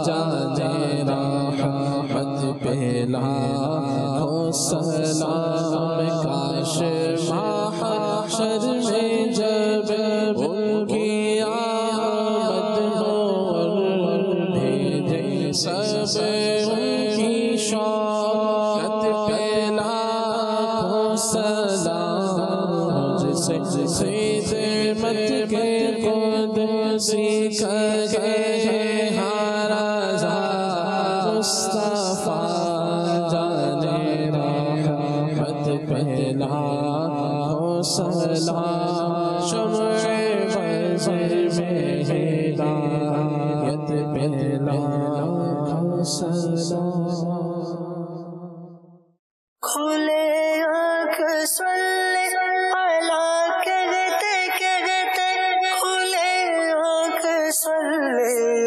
جانے رحمت پہ لاکھوں سلام، کاش محشر میں جب ان کی آمد ہو اور بھیجے سب ان کی شوقت پہ لاکھوں سلام، جسے خدمت کے قدسی کہے ہر آزاد، مصطفیٰ جانے رحمت پہ لاکھوں سلام، شمع برز میں ہدایت پہ لاکھوں سلام۔ کھلے آنکھ صلی اللہ کہتے کہتے، کھلے آنکھ صلی